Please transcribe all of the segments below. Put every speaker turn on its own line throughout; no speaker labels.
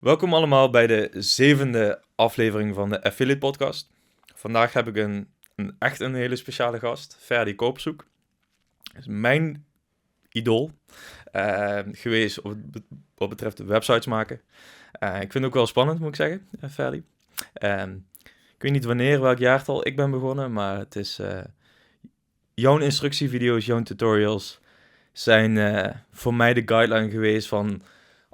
Welkom allemaal bij de 7e aflevering van de Affiliate Podcast. Vandaag heb ik echt een hele speciale gast, Ferdy Koopzoek. Dat is mijn idool geweest wat betreft websites maken. Ik vind het ook wel spannend, moet ik zeggen, Ferdy. Ik weet niet wanneer, welk jaartal ik ben begonnen, maar het is jouw instructievideo's, jouw tutorials zijn voor mij de guideline geweest van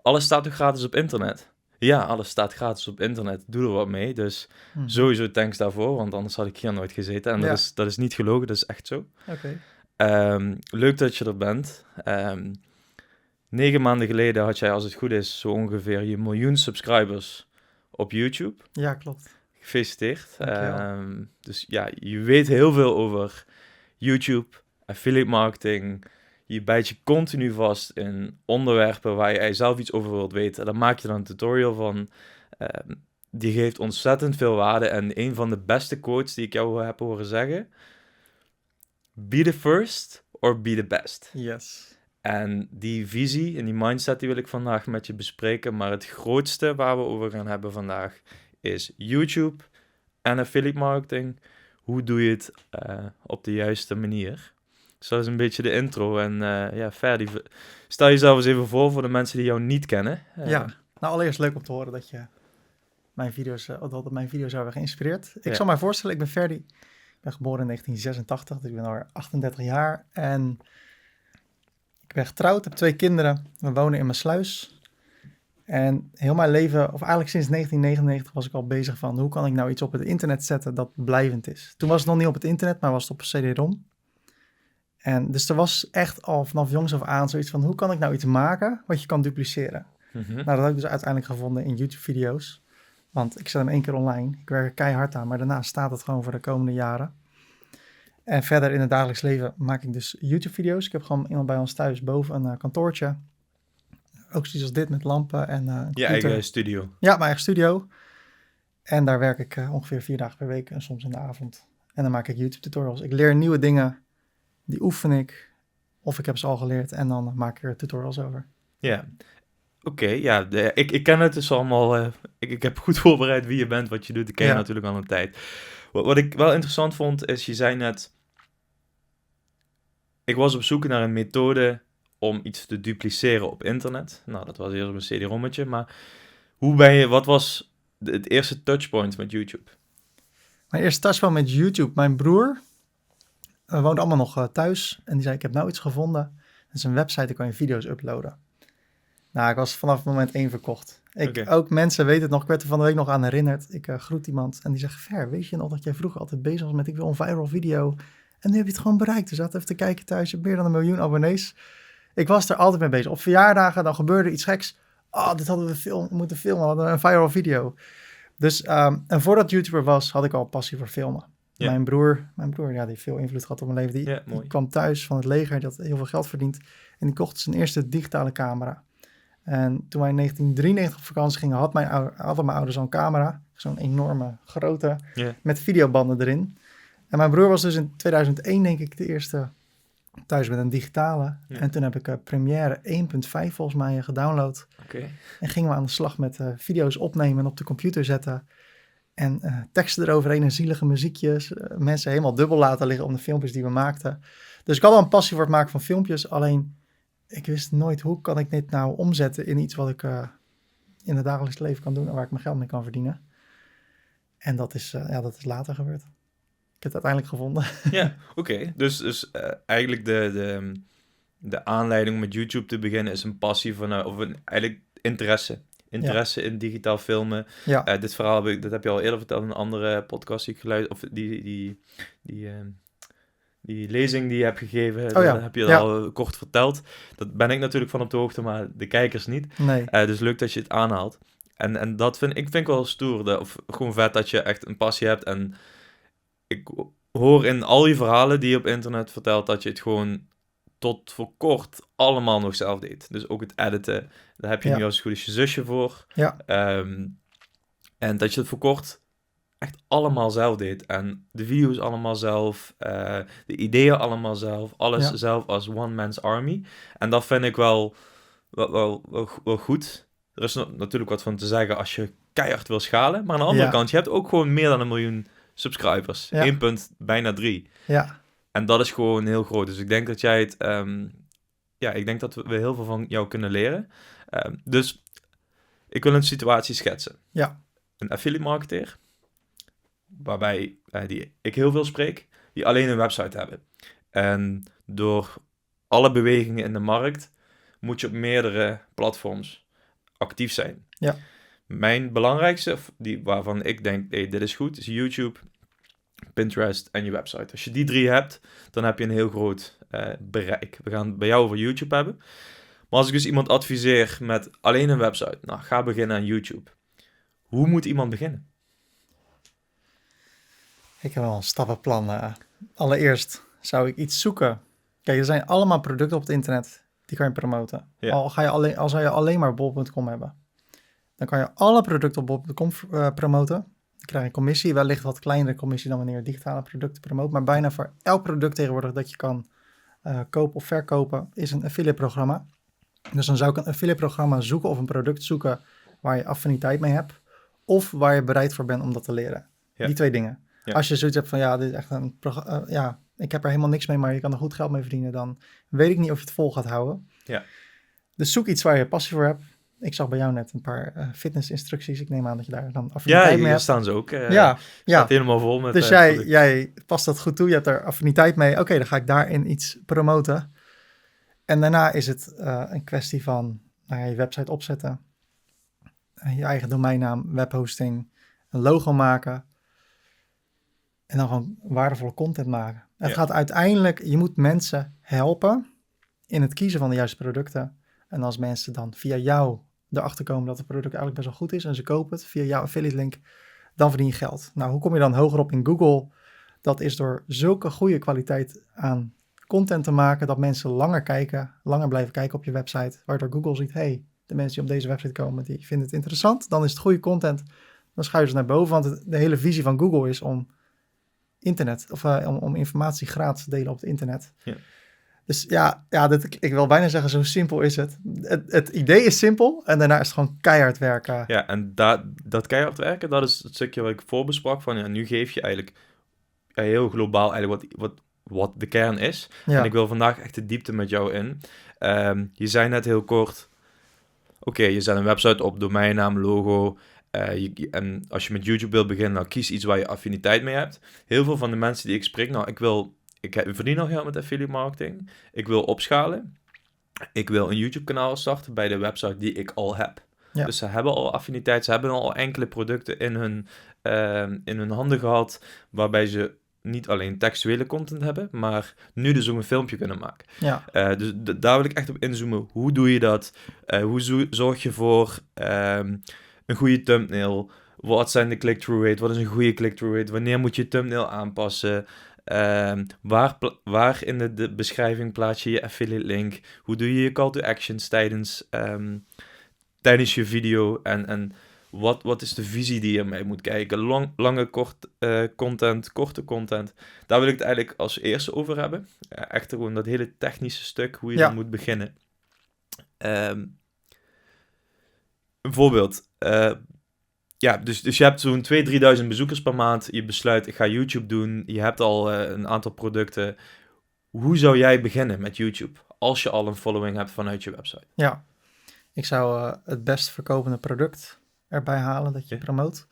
alles staat toch gratis op internet? Ja, alles staat gratis op internet. Doe er wat mee. Dus sowieso thanks daarvoor, want anders had ik hier nooit gezeten. En dat is niet gelogen, dat is echt zo.
Oké.
Leuk dat je er bent. 9 maanden geleden had jij, als het goed is, zo ongeveer je 1 miljoen subscribers op YouTube.
Ja, klopt.
Gefeliciteerd.
Dankjewel.
Dus ja, je weet heel veel over YouTube, affiliate marketing. Je bijt je continu vast in onderwerpen waar jij zelf iets over wilt weten. Daar maak je dan een tutorial van. Die geeft ontzettend veel waarde. En een van de beste quotes die ik jou heb horen zeggen: be the first or be the best.
Yes.
En die visie en die mindset die wil ik vandaag met je bespreken. Maar het grootste waar we over gaan hebben vandaag is YouTube en affiliate marketing. Hoe doe je het op de juiste manier? Dus dat is een beetje de intro. En ja, Ferdy, stel jezelf eens even voor de mensen die jou niet kennen.
Ja, nou allereerst leuk om te horen dat je mijn video's, dat mijn video's hebben geïnspireerd. Ik zal mij voorstellen, ik ben Ferdy. Ik ben geboren in 1986, dus ik ben al 38 jaar. En ik ben getrouwd, heb 2 kinderen. We wonen in Maassluis. En heel mijn leven, of eigenlijk sinds 1999 was ik al bezig van hoe kan ik nou iets op het internet zetten dat blijvend is. Toen was het nog niet op het internet, maar was het op een CD-ROM. En dus er was echt al vanaf jongs af aan zoiets van hoe kan ik nou iets maken wat je kan dupliceren. Nou, dat heb ik dus uiteindelijk gevonden in YouTube-video's. Want ik zet hem 1 keer online. Ik werk er keihard aan, maar daarna staat het gewoon voor de komende jaren. En verder in het dagelijks leven maak ik dus YouTube-video's. Ik heb gewoon iemand bij ons thuis boven een kantoortje. Ook zoiets als dit met lampen en
je eigen studio.
Ja, mijn eigen studio. En daar werk ik ongeveer 4 dagen per week en soms in de avond. En dan maak ik YouTube-tutorials. Ik leer nieuwe dingen, die oefen ik. Of ik heb ze al geleerd en dan maak ik er tutorials over.
Ja. Oké, ja, ik ken het dus allemaal. Ik heb goed voorbereid wie je bent, wat je doet. Ik ken je natuurlijk al een tijd. Wat ik wel interessant vond, is je zei net: ik was op zoek naar een methode om iets te dupliceren op internet. Nou, dat was eerst een CD-rommetje, maar wat was het eerste touchpoint met YouTube?
Mijn eerste touchpoint met YouTube, mijn broer, we woonden allemaal nog thuis. En die zei, ik heb nou iets gevonden. Dat is een website, daar kan je video's uploaden. Nou, ik was vanaf moment 1 verkocht. Ook mensen weten het nog, ik werd er van de week nog aan herinnerd. Ik groet iemand en die zegt, Fer, weet je nog dat jij vroeger altijd bezig was met ik wil een viral video? En nu heb je het gewoon bereikt. Dus even te kijken thuis, je hebt meer dan 1 miljoen abonnees. Ik was er altijd mee bezig. Op verjaardagen, dan gebeurde iets geks. Oh, dit hadden we moeten filmen, we hadden een viral video. Dus, en voordat YouTuber was, had ik al passie voor filmen. Ja. Mijn broer, ja, die heeft veel invloed gehad op mijn leven. Die kwam thuis van het leger, die had heel veel geld verdiend. En die kocht zijn eerste digitale camera. En toen wij in 1993 op vakantie gingen, hadden mijn ouders al een camera. Zo'n enorme, grote, met videobanden erin. En mijn broer was dus in 2001, denk ik, de eerste thuis met een digitale. Ja. En toen heb ik Premiere 1.5 volgens mij gedownload.
Okay.
En gingen we aan de slag met video's opnemen en op de computer zetten. En teksten eroverheen en zielige muziekjes. Mensen helemaal dubbel laten liggen om de filmpjes die we maakten. Dus ik had al een passie voor het maken van filmpjes. Alleen, ik wist nooit hoe kan ik dit nou omzetten in iets wat ik in het dagelijks leven kan doen. En waar ik mijn geld mee kan verdienen. En dat is later gebeurd. Ik heb het uiteindelijk gevonden.
Ja, oké. Dus eigenlijk de aanleiding om met YouTube te beginnen is een passie eigenlijk interesse. Interesse in digitaal filmen.
Ja.
Dit verhaal dat heb je al eerder verteld in een andere podcast die ik geluisterd, of die lezing die je hebt gegeven, dat heb je al kort verteld. Dat ben ik natuurlijk van op de hoogte, maar de kijkers niet.
Nee.
Dus leuk dat je het aanhaalt. En dat vind ik wel stoer, of gewoon vet dat je echt een passie hebt. En ik hoor in al je verhalen die je op internet vertelt, dat je het gewoon tot voor kort allemaal nog zelf deed. Dus ook het editen, daar heb je nu als het goed is je zusje voor.
Ja.
En dat je het voor kort echt allemaal zelf deed. En de video's allemaal zelf, de ideeën allemaal zelf, alles zelf als one man's army. En dat vind ik wel goed. er is natuurlijk wat van te zeggen als je keihard wil schalen. Maar aan de andere kant, je hebt ook gewoon meer dan 1 miljoen subscribers.
Ja.
1,3.
Ja.
En dat is gewoon heel groot. Dus ik denk dat jij het... ik denk dat we heel veel van jou kunnen leren. Dus ik wil een situatie schetsen.
Ja.
Een affiliate marketeer, waarbij die ik heel veel spreek, die alleen een website hebben. En door alle bewegingen in de markt moet je op meerdere platforms actief zijn.
Ja.
Mijn belangrijkste, waarvan ik denk, dit is goed, is YouTube, Pinterest en je website. Als je die 3 hebt, dan heb je een heel groot bereik. We gaan het bij jou over YouTube hebben. Maar als ik dus iemand adviseer met alleen een website, nou, ga beginnen aan YouTube. Hoe moet iemand beginnen?
Ik heb wel een stappenplan. Allereerst zou ik iets zoeken. Kijk, er zijn allemaal producten op het internet. Die kan je promoten.
Ja.
Al zou je alleen maar bol.com hebben. Dan kan je alle producten op bol.com promoten. Dan krijg je een commissie. Wellicht wat kleinere commissie dan wanneer je digitale producten promoot. Maar bijna voor elk product tegenwoordig dat je kan kopen of verkopen, is een affiliate programma. Dus dan zou ik een affiliate programma zoeken of een product zoeken waar je affiniteit mee hebt. Of waar je bereid voor bent om dat te leren.
Ja.
Die 2 dingen.
Ja.
Als je zoiets hebt van, dit is echt een ik heb er helemaal niks mee, maar je kan er goed geld mee verdienen, dan weet ik niet of je het vol gaat houden.
Ja.
Dus zoek iets waar je passie voor hebt. Ik zag bij jou net een paar fitnessinstructies. Ik neem aan dat je daar dan affiniteit mee
hier
hebt.
staan ze ook.
Staat
helemaal vol met...
Dus jij past dat goed toe, je hebt er affiniteit mee. Oké, dan ga ik daarin iets promoten. En daarna is het een kwestie van je website opzetten. Je eigen domeinnaam, webhosting, een logo maken. En dan gewoon waardevolle content maken. Het gaat uiteindelijk, je moet mensen helpen in het kiezen van de juiste producten. En als mensen dan via jou erachter komen dat het product eigenlijk best wel goed is en ze kopen het via jouw affiliate link, dan verdien je geld. Nou, hoe kom je dan hoger op in Google? Dat is door zulke goede kwaliteit aan content te maken dat mensen langer blijven kijken op je website. Waardoor Google ziet, de mensen die op deze website komen, die vinden het interessant. Dan is het goede content. Dan schuiven ze naar boven, want de hele visie van Google is om internet, of om informatie gratis te delen op het internet.
Ja.
Dus ik wil bijna zeggen, zo simpel is het. Het idee is simpel en daarna is het gewoon keihard werken.
Ja, en dat keihard werken, dat is het stukje wat ik voorbesprak van, nu geef je eigenlijk heel globaal eigenlijk wat de kern is.
Ja.
En ik wil vandaag echt de diepte met jou in. Je zei net heel kort, je zet een website op, domeinnaam, logo. En als je met YouTube wilt beginnen, nou kies iets waar je affiniteit mee hebt. Heel veel van de mensen die ik spreek, ik verdien al geld met affiliate marketing. Ik wil opschalen. Ik wil een YouTube kanaal starten bij de website die ik al heb.
Ja.
Dus ze hebben al affiniteit, ze hebben al enkele producten in hun handen gehad, waarbij ze niet alleen textuele content hebben, maar nu dus ook een filmpje kunnen maken.
Ja.
Dus daar wil ik echt op inzoomen. Hoe doe je dat? Hoe zorg je voor een goede thumbnail? Wat zijn de click-through rate? Wat is een goede click-through rate? Wanneer moet je thumbnail aanpassen? Waar in de beschrijving plaats je je affiliate link? Hoe doe je je call to actions tijdens je video? En wat is de visie die je mee moet kijken? Lange, content, korte content. Daar wil ik het eigenlijk als eerste over hebben. Echt gewoon dat hele technische stuk, hoe je dan moet beginnen. Een voorbeeld. Dus je hebt zo'n 2.000-3.000 bezoekers per maand. Je besluit, ik ga YouTube doen. Je hebt al een aantal producten. Hoe zou jij beginnen met YouTube? Als je al een following hebt vanuit je website.
Ja, ik zou het best verkopende product erbij halen dat je promoot.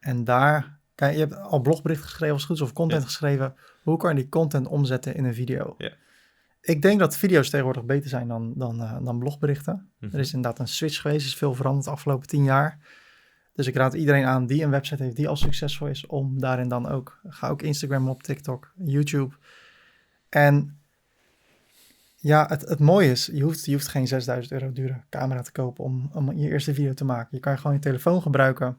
En daar, kijk, je hebt al blogberichten geschreven als het goed is, of content geschreven. Hoe kan je die content omzetten in een video?
Ja.
Ik denk dat video's tegenwoordig beter zijn dan blogberichten.
Mm-hmm.
Er is inderdaad een switch geweest, er is veel veranderd de afgelopen 10 jaar. Dus ik raad iedereen aan die een website heeft die al succesvol is, om daarin dan ook, ga ook Instagram op, TikTok, YouTube. En ja, het mooie is, je hoeft geen €6.000 dure camera te kopen om je eerste video te maken. Je kan gewoon je telefoon gebruiken.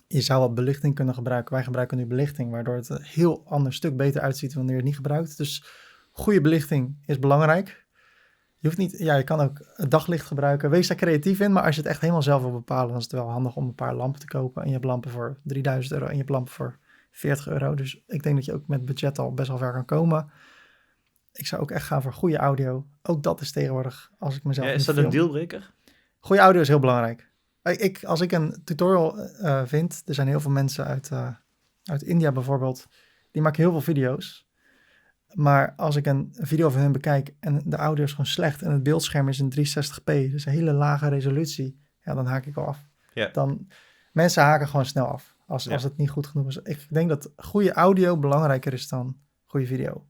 Je zou wat belichting kunnen gebruiken. Wij gebruiken nu belichting, waardoor het een heel ander stuk beter uitziet wanneer je het niet gebruikt. Dus goede belichting is belangrijk. Je kan ook het daglicht gebruiken. Wees daar creatief in, maar als je het echt helemaal zelf wil bepalen, dan is het wel handig om een paar lampen te kopen. En je hebt lampen voor €3.000 en je hebt lampen voor €40. Dus ik denk dat je ook met budget al best wel ver kan komen. Ik zou ook echt gaan voor goede audio. Ook dat is tegenwoordig, als ik mezelf...
Ja, is dat een dealbreaker?
Goede audio is heel belangrijk. Als ik een tutorial vind, er zijn heel veel mensen uit India bijvoorbeeld, die maken heel veel video's. Maar als ik een video van hen bekijk en de audio is gewoon slecht en het beeldscherm is in 360p, dus een hele lage resolutie, ja, dan haak ik al af.
Ja.
Mensen haken gewoon snel af als het niet goed genoeg is. Ik denk dat goede audio belangrijker is dan goede video.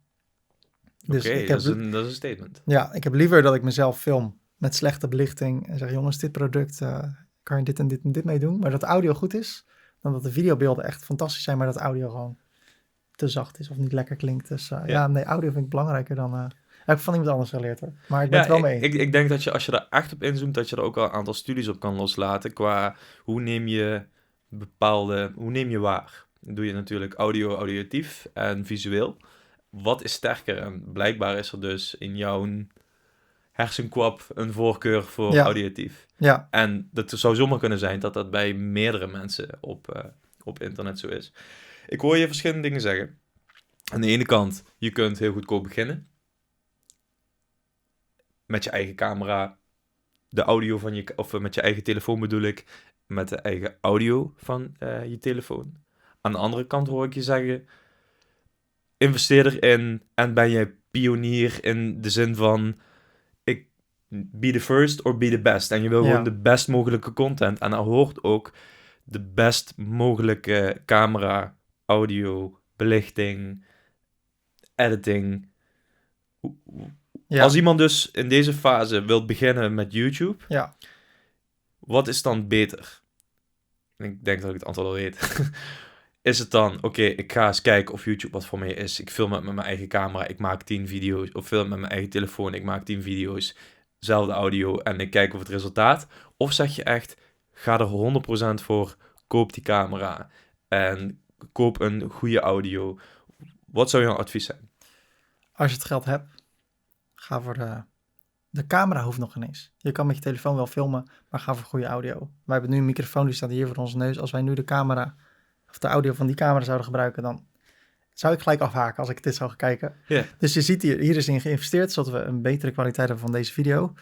Dus
dat is een statement.
Ja, ik heb liever dat ik mezelf film met slechte belichting en zeg, jongens, dit product, kan je dit en dit en dit mee doen, maar dat de audio goed is, dan dat de videobeelden echt fantastisch zijn, maar dat de audio gewoon te zacht is of niet lekker klinkt. Dus audio vind ik belangrijker dan... heb ik van iemand anders geleerd hoor. Maar ik ben het wel mee eens.
Ik denk dat je, als je er echt op inzoomt, dat je er ook al een aantal studies op kan loslaten qua hoe neem je waar. Dan doe je natuurlijk auditief en visueel. Wat is sterker? En blijkbaar is er dus in jouw hersenkwap een voorkeur voor auditief.
Ja.
En dat zou zomaar kunnen zijn dat dat bij meerdere mensen op internet zo is. Ik hoor je verschillende dingen zeggen. Aan de ene kant, je kunt heel goedkoop beginnen. Met je eigen camera, de audio van of met je eigen telefoon bedoel ik, met de eigen audio van je telefoon. Aan de andere kant hoor ik je zeggen, investeer erin en ben je pionier in de zin van, be the first or be the best. En je wil gewoon de best mogelijke content. En daar hoort ook de best mogelijke camera, audio, belichting, editing. Ja. Als iemand dus in deze fase wil beginnen met YouTube, wat is dan beter? Ik denk dat ik het antwoord al weet. Is het dan, oké, ik ga eens kijken of YouTube wat voor mij is. Ik film het met mijn eigen camera, ik maak 10 video's. Of film met mijn eigen telefoon, ik maak 10 video's. Zelfde audio en ik kijk of het resultaat. Of zeg je echt, ga er 100% voor, koop die camera en koop een goede audio. Wat zou jouw advies zijn?
Als je het geld hebt, ga voor de camera hoeft nog ineens. Je kan met je telefoon wel filmen, maar ga voor goede audio. Wij hebben nu een microfoon, die staat hier voor onze neus. Als wij nu de camera, of de audio van die camera zouden gebruiken, dan zou ik gelijk afhaken als ik dit zou gaan kijken. Yeah. Dus je ziet hier is in geïnvesteerd, zodat we een betere kwaliteit hebben van deze video.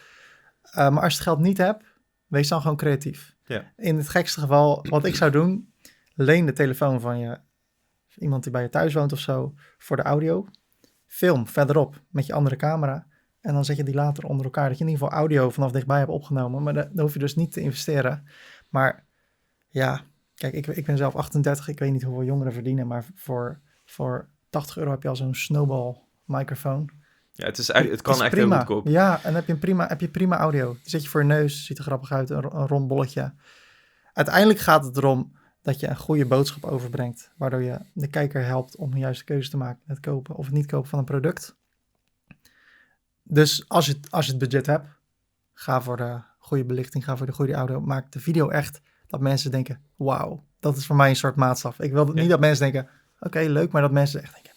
Maar als je het geld niet hebt, wees dan gewoon creatief. Yeah. In het gekste geval, wat ik zou doen, leen de telefoon van iemand die bij je thuis woont of zo, voor de audio. Film verderop met je andere camera. En dan zet je die later onder elkaar, dat je in ieder geval audio vanaf dichtbij hebt opgenomen. Maar daar hoef je dus niet te investeren. Maar ja, kijk, ik ben zelf 38, ik weet niet hoeveel jongeren verdienen, maar voor €80 heb je al zo'n snowball microfoon.
Ja, het kan echt
prima.
heel goedkoop.
Ja, en heb je prima audio. Die zet je voor je neus, ziet er grappig uit, een rond bolletje. Uiteindelijk gaat het erom dat je een goede boodschap overbrengt, waardoor je de kijker helpt om een juiste keuze te maken, het kopen of het niet kopen van een product. Dus als je het budget hebt, ga voor de goede belichting, ga voor de goede audio. Maak de video echt dat mensen denken, wauw, dat is voor mij een soort maatstaf. Ik wil niet dat mensen denken, oké, leuk, maar dat mensen echt denken,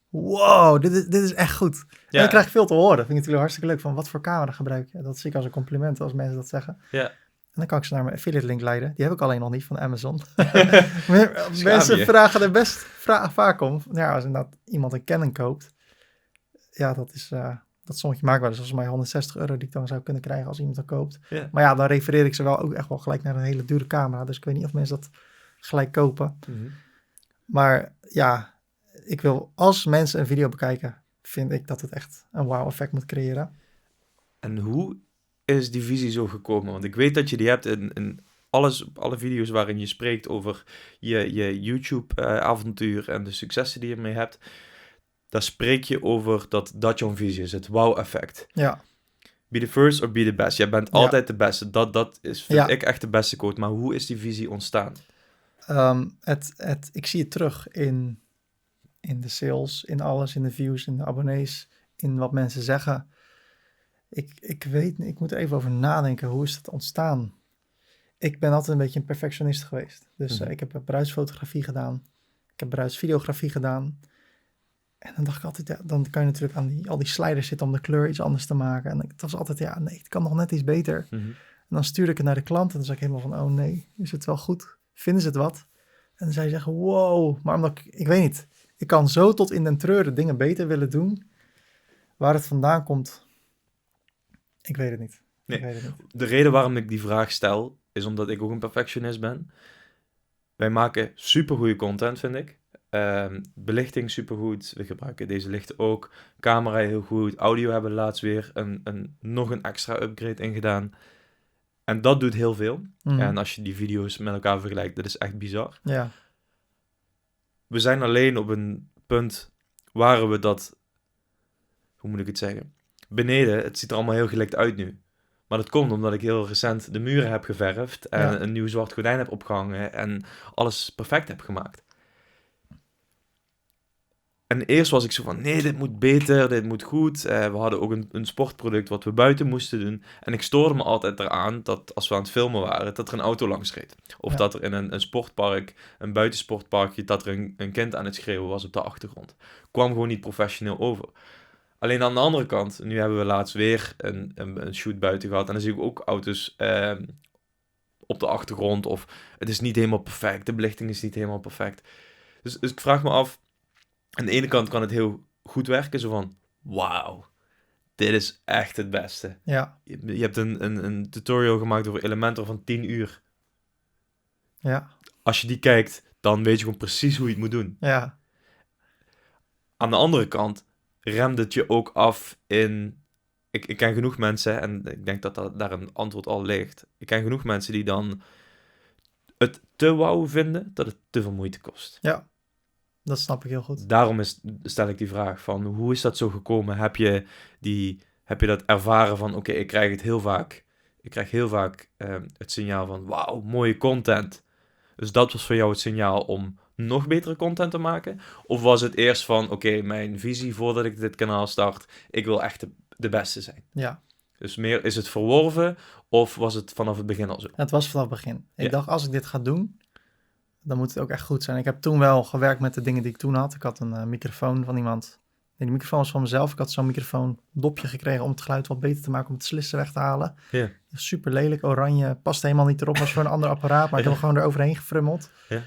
wow, dit is echt goed. Ja. En dan krijg je veel te horen. Dat vind ik natuurlijk hartstikke leuk, van wat voor camera gebruik je. Dat zie ik als een compliment als mensen dat zeggen. Ja. En dan kan ik ze naar mijn affiliate link leiden. Die heb ik alleen nog niet van Amazon. Mensen vragen er best vaak om. Ja, als inderdaad iemand een Canon koopt. Ja, dat sommetje maakt wel eens volgens mij €160 die ik dan zou kunnen krijgen als iemand dat koopt. Yeah. Maar ja, dan refereer ik ze wel ook echt wel gelijk naar een hele dure camera. Dus ik weet niet of mensen dat gelijk kopen. Mm-hmm. Maar ja, als mensen een video bekijken, vind ik dat het echt een wow-effect moet creëren.
En hoe is die visie zo gekomen? Want ik weet dat je die hebt in alle video's waarin je spreekt over je YouTube-avontuur en de successen die je ermee hebt. Daar spreek je over dat jouw visie is, het wow-effect. Ja. Be the first or be the best. Jij bent altijd de beste. Dat is, vind ik, echt de beste quote. Maar hoe is die visie ontstaan?
Ik zie het terug in de sales, in alles, in de views, in de abonnees, in wat mensen zeggen. Ik moet er even over nadenken. Hoe is dat ontstaan? Ik ben altijd een beetje een perfectionist geweest. Dus ik heb bruidsfotografie gedaan. Ik heb bruidsvideografie gedaan. En dan dacht ik altijd, dan kan je natuurlijk aan al die sliders zitten om de kleur iets anders te maken. En het was altijd, het kan nog net iets beter. Mm-hmm. En dan stuurde ik het naar de klant en dan zag ik helemaal van, oh nee, is het wel goed? Vinden ze het wat? En dan zou je zeggen, wow, maar omdat ik weet niet, ik kan zo tot in den treuren dingen beter willen doen. Waar het vandaan komt, ik weet het niet.
Nee.
Ik weet het niet.
De reden waarom ik die vraag stel, is omdat ik ook een perfectionist ben. Wij maken supergoeie content, vind ik. Belichting supergoed. We gebruiken deze lichten ook. Camera heel goed. Audio hebben we laatst weer nog een extra upgrade in gedaan. En dat doet heel veel.
Mhm.
En als je die video's met elkaar vergelijkt, dat is echt bizar.
Ja,
We zijn alleen op een punt waar we dat... Hoe moet ik het zeggen? Beneden, het ziet er allemaal heel gelikt uit nu. Maar dat komt omdat ik heel recent de muren heb geverfd en
Ja.
een nieuw zwart gordijn heb opgehangen en alles perfect heb gemaakt. En eerst was ik zo van, nee, dit moet beter, dit moet goed. We hadden ook een sportproduct wat we buiten moesten doen. En ik stoorde me altijd eraan dat als we aan het filmen waren, dat er een auto langs reed. Of
Ja.
dat er in een sportpark, een buitensportparkje, dat er een kind aan het schreeuwen was op de achtergrond. Kwam gewoon niet professioneel over. Alleen aan de andere kant, nu hebben we laatst weer een shoot buiten gehad. En dan zie ik ook auto's op de achtergrond. Of het is niet helemaal perfect, de belichting is niet helemaal perfect. Dus ik vraag me af, aan de ene kant kan het heel goed werken. Zo van, wauw, dit is echt het beste.
ja,
Je hebt een tutorial gemaakt over Elementor van 10 uur.
ja,
Als je die kijkt, dan weet je gewoon precies hoe je het moet doen.
ja,
Aan de andere kant remt het je ook af in... Ik ken genoeg mensen, en ik denk dat daar een antwoord al ligt. Ik ken genoeg mensen die dan het te wauw vinden, dat het te veel moeite kost.
ja. Dat snap ik heel goed.
Daarom stel ik die vraag van, hoe is dat zo gekomen? Heb je dat ervaren van, oké, ik krijg heel vaak het signaal van, wauw, mooie content. Dus dat was voor jou het signaal om nog betere content te maken? Of was het eerst van, oké, mijn visie voordat ik dit kanaal start, ik wil echt de beste zijn?
Ja,
Dus meer, is het verworven of was het vanaf het begin al zo?
het was vanaf het begin. Ik
Ja.
dacht, als ik dit ga doen, dan moet het ook echt goed zijn. Ik heb toen wel gewerkt met de dingen die ik toen had. Ik had een microfoon van iemand. Nee, die microfoon was van mezelf. Ik had zo'n microfoon dopje gekregen om het geluid wat beter te maken, om het slissen weg te halen.
Ja.
Super lelijk, oranje, past helemaal niet erop. Was voor een ander apparaat, maar ik heb hem gewoon eroverheen gefrummeld.
Ja.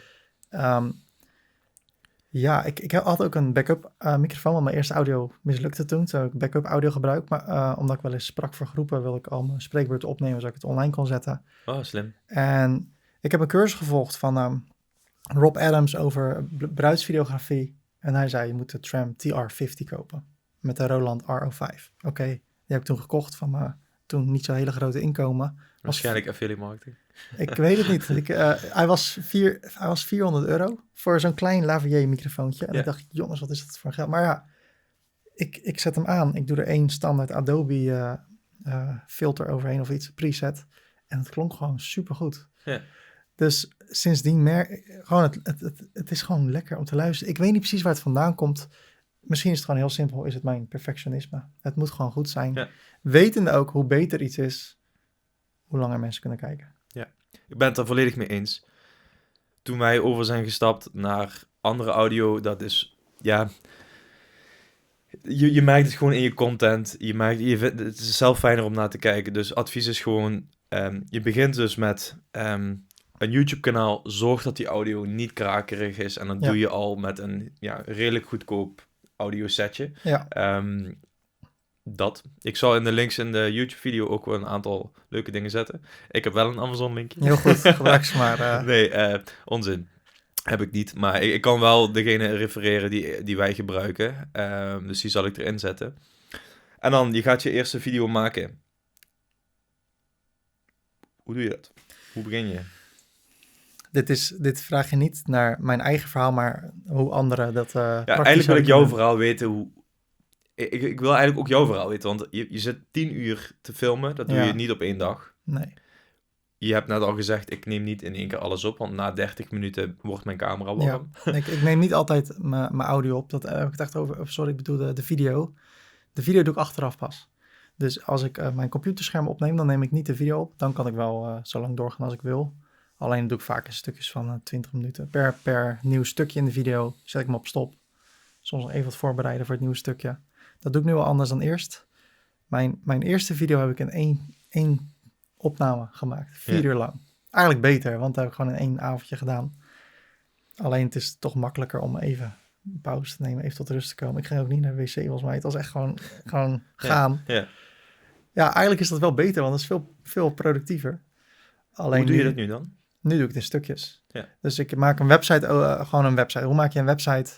Ja, ik had ook een backup microfoon, want mijn eerste audio mislukte toen. Toen heb ik backup audio gebruikt. Maar omdat ik wel eens sprak voor groepen, wilde ik al mijn spreekbeurten opnemen, zodat ik het online kon zetten.
Oh, slim.
En ik heb een cursus gevolgd van Rob Adams over bruidsvideografie. En hij zei, je moet de Tram TR50 kopen. Met de Roland RO5. Oké, die heb ik toen gekocht van mijn toen niet zo hele grote inkomen.
Waarschijnlijk affiliate marketing.
Ik weet het niet. Hij was 400 euro voor zo'n klein lavalier microfoontje. En
Ja.
ik dacht, jongens, wat is dat voor geld? Maar ja, ik zet hem aan. Ik doe er één standaard Adobe filter overheen of iets, preset. En het klonk gewoon supergoed.
Ja.
Dus sindsdien gewoon het is gewoon lekker om te luisteren. Ik weet niet precies waar het vandaan komt. Misschien is het gewoon heel simpel, is het mijn perfectionisme. Het moet gewoon goed zijn.
Ja.
Wetende ook hoe beter iets is, hoe langer mensen kunnen kijken.
Ik ben het er volledig mee eens. Toen wij over zijn gestapt naar andere audio, dat is, ja... Je merkt het gewoon in je content. Het is zelf fijner om naar te kijken. Dus advies is gewoon, je begint dus met een YouTube-kanaal. Zorg dat die audio niet krakerig is. En dat
Ja.
doe je al met een redelijk goedkoop audiosetje.
Ja,
Dat. Ik zal in de links in de YouTube-video ook wel een aantal leuke dingen zetten. Ik heb wel een Amazon-linkje.
heel goed. Gebruik ze maar.
Nee, onzin. Heb ik niet. Maar ik kan wel degene refereren die wij gebruiken. Dus die zal ik erin zetten. En dan, je gaat je eerste video maken. Hoe doe je dat? Hoe begin je?
Dit vraag je niet naar mijn eigen verhaal, maar hoe anderen dat
Ja, eigenlijk wil ik jouw verhaal weten. Ik wil eigenlijk ook jouw verhaal weten. Want je zit 10 uur te filmen. Dat doe
Ja.
je niet op 1 dag.
Nee.
Je hebt net al gezegd, ik neem niet in één keer alles op. Want na 30 minuten wordt mijn camera warm.
Ja. Ik neem niet altijd mijn audio op. Dat heb ik het echt over. Sorry, ik bedoel de video. De video doe ik achteraf pas. Dus als ik mijn computerscherm opneem, dan neem ik niet de video op. Dan kan ik wel zo lang doorgaan als ik wil. Alleen doe ik vaak in stukjes van 20 minuten. Per nieuw stukje in de video zet ik hem op stop. Soms nog even wat voorbereiden voor het nieuwe stukje. Dat doe ik nu wel anders dan eerst. Mijn eerste video heb ik in één opname gemaakt. 4 uur lang. Eigenlijk beter, want dat heb ik gewoon in 1 avondje gedaan. Alleen het is toch makkelijker om even pauze te nemen, even tot rust te komen. Ik ging ook niet naar de wc volgens mij. Het was echt gewoon gaan.
Ja.
Ja, eigenlijk is dat wel beter, want dat is veel, veel productiever. Alleen
Hoe doe je dat nu dan?
Nu doe ik het in stukjes.
Ja.
Dus ik maak een website, gewoon een website. Hoe maak je een website?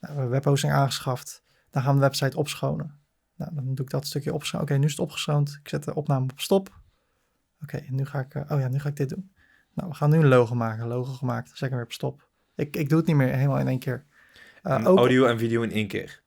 Nou, we hebben webhosting aangeschaft. Dan gaan we de website opschonen. Nou, dan doe ik dat stukje opschonen. Oké, nu is het opgeschoond. Ik zet de opname op stop. Oké, nu ga ik dit doen. Nou, we gaan nu een logo maken. Logo gemaakt. Dan zet ik hem weer op stop. Ik doe het niet meer helemaal in één keer.
Audio en video in 1 keer?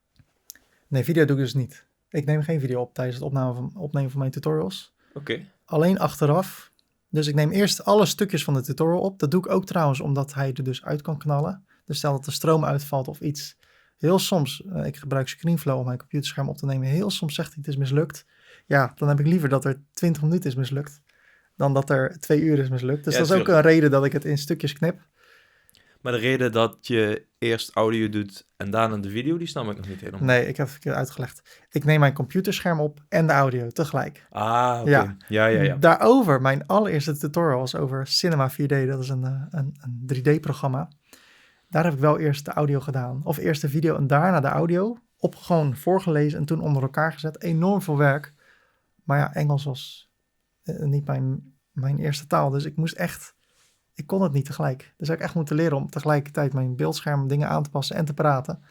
Nee, video doe ik dus niet. Ik neem geen video op tijdens het opnemen van mijn tutorials.
Oké.
Alleen achteraf. Dus ik neem eerst alle stukjes van de tutorial op. Dat doe ik ook trouwens omdat hij er dus uit kan knallen. Dus stel dat de stroom uitvalt of iets. Heel soms, ik gebruik ScreenFlow om mijn computerscherm op te nemen. Heel soms zegt hij het is mislukt. Ja, dan heb ik liever dat er 20 minuten is mislukt. Dan dat er 2 uur is mislukt. Dus
Ja,
dat is ook een reden dat ik het in stukjes knip.
Maar de reden dat je eerst audio doet en daarna de video, die snap ik nog niet helemaal.
Nee, ik heb het verkeerd uitgelegd. Ik neem mijn computerscherm op en de audio tegelijk.
Ah, oké.
Ja.
Ja.
Daarover, mijn allereerste tutorial was over Cinema 4D. Dat is een 3D-programma. Daar heb ik wel eerst de audio gedaan. Of eerst de video en daarna de audio. Gewoon voorgelezen en toen onder elkaar gezet. Enorm veel werk. Maar ja, Engels was niet mijn eerste taal. Dus ik kon het niet tegelijk. Dus heb ik echt moeten leren om tegelijkertijd mijn beeldscherm dingen aan te passen en te praten.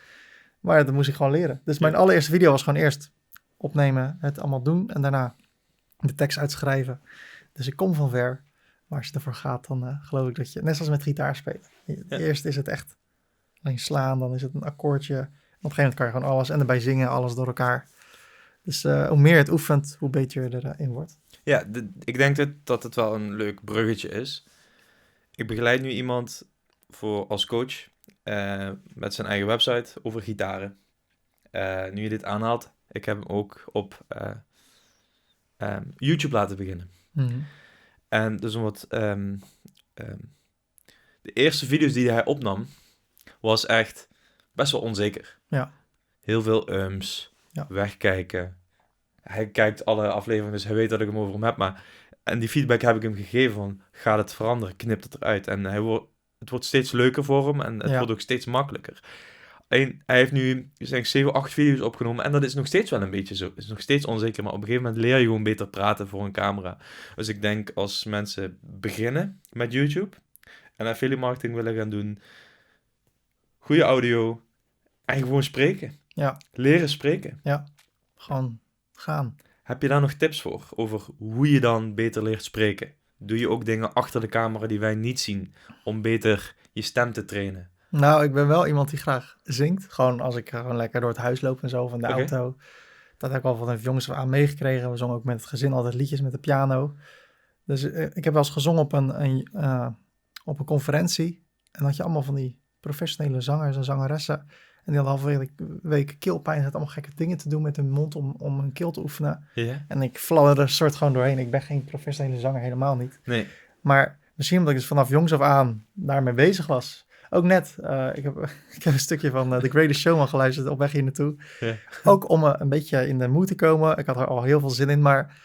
Maar ja, dat moest ik gewoon leren. Dus mijn allereerste video was gewoon eerst opnemen, het allemaal doen en daarna de tekst uitschrijven. Dus ik kom van ver. Maar als je ervoor gaat, dan geloof ik dat je, net zoals met gitaar spelen. Eerst is het echt alleen slaan, dan is het een akkoordje. En op een gegeven moment kan je gewoon alles en erbij zingen, alles door elkaar. Dus hoe meer je het oefent, hoe beter je erin wordt.
Ja, ik denk dat het wel een leuk bruggetje is. Ik begeleid nu iemand als coach met zijn eigen website over gitaren. Nu je dit aanhaalt, ik heb hem ook op YouTube laten beginnen.
Mm-hmm.
En dus de eerste video's die hij opnam, was echt best wel onzeker.
Ja.
Heel veel wegkijken. Hij kijkt alle afleveringen, dus hij weet dat ik hem over hem heb. En die feedback heb ik hem gegeven van, gaat het veranderen, knipt het eruit. En het wordt steeds leuker voor hem en het wordt ook steeds makkelijker. Alleen, hij heeft nu 7, 8 video's opgenomen en dat is nog steeds wel een beetje zo. Het is nog steeds onzeker, maar op een gegeven moment leer je gewoon beter praten voor een camera. Dus ik denk als mensen beginnen met YouTube en affiliate marketing willen gaan doen, goede audio en gewoon spreken.
Ja.
Leren spreken.
Ja, gewoon gaan.
Heb je daar nog tips voor, over hoe je dan beter leert spreken? Doe je ook dingen achter de camera die wij niet zien, om beter je stem te trainen?
Nou, ik ben wel iemand die graag zingt. Gewoon als ik gewoon lekker door het huis loop en zo, van de auto. Dat heb ik al van de jongens aan meegekregen. We zongen ook met het gezin altijd liedjes met de piano. Dus ik heb wel eens gezongen op een conferentie. En had je allemaal van die professionele zangers en zangeressen. En die hadden halverwege de week keelpijn. Ze hadden allemaal gekke dingen te doen met hun mond om hun keel te oefenen.
Yeah.
En ik fladderde er soort gewoon doorheen. Ik ben geen professionele zanger, helemaal niet.
Nee.
Maar misschien omdat ik dus vanaf jongs af aan daarmee bezig was. Ook net, ik heb een stukje van The Greatest Showman geluisterd op weg hier naartoe.
Yeah.
Ook om een beetje in de mood te komen. Ik had er al heel veel zin in, maar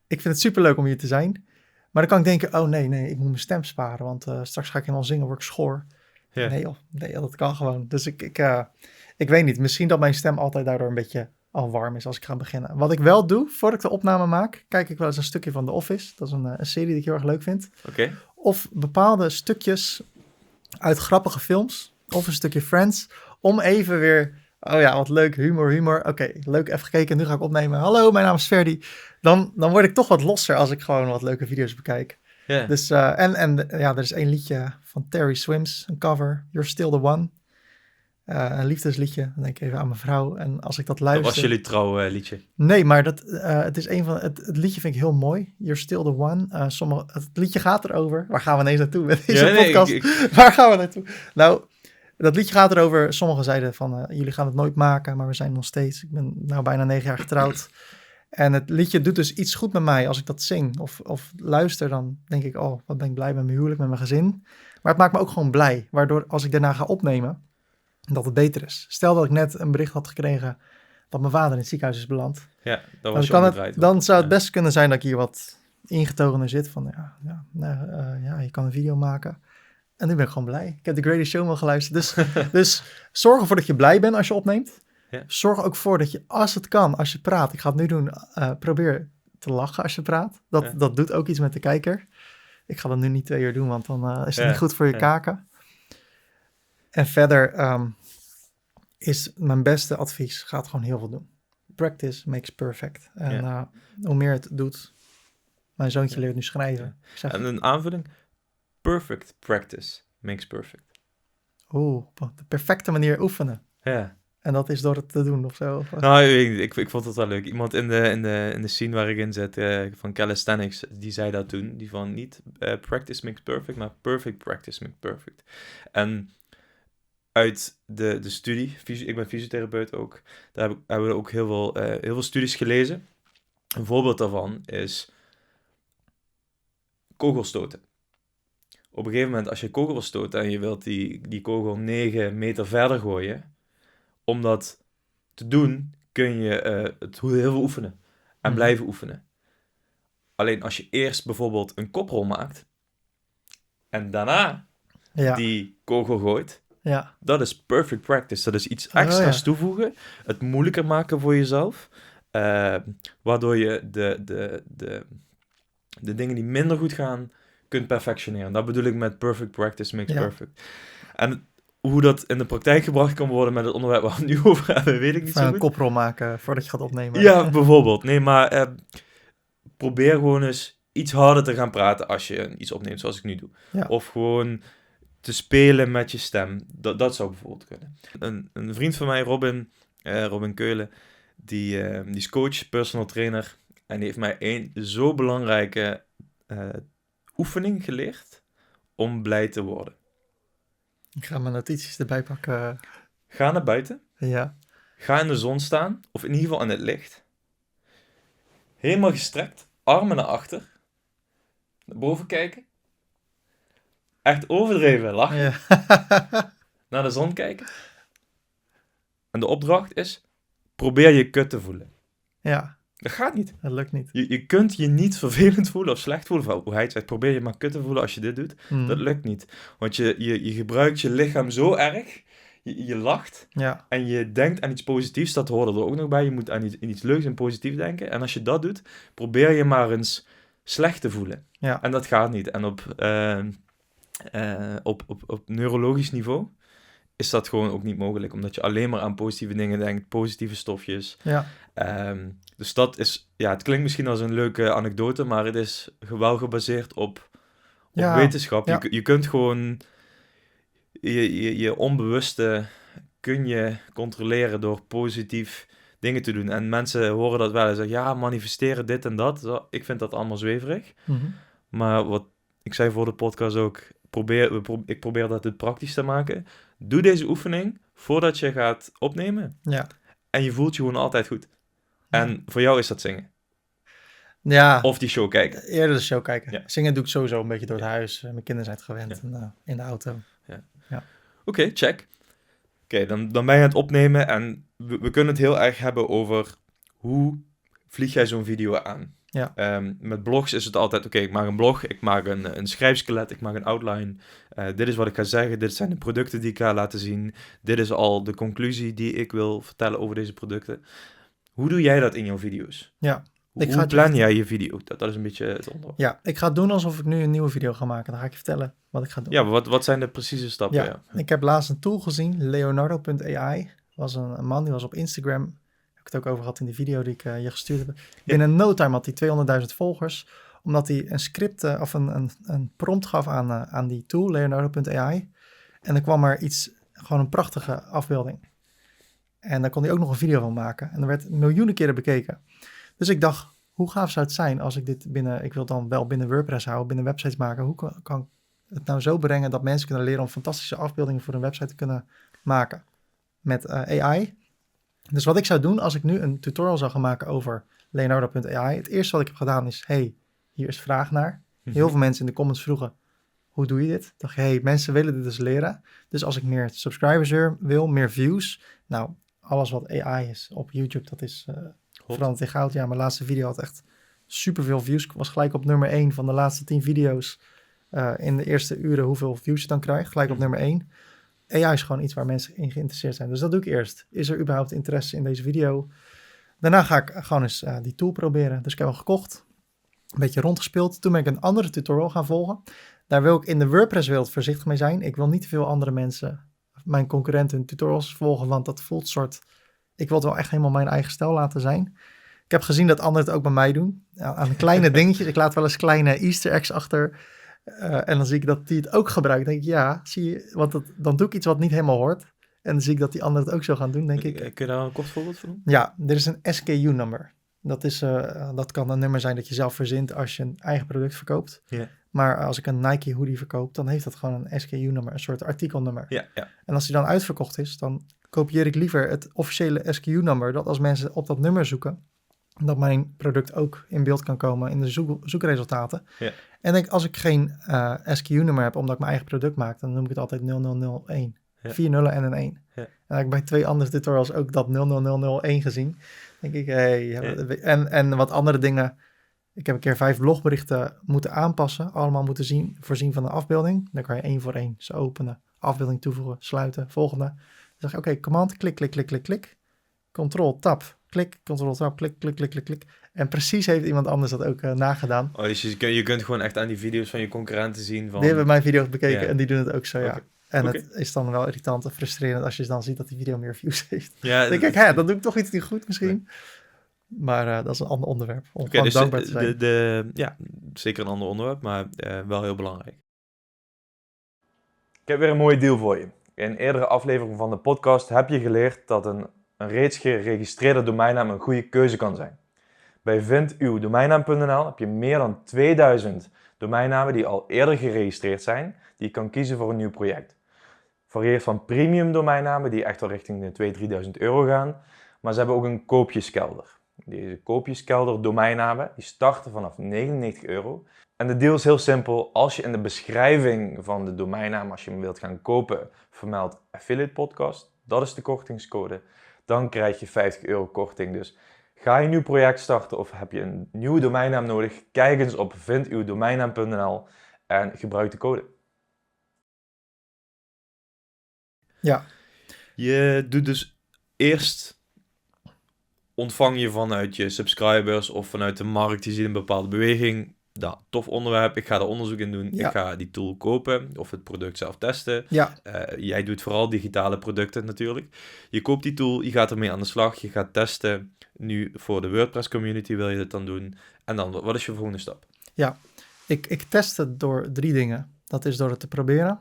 ik vind het superleuk om hier te zijn. Maar dan kan ik denken, oh nee, ik moet mijn stem sparen, want straks ga ik helemaal zingen, word ik schoor. Yeah. Nee, dat kan gewoon. Dus ik weet niet, misschien dat mijn stem altijd daardoor een beetje al warm is als ik ga beginnen. Wat ik wel doe, voordat ik de opname maak, kijk ik wel eens een stukje van The Office. Dat is een serie die ik heel erg leuk vind.
Okay.
Of bepaalde stukjes uit grappige films. Of een stukje Friends. Om even weer, oh ja, wat leuk, humor. Oké, leuk, even gekeken, nu ga ik opnemen. Hallo, mijn naam is Ferdy. Dan word ik toch wat losser als ik gewoon wat leuke video's bekijk.
Yeah.
Dus, er is één liedje van Terry Swims, een cover, You're Still the One. Een liefdesliedje, dan denk ik even aan mijn vrouw. En als ik dat luister...
Dat was jullie trouwliedje?
Nee, maar het is het liedje vind ik heel mooi. You're Still the One. Het liedje gaat erover. Waar gaan we ineens naartoe met deze podcast? Waar gaan we naartoe? Nou, dat liedje gaat erover. Sommigen zeiden van, jullie gaan het nooit maken, maar we zijn nog steeds. Ik ben nou bijna 9 jaar getrouwd. En het liedje doet dus iets goed met mij als ik dat zing of luister. Dan denk ik, oh, wat ben ik blij met mijn huwelijk, met mijn gezin. Maar het maakt me ook gewoon blij. Waardoor als ik daarna ga opnemen, dat het beter is. Stel dat ik net een bericht had gekregen dat mijn vader in het ziekenhuis is beland.
Ja, dan
zou het best kunnen zijn dat ik hier wat ingetogener zit. Van je kan een video maken. En nu ben ik gewoon blij. Ik heb The Greatest Showman geluisterd. Dus zorg ervoor dat je blij bent als je opneemt.
Ja.
Zorg ook voor dat je, als het kan, als je praat, ik ga het nu doen, probeer te lachen als je praat. Dat doet ook iets met de kijker. Ik ga dat nu niet 2 uur doen, want dan is het niet goed voor je kaken. En verder is mijn beste advies, ga het gewoon heel veel doen. Practice makes perfect. En hoe meer het doet, mijn zoontje leert nu schrijven.
En een aanvulling, perfect practice makes perfect.
Op de perfecte manier oefenen.
Ja.
En dat is door het te doen of zo?
Nou, ik vond het wel leuk. Iemand in de scene waar ik in zit, van Calisthenics, die zei dat toen. Die van niet practice makes perfect, maar perfect practice makes perfect. En uit de studie, ik ben fysiotherapeut ook, daar hebben we ook heel veel studies gelezen. Een voorbeeld daarvan is kogelstoten. Op een gegeven moment, als je kogel wil stoten en je wilt die kogel 9 meter verder gooien, om dat te doen, kun je het heel veel oefenen en blijven oefenen. Alleen als je eerst bijvoorbeeld een koprol maakt en daarna die kogel gooit, dat is perfect practice. Dat is iets extra's toevoegen, het moeilijker maken voor jezelf, waardoor je de dingen die minder goed gaan, kunt perfectioneren. Dat bedoel ik met perfect practice makes perfect. En hoe dat in de praktijk gebracht kan worden met het onderwerp waar we het nu over hebben, weet ik niet zo goed.
Een koprol maken voordat je gaat opnemen.
Ja, bijvoorbeeld. Nee, maar probeer gewoon eens iets harder te gaan praten als je iets opneemt, zoals ik nu doe.
Ja.
Of gewoon te spelen met je stem. Dat zou bijvoorbeeld kunnen. Een vriend van mij, Robin Keulen, die is coach, personal trainer. En die heeft mij een zo belangrijke oefening geleerd om blij te worden.
Ik ga mijn notities erbij pakken.
Ga naar buiten.
Ja.
Ga in de zon staan, of in ieder geval in het licht. Helemaal gestrekt, armen naar achter. Naar boven kijken. Echt overdreven lachen.
Ja.
Naar de zon kijken. En de opdracht is, probeer je kut te voelen.
Ja.
Dat gaat niet.
Dat lukt niet.
Je kunt je niet vervelend voelen of slecht voelen. Of hoe hij het zegt, probeer je maar kut te voelen als je dit doet. Dat lukt niet. Want je gebruikt je lichaam zo erg. Je lacht en je denkt aan iets positiefs. Dat hoort er ook nog bij. Je moet aan iets leuks en positiefs denken. En als je dat doet, probeer je maar eens slecht te voelen.
Ja.
En dat gaat niet. En op neurologisch niveau is dat gewoon ook niet mogelijk. Omdat je alleen maar aan positieve dingen denkt. Positieve stofjes.
Ja.
Dus dat is... Ja, het klinkt misschien als een leuke anekdote, maar het is wel gebaseerd op wetenschap.
Ja.
Je kunt gewoon... Je onbewuste kun je controleren door positief dingen te doen. En mensen horen dat wel en zeggen, ja, manifesteren dit en dat. Ik vind dat allemaal zweverig.
Mm-hmm.
Maar wat ik zei voor de podcast ook, ik probeer dat het praktisch te maken. Doe deze oefening voordat je gaat opnemen.
Ja.
En je voelt je gewoon altijd goed. En voor jou is dat zingen.
Ja.
Of die show kijken.
Eerder de show kijken.
Ja.
Zingen doe ik sowieso een beetje door het huis. Mijn kinderen zijn het gewend in de auto.
Ja. Oké, check. Oké, dan ben je aan het opnemen en we kunnen het heel erg hebben over hoe vlieg jij zo'n video aan.
Ja.
Met blogs is het altijd, oké, ik maak een blog, ik maak een schrijfskelet, ik maak een outline. Dit is wat ik ga zeggen, dit zijn de producten die ik ga laten zien. Dit is al de conclusie die ik wil vertellen over deze producten. Hoe doe jij dat in jouw video's?
Ja.
Hoe plan jij je video? Dat is een beetje het onderwerp.
Ja, ik ga het doen alsof ik nu een nieuwe video ga maken. Dan ga ik je vertellen wat ik ga doen.
Ja, maar wat zijn de precieze stappen?
Ja. Ik heb laatst een tool gezien, Leonardo.ai. Was een man, die was op Instagram. Heb ik het ook over gehad in die video die ik je gestuurd heb. Binnen no time had hij 200.000 volgers. Omdat hij een script of een prompt gaf aan die tool, Leonardo.ai. En dan kwam er gewoon een prachtige afbeelding. En daar kon hij ook nog een video van maken. En dat werd miljoenen keren bekeken. Dus ik dacht, hoe gaaf zou het zijn als ik dit ik wil dan wel binnen WordPress houden, binnen websites maken. Hoe kan ik het nou zo brengen dat mensen kunnen leren om fantastische afbeeldingen voor een website te kunnen maken met AI? Dus wat ik zou doen als ik nu een tutorial zou gaan maken over Leonardo.ai. Het eerste wat ik heb gedaan is, hier is vraag naar. Heel veel mensen in de comments vroegen, hoe doe je dit? Ik dacht, mensen willen dit dus leren. Dus als ik meer subscribers wil, meer views. Nou, alles wat AI is op YouTube, dat is veranderd in goud. Ja, mijn laatste video had echt superveel views. Ik was gelijk op nummer 1 van de laatste 10 video's. In de eerste uren hoeveel views je dan krijgt. Gelijk op nummer 1. AI is gewoon iets waar mensen in geïnteresseerd zijn. Dus dat doe ik eerst. Is er überhaupt interesse in deze video? Daarna ga ik gewoon eens die tool proberen. Dus ik heb hem gekocht, een beetje rondgespeeld. Toen ben ik een andere tutorial gaan volgen. Daar wil ik in de WordPress-wereld voorzichtig mee zijn. Ik wil niet te veel andere mensen, mijn concurrenten, hun tutorials volgen, want dat voelt soort... Ik wil het wel echt helemaal mijn eigen stijl laten zijn. Ik heb gezien dat anderen het ook bij mij doen. Aan kleine dingetjes. Ik laat wel eens kleine Easter eggs achter. En dan zie ik dat die het ook gebruikt. Dan denk ik, ja, zie je, want dan doe ik iets wat niet helemaal hoort. En dan zie ik dat die anderen het ook zo gaan doen, denk ik.
Kun je daar een kort voorbeeld van doen?
Ja, er is een SKU-nummer. Dat kan een nummer zijn dat je zelf verzint als je een eigen product verkoopt.
Ja.
Maar als ik een Nike hoodie verkoop, dan heeft dat gewoon een SKU-nummer, een soort artikelnummer.
Ja.
En als die dan uitverkocht is, dan kopieer ik liever het officiële SKU-nummer, dat als mensen op dat nummer zoeken, dat mijn product ook in beeld kan komen in de zoekresultaten.
Ja.
En als ik geen SKU-nummer heb, omdat ik mijn eigen product maak, dan noem ik het altijd 0001.
Ja.
4 nullen en een 1.
Ja.
En dan heb ik bij 2 andere tutorials ook dat 00001 gezien. Dan denk ik, en wat andere dingen. Ik heb een keer 5 blogberichten moeten aanpassen. Allemaal moeten voorzien van een afbeelding. Dan kan je 1 voor 1 ze openen. Afbeelding toevoegen, sluiten, volgende. Dan zeg je, oké, command, klik, klik, klik, klik, klik. Control, tab, klik, control, tab, klik, klik, klik, klik, klik. En precies heeft iemand anders dat ook nagedaan.
Oh, dus je kunt gewoon echt aan die video's van je concurrenten zien van...
Die hebben mijn video's bekeken
Ja.
en die doen het ook zo, ja.
Oké.
En
Oké.
het is dan wel irritant en frustrerend als je dan ziet dat die video meer views heeft.
Ja,
Dan denk ik, dan doe ik toch iets niet goed misschien. Maar dat is een ander onderwerp. Om gewoon
dus
dankbaar te zijn.
ja, zeker een ander onderwerp, maar wel heel belangrijk. Ik heb weer een mooie deal voor je. In een eerdere aflevering van de podcast heb je geleerd dat een reeds geregistreerde domeinnaam een goede keuze kan zijn. Bij vinduwdomeinnaam.nl heb je meer dan 2000 domeinnamen die al eerder geregistreerd zijn, die je kan kiezen voor een nieuw project. Varieert van premium domeinnamen die echt wel richting de 2.000-3.000 euro gaan, maar ze hebben ook een koopjeskelder. Deze koopjeskelder domeinnamen die starten vanaf 99 euro. En de deal is heel simpel. Als je in de beschrijving van de domeinnaam, als je hem wilt gaan kopen, vermeldt Affiliate Podcast, dat is de kortingscode, dan krijg je 50 euro korting. Dus ga je een nieuw project starten of heb je een nieuwe domeinnaam nodig, kijk eens op vinduwdomeinnaam.nl en gebruik de code.
Ja.
Je doet dus eerst, ontvang je vanuit je subscribers of vanuit de markt, die ziet een bepaalde beweging. Nou, tof onderwerp, ik ga er onderzoek in doen.
Ja.
Ik ga die tool kopen of het product zelf testen.
Ja.
Jij doet vooral digitale producten natuurlijk. Je koopt die tool, je gaat ermee aan de slag, je gaat testen. Nu voor de WordPress community wil je dit dan doen. En dan, wat is je volgende stap?
Ja, ik test het door 3 dingen. Dat is door het te proberen,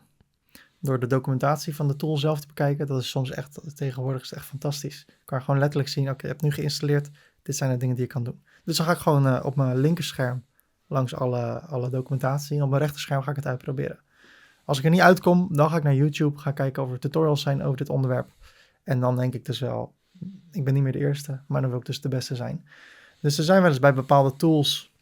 door de documentatie van de tool zelf te bekijken. Dat is soms echt, tegenwoordig is het echt fantastisch. Ik kan gewoon letterlijk zien, oké, ik heb nu geïnstalleerd. Dit zijn de dingen die ik kan doen. Dus dan ga ik gewoon op mijn linkerscherm langs alle documentatie. En op mijn rechterscherm ga ik het uitproberen. Als ik er niet uitkom, dan ga ik naar YouTube, ga kijken of er tutorials zijn over dit onderwerp. En dan denk ik dus wel, ik ben niet meer de eerste, maar dan wil ik dus de beste zijn. Dus er zijn wel eens bij bepaalde tools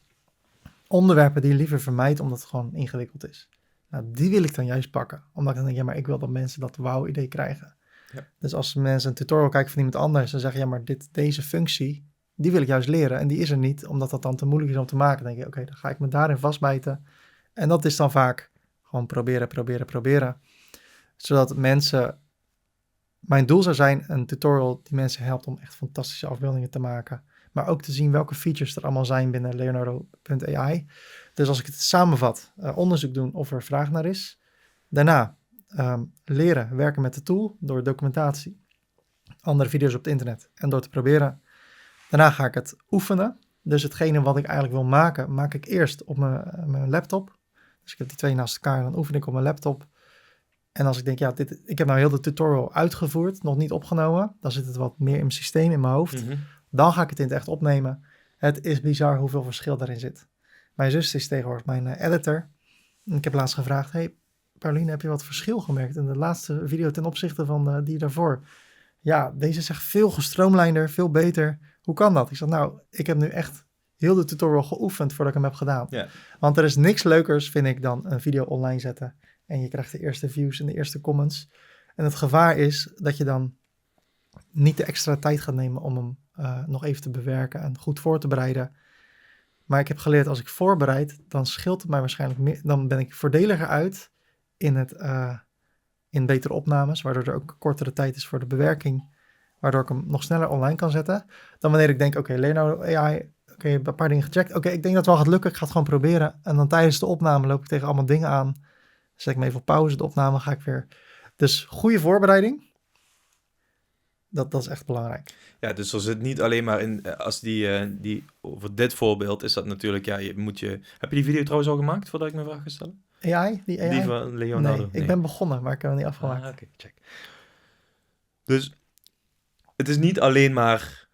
onderwerpen die je liever vermijdt, omdat het gewoon ingewikkeld is. Nou, die wil ik dan juist pakken. Omdat ik dan denk, ja, maar ik wil dat mensen dat wauw-idee krijgen.
Ja.
Dus als mensen een tutorial kijken van iemand anders, dan zeggen, ja, maar deze functie, die wil ik juist leren. En die is er niet, omdat dat dan te moeilijk is om te maken. Dan denk je, oké, dan ga ik me daarin vastbijten. En dat is dan vaak gewoon proberen. Zodat mensen... Mijn doel zou zijn een tutorial die mensen helpt om echt fantastische afbeeldingen te maken. Maar ook te zien welke features er allemaal zijn binnen Leonardo.ai. Dus als ik het samenvat, onderzoek doen of er vraag naar is. Daarna leren werken met de tool door documentatie, andere video's op het internet en door te proberen. Daarna ga ik het oefenen. Dus hetgene wat ik eigenlijk wil maken, maak ik eerst op mijn laptop. Dus ik heb die 2 naast elkaar, dan oefen ik op mijn laptop. En als ik denk, ja, ik heb nou heel de tutorial uitgevoerd, nog niet opgenomen. Dan zit het wat meer in mijn systeem, in mijn hoofd.
Mm-hmm.
Dan ga ik het in het echt opnemen. Het is bizar hoeveel verschil daarin zit. Mijn zus is tegenwoordig mijn editor. En ik heb laatst gevraagd, hey Pauline, heb je wat verschil gemerkt in de laatste video ten opzichte van die daarvoor? Ja, deze is echt veel gestroomlijnder, veel beter. Hoe kan dat? Ik zeg, nou, ik heb nu echt heel de tutorial geoefend voordat ik hem heb gedaan.
Ja.
Want er is niks leukers, vind ik, dan een video online zetten. En je krijgt de eerste views en de eerste comments. En het gevaar is dat je dan niet de extra tijd gaat nemen om hem nog even te bewerken en goed voor te bereiden. Maar ik heb geleerd, als ik voorbereid, dan scheelt het mij waarschijnlijk meer. Dan ben ik voordeliger uit in het in betere opnames, waardoor er ook kortere tijd is voor de bewerking, waardoor ik hem nog sneller online kan zetten, dan wanneer ik denk, oké, Leonardo AI, oké, een paar dingen gecheckt, oké, ik denk dat het wel gaat lukken, ik ga het gewoon proberen. En dan tijdens de opname loop ik tegen allemaal dingen aan, zet ik me even op pauze, de opname ga ik weer. Dus goede voorbereiding, dat is echt belangrijk.
Ja, dus er zit niet alleen maar in, als die over dit voorbeeld is dat natuurlijk, ja, heb je die video trouwens al gemaakt voordat ik mijn vraag ga stellen?
AI? Die AI?
Die van Leonardo?
Nee, ik ben begonnen, maar ik heb hem niet afgemaakt.
Oké, check. Dus het is niet alleen maar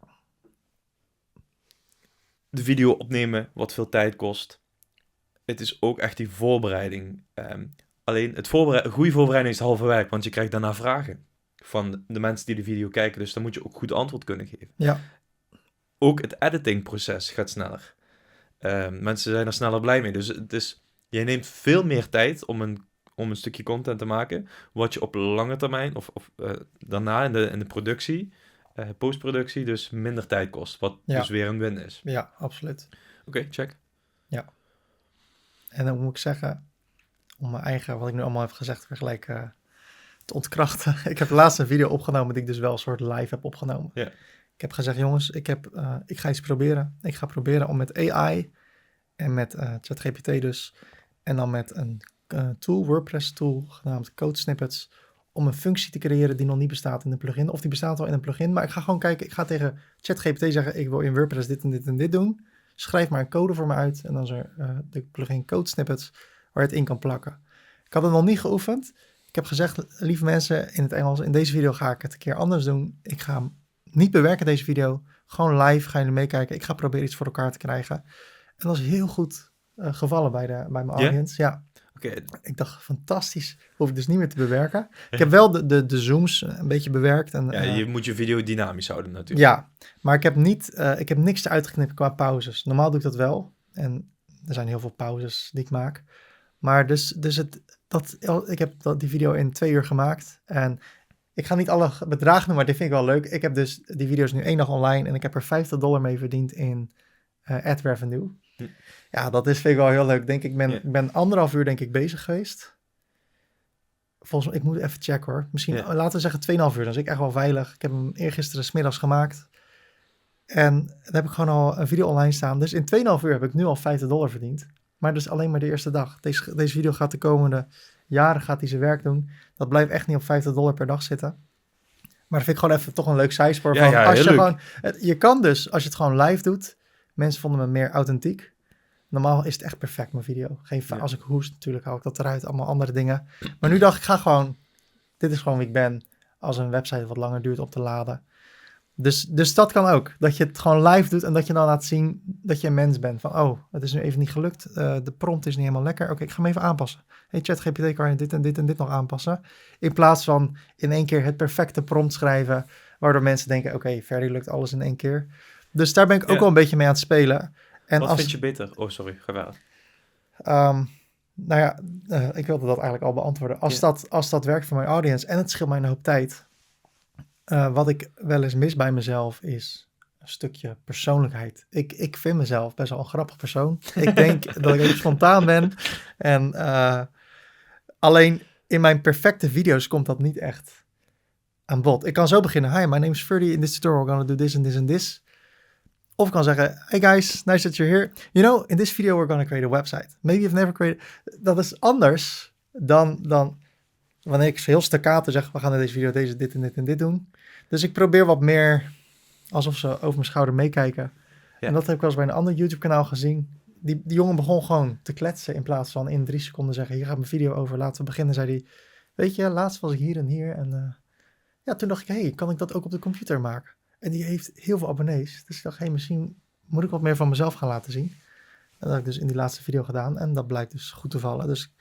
de video opnemen wat veel tijd kost. Het is ook echt die voorbereiding. Alleen goede voorbereiding is het halve werk, want je krijgt daarna vragen van de mensen die de video kijken. Dus dan moet je ook goed antwoord kunnen geven.
Ja.
Ook het editingproces gaat sneller. Mensen zijn er sneller blij mee. Dus je neemt veel meer tijd om een stukje content te maken, wat je op lange termijn of daarna in de productie, postproductie, dus minder tijd kost. Wat dus weer een win is.
Ja, absoluut.
Oké, check.
Ja. En dan moet ik zeggen, om mijn eigen, wat ik nu allemaal heb gezegd, weer gelijk te ontkrachten. Ik heb laatst een video opgenomen die ik dus wel een soort live heb opgenomen.
Ja.
Ik heb gezegd, jongens, ik ga iets proberen. Ik ga proberen om met AI en met ChatGPT dus, en dan met een tool, WordPress tool, genaamd Code Snippets, om een functie te creëren die nog niet bestaat in de plugin. Of die bestaat wel in een plugin, maar ik ga gewoon kijken. Ik ga tegen ChatGPT zeggen, ik wil in WordPress dit en dit en dit doen. Schrijf maar een code voor me uit. En dan is er de plugin Code Snippets waar je het in kan plakken. Ik had het nog niet geoefend. Ik heb gezegd, lieve mensen in het Engels, in deze video ga ik het een keer anders doen. Ik ga hem niet bewerken, deze video. Gewoon live, gaan jullie meekijken. Ik ga proberen iets voor elkaar te krijgen. En dat is heel goed gevallen bij mijn audience. Ja.
Okay.
Ik dacht, fantastisch. Hoef ik dus niet meer te bewerken. Ik heb wel de zooms een beetje bewerkt. En,
ja, je moet je video dynamisch houden natuurlijk.
Ja, maar ik heb niks eruit geknipt qua pauzes. Normaal doe ik dat wel. En er zijn heel veel pauzes die ik maak. Maar ik heb die video in 2 uur gemaakt. En ik ga niet alle bedragen noemen, maar dit vind ik wel leuk. Ik heb dus die video's nu 1 dag online. En ik heb er $50 mee verdiend in ad revenue. Ja, dat vind ik wel heel leuk. Denk ik ben 1,5 uur denk ik bezig geweest. Volgens mij, ik moet even checken hoor. Misschien, laten we zeggen 2,5 uur. Dan zit ik echt wel veilig. Ik heb hem eergisteren 's middags gemaakt. En dan heb ik gewoon al een video online staan. Dus in 2,5 uur heb ik nu al $50 verdiend. Maar dus alleen maar de eerste dag. Deze video gaat de komende jaren gaat hij zijn werk doen. Dat blijft echt niet op $50 per dag zitten. Maar dat vind ik gewoon even toch een leuk zijspoor. Je kan dus, als je het gewoon live doet. Mensen vonden me meer authentiek. Normaal is het echt perfect, mijn video. Als ik hoest, natuurlijk hou ik dat eruit. Allemaal andere dingen. Maar nu dacht ik, dit is gewoon wie ik ben. Als een website wat langer duurt om te laden. Dus dat kan ook. Dat je het gewoon live doet en dat je dan laat zien dat je een mens bent. Van, oh, het is nu even niet gelukt. De prompt is niet helemaal lekker. Oké, ik ga hem even aanpassen. Hey, ChatGPT, kan je dit en dit en dit nog aanpassen? In plaats van in 1 keer het perfecte prompt schrijven. Waardoor mensen denken, oké, verder lukt alles in 1 keer. Dus daar ben ik ook wel een beetje mee aan het spelen. En
wat vind je beter? Oh, sorry, ga verder.
Nou ja, ik wilde dat eigenlijk al beantwoorden. Als dat werkt voor mijn audience en het scheelt mij een hoop tijd. Wat ik wel eens mis bij mezelf is een stukje persoonlijkheid. Ik vind mezelf best wel een grappig persoon. Ik denk dat ik ook spontaan ben. En alleen in mijn perfecte video's komt dat niet echt aan bod. Ik kan zo beginnen. Hi, my name is Ferdy. In this tutorial we're going to do this and this and this. Of ik kan zeggen, hey guys, nice that you're here. You know, in this video we're going to create a website. Maybe you've never created... Dat is anders dan wanneer ik heel staccato zeg, we gaan in deze video dit en dit en dit doen. Dus ik probeer wat meer alsof ze over mijn schouder meekijken. Ja. En dat heb ik wel eens bij een ander YouTube-kanaal gezien. Die jongen begon gewoon te kletsen in plaats van in 3 seconden zeggen, hier gaat mijn video over, laten we beginnen. Zei hij, weet je, laatst was ik hier en hier. En toen dacht ik, hey, kan ik dat ook op de computer maken? En die heeft heel veel abonnees. Dus ik dacht, hey, misschien moet ik wat meer van mezelf gaan laten zien. En dat heb ik dus in die laatste video gedaan. En dat blijkt dus goed te vallen. Dus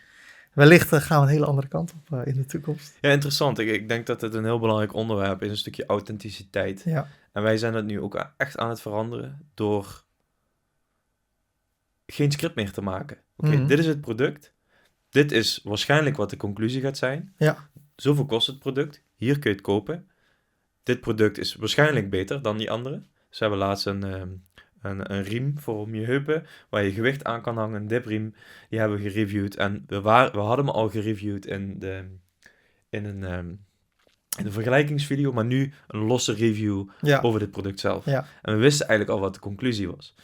wellicht gaan we een hele andere kant op in de toekomst.
Ja, interessant. Ik denk dat het een heel belangrijk onderwerp is. Een stukje authenticiteit.
Ja.
En wij zijn dat nu ook echt aan het veranderen door geen script meer te maken. Oké, dit is het product. Dit is waarschijnlijk wat de conclusie gaat zijn.
Ja.
Zoveel kost het product. Hier kun je het kopen. Dit product is waarschijnlijk beter dan die andere. Dus we hebben laatst een riem voor om je heupen, waar je gewicht aan kan hangen, een dipriem. Die hebben we gereviewd. En we hadden hem al gereviewd in een vergelijkingsvideo, maar nu een losse review over dit product zelf.
Ja.
En we wisten eigenlijk al wat de conclusie was.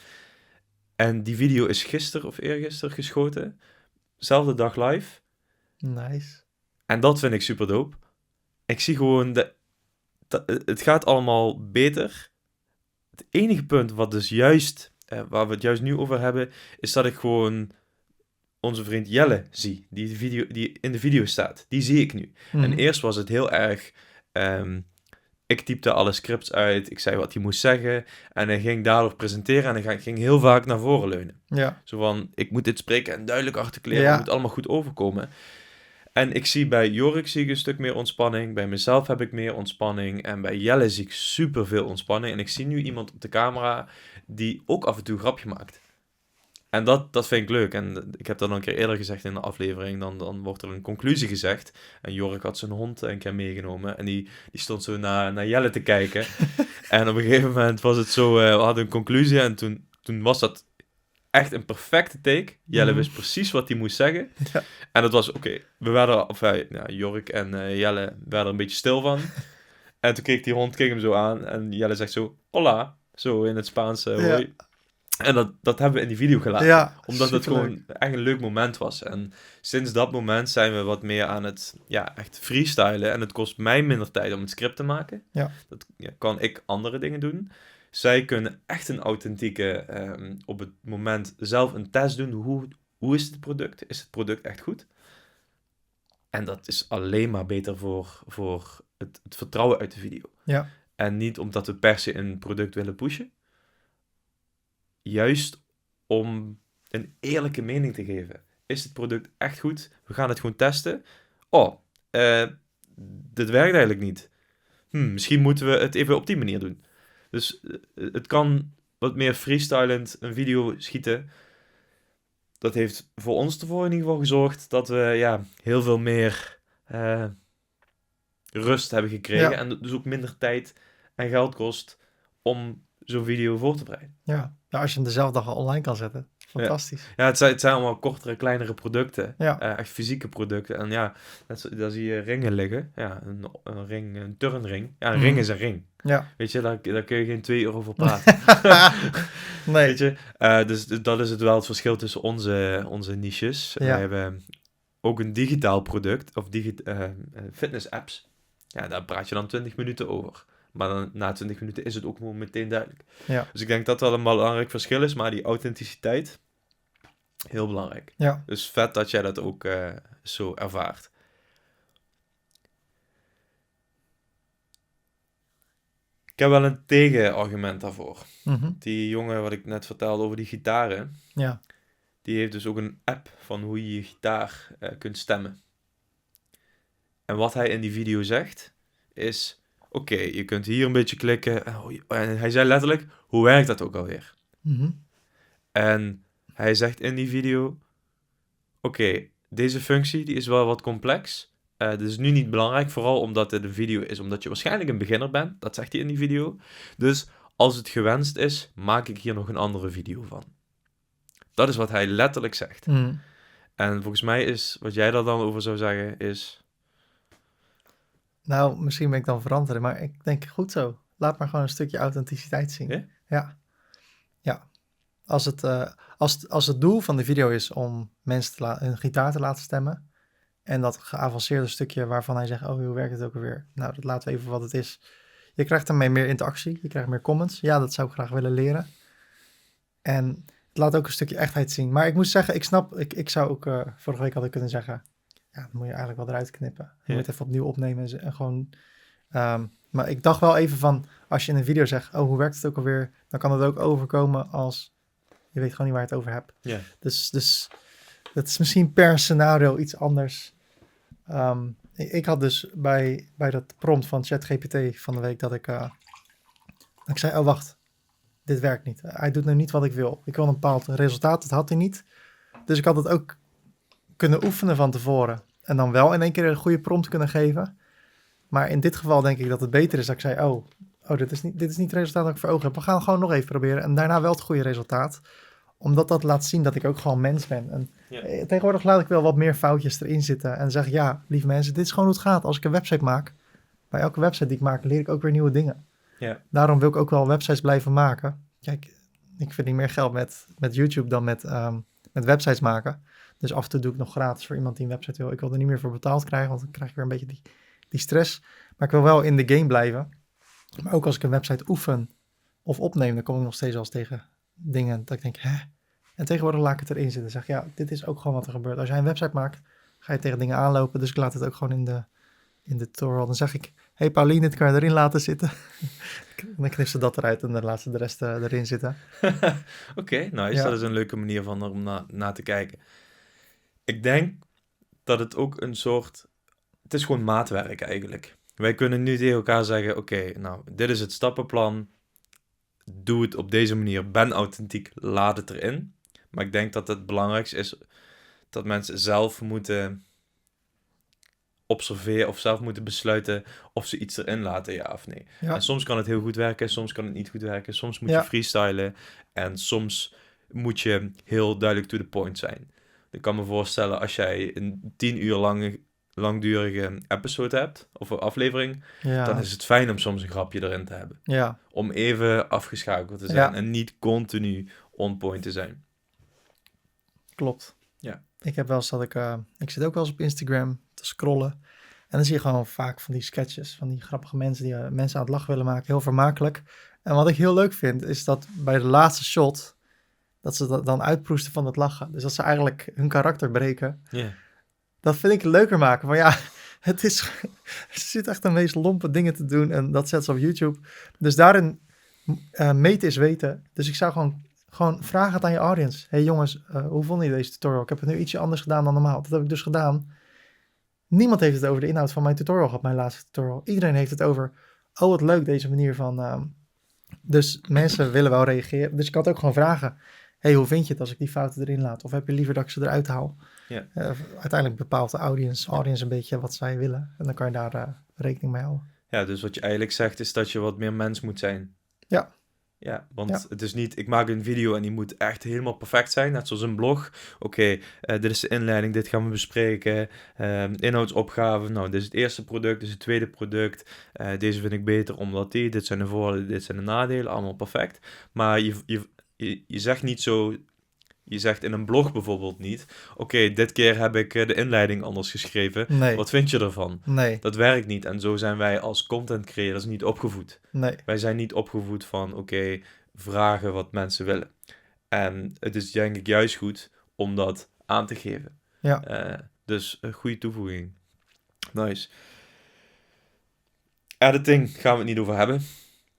En die video is gisteren of eergisteren geschoten. Zelfde dag live.
Nice.
En dat vind ik super dope. Ik zie gewoon, het gaat allemaal beter. Het enige punt wat dus juist, waar we het juist nu over hebben, is dat ik gewoon onze vriend Jelle zie, die in de video staat. Die zie ik nu. En eerst was het heel erg, ik typte alle scripts uit, ik zei wat hij moest zeggen, en hij ging daardoor presenteren en hij ging heel vaak naar voren leunen.
Ja.
Zo van, ik moet dit spreken en duidelijk articuleren, het moet allemaal goed overkomen. En ik zie bij Jorik een stuk meer ontspanning, bij mezelf heb ik meer ontspanning, en bij Jelle zie ik super veel ontspanning. En ik zie nu iemand op de camera die ook af en toe een grapje maakt. En dat vind ik leuk. En ik heb dat al een keer eerder gezegd in de aflevering. Dan wordt er een conclusie gezegd. En Jorik had zijn hond een keer meegenomen. En die stond zo naar Jelle te kijken. En op een gegeven moment was het zo... we hadden een conclusie. En toen was dat echt een perfecte take. Jelle wist precies wat hij moest zeggen.
Ja.
En dat was oké. We werden... Jorik en Jelle werden er een beetje stil van. En toen keek die hond hem zo aan. En Jelle zegt zo... Hola. Zo in het Spaans. Hoi. En dat hebben we in die video gelaten.
Ja,
omdat het gewoon echt een leuk moment was. En sinds dat moment zijn we wat meer aan het echt freestylen. En het kost mij minder tijd om het script te maken.
Ja.
Dat kan ik andere dingen doen. Zij kunnen echt een authentieke, op het moment zelf een test doen. Hoe is het product? Is het product echt goed? En dat is alleen maar beter voor het vertrouwen uit de video.
Ja.
En niet omdat we per se een product willen pushen. Juist om een eerlijke mening te geven. Is het product echt goed? We gaan het gewoon testen. Dit werkt eigenlijk niet. Misschien moeten we het even op die manier doen. Dus het kan wat meer freestylend een video schieten. Dat heeft voor ons ervoor in ieder geval gezorgd dat we heel veel meer rust hebben gekregen. Ja. En dus ook minder tijd en geld kost om zo'n video voor te bereiden.
Ja, als je hem dezelfde dag al online kan zetten. Fantastisch.
Ja, het zijn allemaal kortere, kleinere producten.
Ja.
Echt fysieke producten. En daar zie je ringen liggen. Ja, een ring, een turnring. Ja, een ring is een ring.
Ja.
Weet je, daar kun je geen 2 euro voor praten.
Nee.
Weet je? Dus dat is het wel het verschil tussen onze niches.
Ja.
Wij hebben ook een digitaal product, of fitness apps. Ja, daar praat je dan 20 minuten over. Maar dan na 20 minuten is het ook gewoon meteen duidelijk.
Ja.
Dus ik denk dat wel een belangrijk verschil is, maar die authenticiteit, heel belangrijk.
Ja.
Dus vet dat jij dat ook zo ervaart. Ik heb wel een tegenargument daarvoor.
Mm-hmm.
Die jongen wat ik net vertelde over die gitaren,
ja.
Die heeft dus ook een app van hoe je je gitaar kunt stemmen. En wat hij in die video zegt, is... Oké, je kunt hier een beetje klikken. En hij zei letterlijk, hoe werkt dat ook alweer?
Mm-hmm.
En hij zegt in die video... Oké, deze functie die is wel wat complex. Dit is nu niet belangrijk, vooral omdat het een video is. Omdat je waarschijnlijk een beginner bent. Dat zegt hij in die video. Dus als het gewenst is, maak ik hier nog een andere video van. Dat is wat hij letterlijk zegt.
Mm.
En volgens mij is, wat jij daar dan over zou zeggen, is...
Nou, misschien ben ik dan veranderen, maar ik denk goed zo. Laat maar gewoon een stukje authenticiteit zien.
Ja?
Ja. Als het doel van de video is om mensen hun gitaar te laten stemmen, en dat geavanceerde stukje waarvan hij zegt, hoe werkt het ook alweer? Nou, dat laten we even wat het is. Je krijgt daarmee meer interactie, je krijgt meer comments. Ja, dat zou ik graag willen leren. En het laat ook een stukje echtheid zien. Maar ik moet zeggen, ik zou ook, vorige week had ik kunnen zeggen, ja, dat moet je eigenlijk wel eruit knippen. Je moet even opnieuw opnemen en gewoon... maar ik dacht wel even van, als je in een video zegt, hoe werkt het ook alweer? Dan kan het ook overkomen als, je weet gewoon niet waar je het over hebt.
Ja.
Dus dat is misschien per scenario iets anders. Ik had dus bij dat prompt van ChatGPT van de week dat ik zei, wacht, dit werkt niet. Hij doet nu niet wat ik wil. Ik wil een bepaald resultaat, dat had hij niet. Dus ik had het ook kunnen oefenen van tevoren. En dan wel in één keer een goede prompt kunnen geven. Maar in dit geval denk ik dat het beter is dat ik zei, dit is niet het resultaat dat ik voor ogen heb. We gaan gewoon nog even proberen. En daarna wel het goede resultaat. Omdat dat laat zien dat ik ook gewoon mens ben. En
Ja.
tegenwoordig laat ik wel wat meer foutjes erin zitten. En zeg ja, lieve mensen, dit is gewoon hoe het gaat. Als ik een website maak, bij elke website die ik maak, leer ik ook weer nieuwe dingen.
Ja.
Daarom wil ik ook wel websites blijven maken. Kijk, ik verdien meer geld met YouTube dan met websites maken. Dus af en toe doe ik nog gratis voor iemand die een website wil. Ik wil er niet meer voor betaald krijgen, want dan krijg ik weer een beetje die stress. Maar ik wil wel in de game blijven. Maar ook als ik een website oefen of opneem, dan kom ik nog steeds wel eens tegen dingen dat ik denk, hè? En tegenwoordig laat ik het erin zitten. Zeg ja, dit is ook gewoon wat er gebeurt. Als jij een website maakt, ga je tegen dingen aanlopen. Dus ik laat het ook gewoon in de tutorial. Dan zeg ik, hey Pauline, dit kan je erin laten zitten. Dan knip ze dat eruit en dan laat ze de rest erin zitten.
Oké, nice.
Ja.
Dat is een leuke manier van er om na te kijken. Ik denk dat het ook een soort... Het is gewoon maatwerk eigenlijk. Wij kunnen nu tegen elkaar zeggen, oké, nou, dit is het stappenplan. Doe het op deze manier. Ben authentiek. Laat het erin. Maar ik denk dat het belangrijkste is dat mensen zelf moeten observeren of zelf moeten besluiten of ze iets erin laten, ja of nee.
Ja.
En soms kan het heel goed werken, soms kan het niet goed werken. Soms moet je
Ja.
freestylen en soms moet je heel duidelijk to the point zijn. Ik kan me voorstellen als jij een 10 uur langdurige episode hebt, of een aflevering,
Ja.
dan is het fijn om soms een grapje erin te hebben.
Ja.
Om even afgeschakeld te zijn
Ja.
en niet continu on point te zijn.
Klopt.
Ja.
Ik heb wel eens dat ik zit ook wel eens op Instagram te scrollen. En dan zie je gewoon vaak van die sketches, van die grappige mensen die mensen aan het lachen willen maken. Heel vermakelijk. En wat ik heel leuk vind, is dat bij de laatste shot, dat ze dat dan uitproesten van het lachen. Dus dat ze eigenlijk hun karakter breken.
Ja.
Dat vind ik leuker maken. Van ja, het is, ze zit echt de meest lompe dingen te doen. En dat zet ze op YouTube. Dus daarin meten is weten. Dus ik zou gewoon vragen het aan je audience. Hey jongens, hoe vonden jullie deze tutorial? Ik heb het nu ietsje anders gedaan dan normaal. Dat heb ik dus gedaan. Niemand heeft het over de inhoud van mijn tutorial gehad, mijn laatste tutorial. Iedereen heeft het over, oh wat leuk deze manier van... Dus mensen willen wel reageren. Dus ik kan het ook gewoon vragen. Hey, hoe vind je het als ik die fouten erin laat? Of heb je liever dat ik ze eruit haal?
Ja.
Uiteindelijk bepaalt de audience een beetje wat zij willen. En dan kan je daar rekening mee houden.
Ja, dus wat je eigenlijk zegt is dat je wat meer mens moet zijn.
Ja.
Ja, want
Ja.
het is niet, ik maak een video en die moet echt helemaal perfect zijn, net zoals een blog. Oké, dit is de inleiding, dit gaan we bespreken. Inhoudsopgave, nou, dit is het eerste product, dit is het tweede product. Deze vind ik beter omdat dit zijn de voordelen, dit zijn de nadelen, allemaal perfect. Maar je zegt niet zo, je zegt in een blog bijvoorbeeld niet, oké, dit keer heb ik de inleiding anders geschreven.
Nee.
Wat vind je ervan?
Nee.
Dat werkt niet en zo zijn wij als content creators niet opgevoed.
Nee.
Wij zijn niet opgevoed van, oké, vragen wat mensen willen. En het is denk ik juist goed om dat aan te geven.
Ja.
Dus een goede toevoeging. Nice. Editing gaan we het niet over hebben.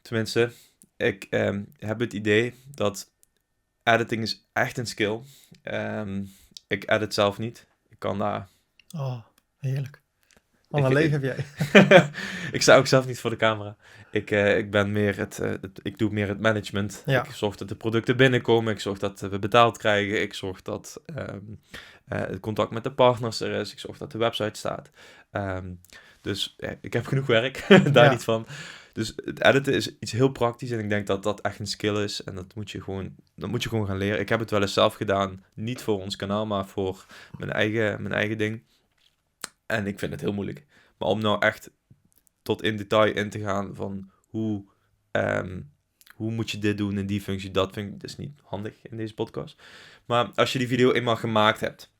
Tenminste, ik heb het idee dat editing is echt een skill. Ik edit zelf niet. Ik kan daar...
Oh, heerlijk. Wat een
Ik-
leven heb jij.
Ik sta ook zelf niet voor de camera. Ik ben meer ik doe meer het management.
Ja.
Ik zorg dat de producten binnenkomen. Ik zorg dat we betaald krijgen. Ik zorg dat het contact met de partners er is. Ik zorg dat de website staat. Dus ik heb genoeg werk. Daar
Ja.
niet van. Dus het editen is iets heel praktisch. En ik denk dat dat echt een skill is. En dat moet je gewoon gaan leren. Ik heb het wel eens zelf gedaan. Niet voor ons kanaal, maar voor mijn eigen ding. En ik vind het heel moeilijk. Maar om nou echt tot in detail in te gaan van hoe moet je dit doen en die functie, dat vind ik dus niet handig in deze podcast. Maar als je die video eenmaal gemaakt hebt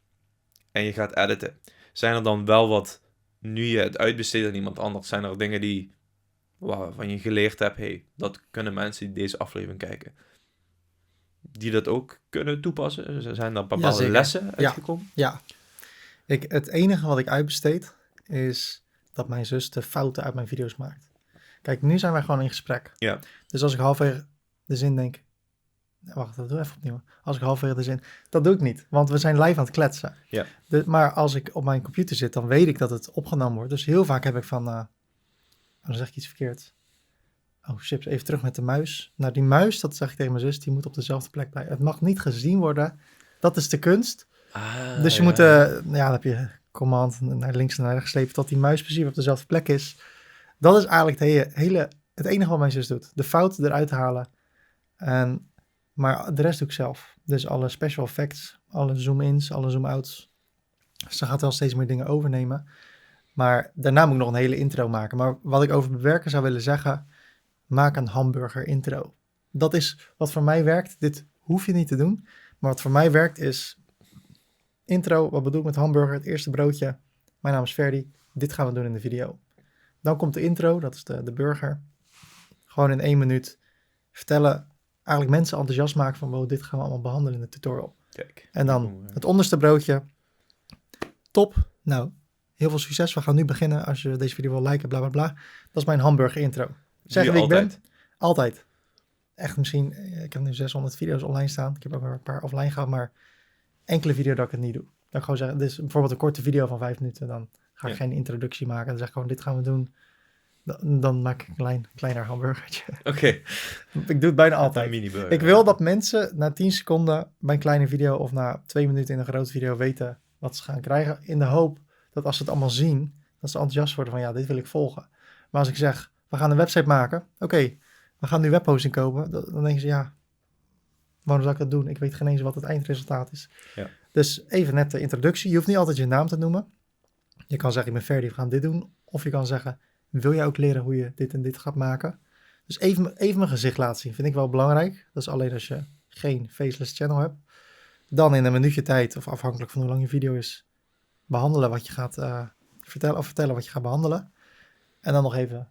en je gaat editen, zijn er dan wel wat, nu je het uitbesteedt aan iemand anders, zijn er dingen waarvan je geleerd hebt, hey, dat kunnen mensen die deze aflevering kijken, die dat ook kunnen toepassen? Zijn er bepaalde
zeker.
lessen uitgekomen?
Ja. Het enige wat ik uitbesteed is dat mijn zus de fouten uit mijn video's maakt. Kijk, nu zijn wij gewoon in gesprek.
Ja.
Dus als ik halverwege de zin denk... Wacht, dat doe even opnieuw. Als ik halverwege de zin... Dat doe ik niet, want we zijn live aan het kletsen.
Ja.
Maar als ik op mijn computer zit, dan weet ik dat het opgenomen wordt. Dus heel vaak heb ik van... dan zeg ik iets verkeerd. Oh, chips, even terug met de muis. Nou, die muis, dat zeg ik tegen mijn zus, die moet op dezelfde plek blijven. Het mag niet gezien worden. Dat is de kunst. Dus je moet, dan heb je command naar links en naar rechts geslepen tot die muis precies op dezelfde plek is. Dat is eigenlijk het enige wat mijn zus doet. De fouten eruit halen. En Maar de rest doe ik zelf. Dus alle special effects, alle zoom-ins, alle zoom-outs. Dus ze gaat wel steeds meer dingen overnemen. Maar daarna moet ik nog een hele intro maken. Maar wat ik over bewerken zou willen zeggen, maak een hamburger intro. Dat is wat voor mij werkt. Dit hoef je niet te doen. Maar wat voor mij werkt is intro. Wat bedoel ik met hamburger? Het eerste broodje. Mijn naam is Ferdy. Dit gaan we doen in de video. Dan komt de intro. Dat is de burger. Gewoon in 1 minuut vertellen. Eigenlijk mensen enthousiast maken van wow, dit gaan we allemaal behandelen in de tutorial.
Kijk.
En dan het onderste broodje. Top. Nou, heel veel succes. We gaan nu beginnen. Als je deze video wil liken, bla bla bla. Dat is mijn hamburger intro. Zeg wie ik ben. Altijd. Echt misschien, ik heb nu 600 video's online staan. Ik heb ook maar een paar offline gehad, maar enkele video dat ik het niet doe. Dat ik gewoon zeg, dit is bijvoorbeeld een korte video van 5 minuten. Dan ga ik geen introductie maken. Dan zeg ik gewoon, dit gaan we doen. Dan maak ik een kleiner hamburgertje.
Oké.
Ik doe het bijna altijd.
Een mini-burger.
Ik wil dat mensen na 10 seconden bij een kleine video of na 2 minuten in een grote video weten wat ze gaan krijgen. In de hoop dat als ze het allemaal zien, dat ze enthousiast worden van ja, dit wil ik volgen. Maar als ik zeg, we gaan een website maken. Oké, we gaan nu webhosting kopen. Dan denken ze ja, waarom zou ik dat doen? Ik weet geen eens wat het eindresultaat is.
Ja.
Dus even net de introductie. Je hoeft niet altijd je naam te noemen. Je kan zeggen, ik ben Ferdy, we gaan dit doen. Of je kan zeggen, wil jij ook leren hoe je dit en dit gaat maken? Dus even mijn gezicht laten zien, vind ik wel belangrijk. Dat is alleen als je geen faceless channel hebt. Dan in een minuutje tijd, of afhankelijk van hoe lang je video is, behandelen wat je gaat vertellen wat je gaat behandelen. En dan nog even,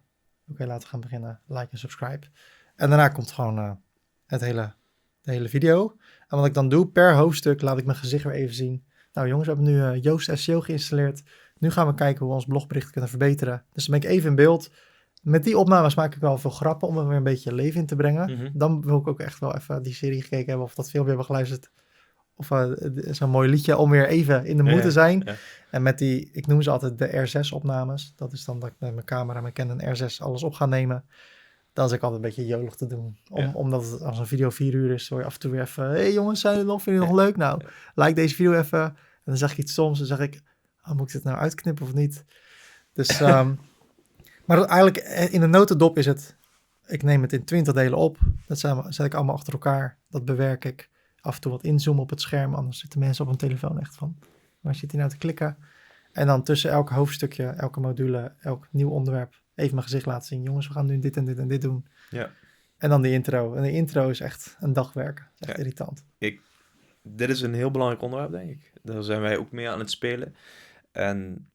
oké, laten we gaan beginnen. Like en subscribe. En daarna komt gewoon de hele video. En wat ik dan doe, per hoofdstuk laat ik mijn gezicht weer even zien. Nou jongens, we hebben nu Yoast SEO geïnstalleerd. Nu gaan we kijken hoe we ons blogbericht kunnen verbeteren. Dus dan ben ik even in beeld. Met die opnames maak ik wel veel grappen om er weer een beetje leven in te brengen.
Mhm.
Dan wil ik ook echt wel even die serie gekeken hebben of dat filmpje hebben geluisterd. Of zo'n mooi liedje om weer even in de mood te zijn.
Ja.
En met die, ik noem ze altijd de R6-opnames. Dat is dan dat ik met mijn camera, mijn Canon R6 alles op ga nemen. Dan is ik altijd een beetje jolig te doen. Omdat het, als een video 4 uur is, hoor je af en toe weer even... Hey jongens, zijn jullie nog? Vind je het nog leuk? Nou, like deze video even. En dan zeg ik iets soms. Dan zeg ik, moet ik dit nou uitknippen of niet? Dus, maar eigenlijk in de notendop is het... Ik neem het in 20 delen op. Dat zet ik allemaal achter elkaar. Dat bewerk ik. Af en toe wat inzoomen op het scherm. Anders zitten mensen op hun telefoon echt van... Waar zit hij nou te klikken? En dan tussen elk hoofdstukje, elke module, elk nieuw onderwerp... even mijn gezicht laten zien. Jongens, we gaan nu dit en dit en dit doen.
Ja.
En dan de intro. En de intro is echt een dagwerk. Dat is echt irritant.
Dit is een heel belangrijk onderwerp, denk ik. Daar zijn wij ook mee aan het spelen. En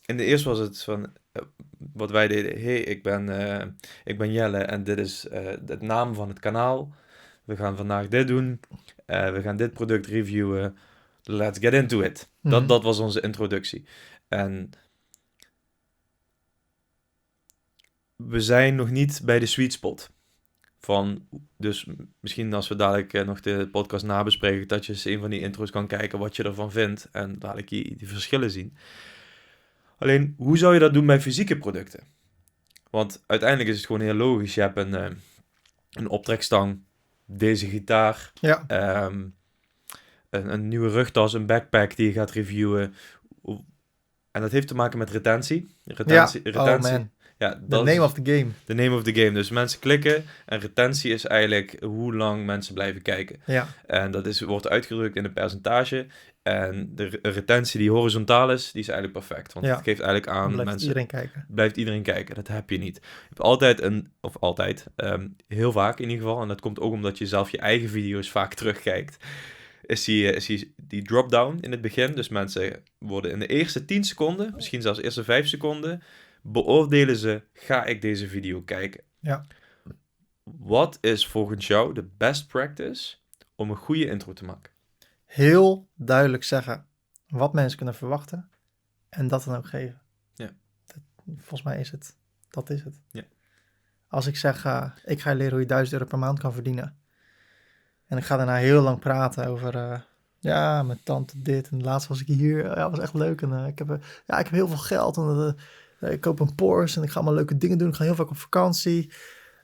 in de eerste was het van... wat wij deden. Hey, ik ben Jelle en dit is de naam van het kanaal. We gaan vandaag dit doen. We gaan dit product reviewen. Let's get into it.
Mhm.
Dat was onze introductie. En we zijn nog niet bij de sweet spot. Dus misschien als we dadelijk nog de podcast nabespreken, dat je eens een van die intro's kan kijken wat je ervan vindt. En dadelijk die verschillen zien. Alleen, hoe zou je dat doen bij fysieke producten? Want uiteindelijk is het gewoon heel logisch. Je hebt een optrekstang, deze gitaar,
Ja.
een nieuwe rugtas, een backpack die je gaat reviewen. En dat heeft te maken met retentie. Retentie.
Oh man.
Ja,
The
dat
name
is
of the game.
the name of the game. Dus mensen klikken en retentie is eigenlijk hoe lang mensen blijven kijken.
Ja.
En dat wordt uitgedrukt in een percentage. En de retentie die horizontaal is, die is eigenlijk perfect. Want
Ja.
het geeft eigenlijk
Dan
aan
blijft
mensen...
iedereen kijken.
Blijft iedereen kijken. Dat heb je niet. Je hebt heel vaak in ieder geval, en dat komt ook omdat je zelf je eigen video's vaak terugkijkt, is die drop-down in het begin. Dus mensen worden in de eerste 10 seconden, misschien zelfs de eerste 5 seconden, beoordelen ze, ga ik deze video kijken?
Ja.
Wat is volgens jou de best practice om een goede intro te maken?
Heel duidelijk zeggen wat mensen kunnen verwachten. En dat dan ook geven.
Ja.
Volgens mij is het. Dat is het.
Ja.
Als ik zeg, ik ga je leren hoe je €1000 per maand kan verdienen. En ik ga daarna heel lang praten over... mijn tante dit. En laatst was ik hier. Ja, was echt leuk. En ik heb heel veel geld. En ik koop een Porsche. En ik ga allemaal leuke dingen doen. Ik ga heel vaak op vakantie.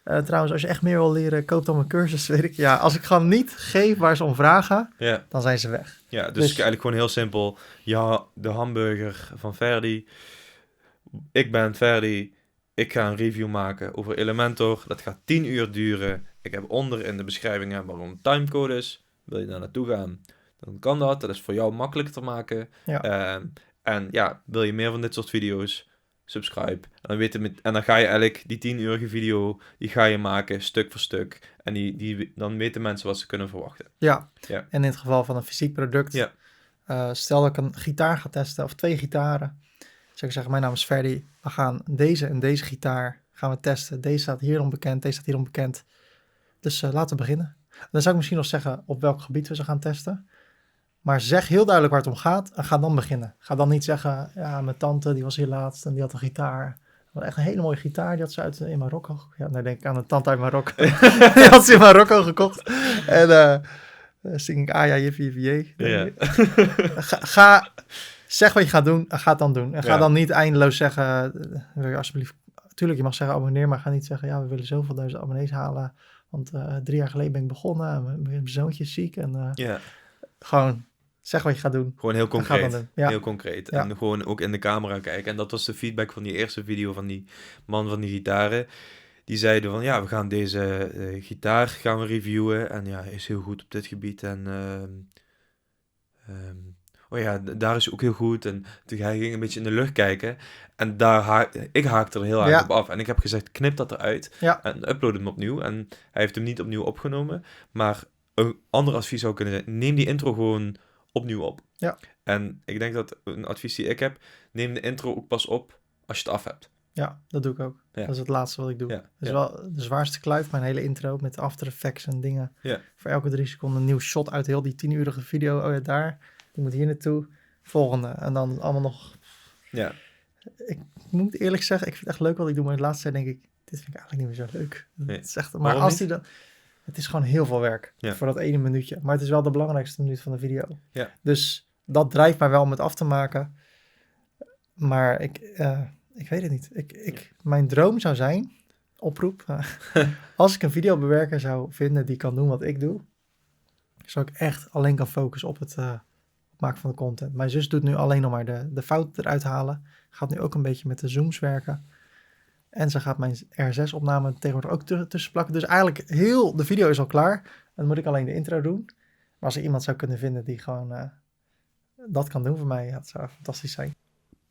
Trouwens, als je echt meer wil leren, koop dan mijn cursus. Weet ik. Ja, als ik gewoon niet geef waar ze om vragen,
Ja.
dan zijn ze weg.
Ja, dus
Dus-
eigenlijk gewoon heel simpel. Ja, de hamburger van Ferdy. Ik ben Ferdy. Ik ga een review maken over Elementor. Dat gaat 10 uur duren. Ik heb onder in de beschrijving waarom timecode is. Wil je daar naartoe gaan, dan kan dat. Dat is voor jou makkelijker te maken.
Ja.
En ja, wil je meer van dit soort video's, subscribe. En dan ga je eigenlijk die 10-urige video, die ga je maken stuk voor stuk. En dan weten mensen wat ze kunnen verwachten.
Ja.
Ja.
En in het geval van een fysiek product, stel dat ik een gitaar ga testen, of 2 gitaren. Zou ik zeggen, mijn naam is Ferdy. We gaan deze en deze gitaar gaan we testen. Deze staat hier onbekend, deze staat hier onbekend. Dus laten we beginnen. Dan zou ik misschien nog zeggen op welk gebied we ze gaan testen. Maar zeg heel duidelijk waar het om gaat en ga dan beginnen. Ga dan niet zeggen, ja, mijn tante die was hier laatst en die had een gitaar. Echt een hele mooie gitaar, die had ze in Marokko. Ja, nou denk ik aan een tante uit Marokko. Die had ze in Marokko gekocht. En zing ik, ja, jiffie.
Ja.
Ga, zeg wat je gaat doen en ga het dan doen. En ga dan niet eindeloos zeggen, wil je alsjeblieft... Tuurlijk, je mag zeggen abonneer, maar ga niet zeggen, ja, we willen zoveel duizend abonnees halen. Want 3 jaar geleden ben ik begonnen en mijn zoontje is ziek. En gewoon zeg wat je gaat doen.
Gewoon heel concreet.
Ja.
Heel concreet. Ja. En gewoon ook in de camera kijken. En dat was de feedback van die eerste video van die man van die gitaren. Die zeiden van, ja, we gaan deze gitaar gaan we reviewen. En ja, hij is heel goed op dit gebied. En oh ja, daar is hij ook heel goed. En toen hij ging een beetje in de lucht kijken. En ik haakte er heel erg op af. En ik heb gezegd, knip dat eruit.
Ja.
En upload hem opnieuw. En hij heeft hem niet opnieuw opgenomen. Maar een ander advies zou kunnen zijn, neem die intro gewoon opnieuw op.
Ja.
En ik denk dat een advies die ik heb, neem de intro ook pas op als je het af hebt.
Ja, dat doe ik ook.
Ja.
Dat is het laatste wat ik doe.
Ja.
Dat is wel de zwaarste kluif, mijn hele intro met After Effects en dingen.
Ja.
Voor elke 3 seconden een nieuw shot uit heel die 10-urige video. Oh ja, daar. Die moet hier naartoe. Volgende. En dan allemaal nog...
Ja.
Ik moet eerlijk zeggen, ik vind het echt leuk wat ik doe. Maar de laatste tijd denk ik, dit vind ik eigenlijk niet meer zo leuk.
Nee.
Het is echt, maar
Waarom
als
niet?
die dan... Het is gewoon heel veel werk voor dat ene minuutje. Maar het is wel de belangrijkste minuut van de video.
Ja.
Dus dat drijft mij wel om het af te maken. Maar ik weet het niet. Mijn droom zou zijn, oproep, als ik een videobewerker zou vinden die kan doen wat ik doe, zou ik echt alleen kan focussen op het maken van de content. Mijn zus doet nu alleen nog maar de fouten eruit halen. Gaat nu ook een beetje met de zooms werken. En ze gaat mijn R6-opname tegenwoordig ook tussen plakken. Dus eigenlijk heel de video is al klaar. En dan moet ik alleen de intro doen. Maar als er iemand zou kunnen vinden die gewoon dat kan doen voor mij, ja, dat zou fantastisch zijn.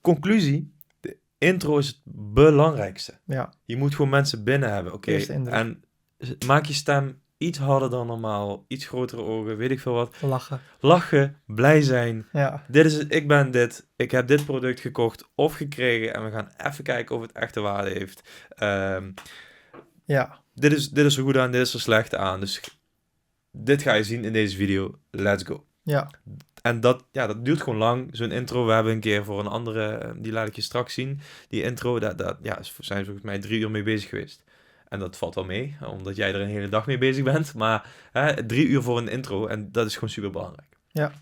Conclusie, de intro is het belangrijkste.
Ja.
Je moet gewoon mensen binnen hebben, oké? En maak je stem iets harder dan normaal, iets grotere ogen, weet ik veel wat. Lachen, blij zijn.
Ja.
Dit is het, ik ben dit, ik heb dit product gekocht of gekregen en we gaan even kijken of het echte waarde heeft.
Ja.
Dit is er goed aan, dit is er slecht aan. Dus dit ga je zien in deze video. Let's go.
Ja.
En dat duurt gewoon lang, zo'n intro. We hebben een keer voor een andere, die laat ik je straks zien. Die intro, daar zijn volgens mij 3 uur mee bezig geweest. En dat valt wel mee, omdat jij er een hele dag mee bezig bent. Maar 3 uur voor een intro en dat is gewoon super belangrijk.
Ja.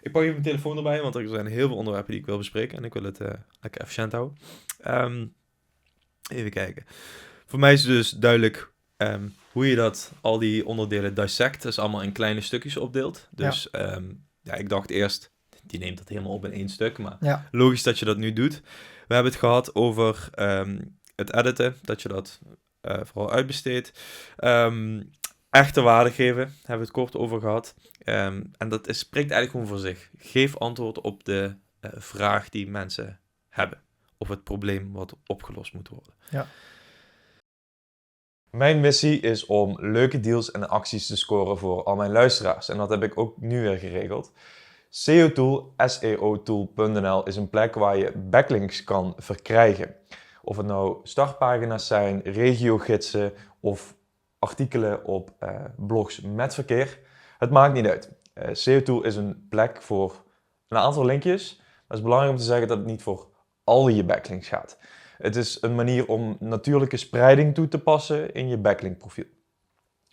Ik pak even mijn telefoon erbij, want er zijn heel veel onderwerpen die ik wil bespreken. En ik wil het lekker efficiënt houden. Even kijken. Voor mij is het dus duidelijk hoe je al die onderdelen dissect. Dus allemaal in kleine stukjes opdeelt. Dus ik dacht eerst, die neemt dat helemaal op in 1 stuk. Maar logisch dat je dat nu doet. We hebben het gehad over het editen. Dat je dat vooral uitbesteedt. Echte waarde geven, hebben we het kort over gehad. En dat spreekt eigenlijk gewoon voor zich. Geef antwoord op de vraag die mensen hebben. Of het probleem wat opgelost moet worden.
Ja.
Mijn missie is om leuke deals en acties te scoren voor al mijn luisteraars. En dat heb ik ook nu weer geregeld. SEOtool, seotool.nl is een plek waar je backlinks kan verkrijgen. Of het nou startpagina's zijn, regiogidsen of artikelen op blogs met verkeer. Het maakt niet uit. SEOtool is een plek voor een aantal linkjes. Maar het is belangrijk om te zeggen dat het niet voor al je backlinks gaat. Het is een manier om natuurlijke spreiding toe te passen in je backlink-profiel.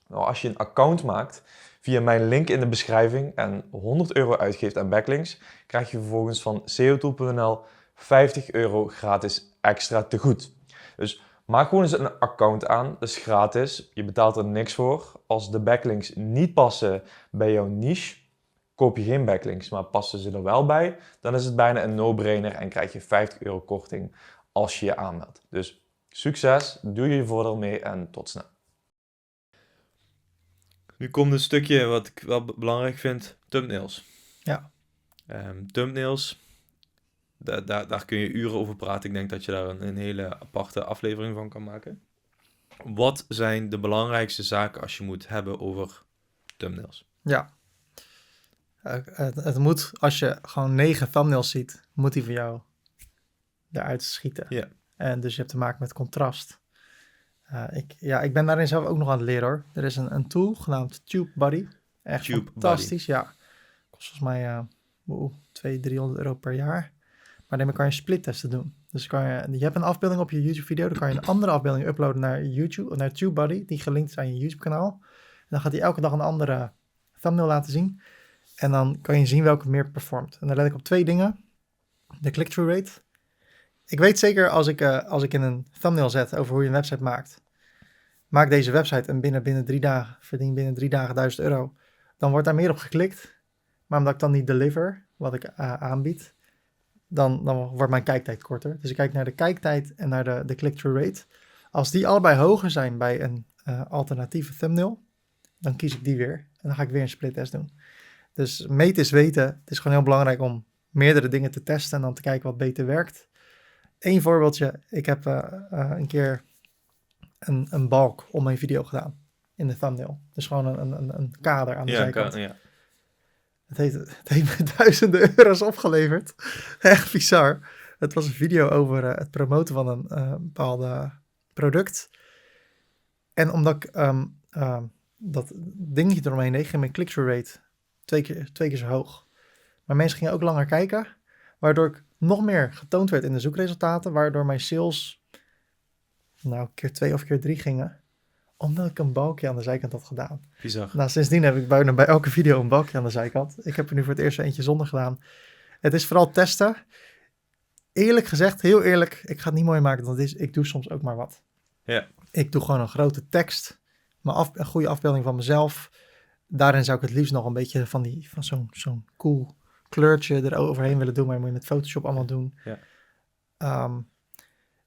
Nou, als je een account maakt via mijn link in de beschrijving en €100 uitgeeft aan backlinks, krijg je vervolgens van seotool.nl €50 gratis extra te goed. Dus maak gewoon eens een account aan, dat is gratis, je betaalt er niks voor. Als de backlinks niet passen bij jouw niche, koop je geen backlinks, maar passen ze er wel bij, dan is het bijna een no-brainer en krijg je €50 korting als je je aanmeldt. Dus succes, doe je voordeel mee en tot snel. Nu komt een stukje wat ik wel belangrijk vind. Thumbnails.
Ja.
Thumbnails, daar kun je uren over praten. Ik denk dat je daar een hele aparte aflevering van kan maken. Wat zijn de belangrijkste zaken als je moet hebben over thumbnails?
Ja. Het moet, als je gewoon 9 thumbnails ziet, moet die van jou eruit schieten.
Ja.
En dus je hebt te maken met contrast. Ik ben daarin zelf ook nog aan het leren hoor. Er is een tool genaamd TubeBuddy. Echt fantastisch, ja. Kost volgens mij 200-300 euro per jaar. Maar daarmee kan je splittesten doen. Dus je hebt een afbeelding op je YouTube video, dan kan je een andere afbeelding uploaden naar YouTube, naar TubeBuddy, die gelinkt is aan je YouTube kanaal. En dan gaat hij elke dag een andere thumbnail laten zien. En dan kan je zien welke meer performt. En dan let ik op 2 dingen. De click-through rate. Ik weet zeker als ik in een thumbnail zet over hoe je een website maakt. Maak deze website en binnen 3 dagen, verdien binnen 3 dagen 1000 euro. Dan wordt daar meer op geklikt. Maar omdat ik dan niet deliver, wat ik aanbied, dan wordt mijn kijktijd korter. Dus ik kijk naar de kijktijd en naar de click-through rate. Als die allebei hoger zijn bij een alternatieve thumbnail, dan kies ik die weer. En dan ga ik weer een split test doen. Dus meten is weten. Het is gewoon heel belangrijk om meerdere dingen te testen en dan te kijken wat beter werkt. Eén voorbeeldje. Ik heb een keer een balk om mijn video gedaan in de thumbnail. Dus gewoon een kader aan de zijkant.
Ja.
Het heeft me duizenden euro's opgeleverd. Echt bizar. Het was een video over het promoten van een bepaald product. En omdat ik dat dingetje eromheen deed, ging mijn click-through rate 2 keer zo hoog. Maar mensen gingen ook langer kijken, waardoor ik nog meer getoond werd in de zoekresultaten, waardoor mijn sales keer 2 of keer 3 gingen, omdat ik een balkje aan de zijkant had gedaan.
Bizar.
Nou, sindsdien heb ik bijna bij elke video een balkje aan de zijkant. Ik heb er nu voor het eerst eentje zonder gedaan. Het is vooral testen. Eerlijk gezegd, heel eerlijk, ik ga het niet mooi maken dan het is. Ik doe soms ook maar wat.
Ja.
Ik doe gewoon een grote tekst, een goede afbeelding van mezelf. Daarin zou ik het liefst nog een beetje van zo'n cool kleurtje eroverheen willen doen, maar moet je met Photoshop allemaal doen.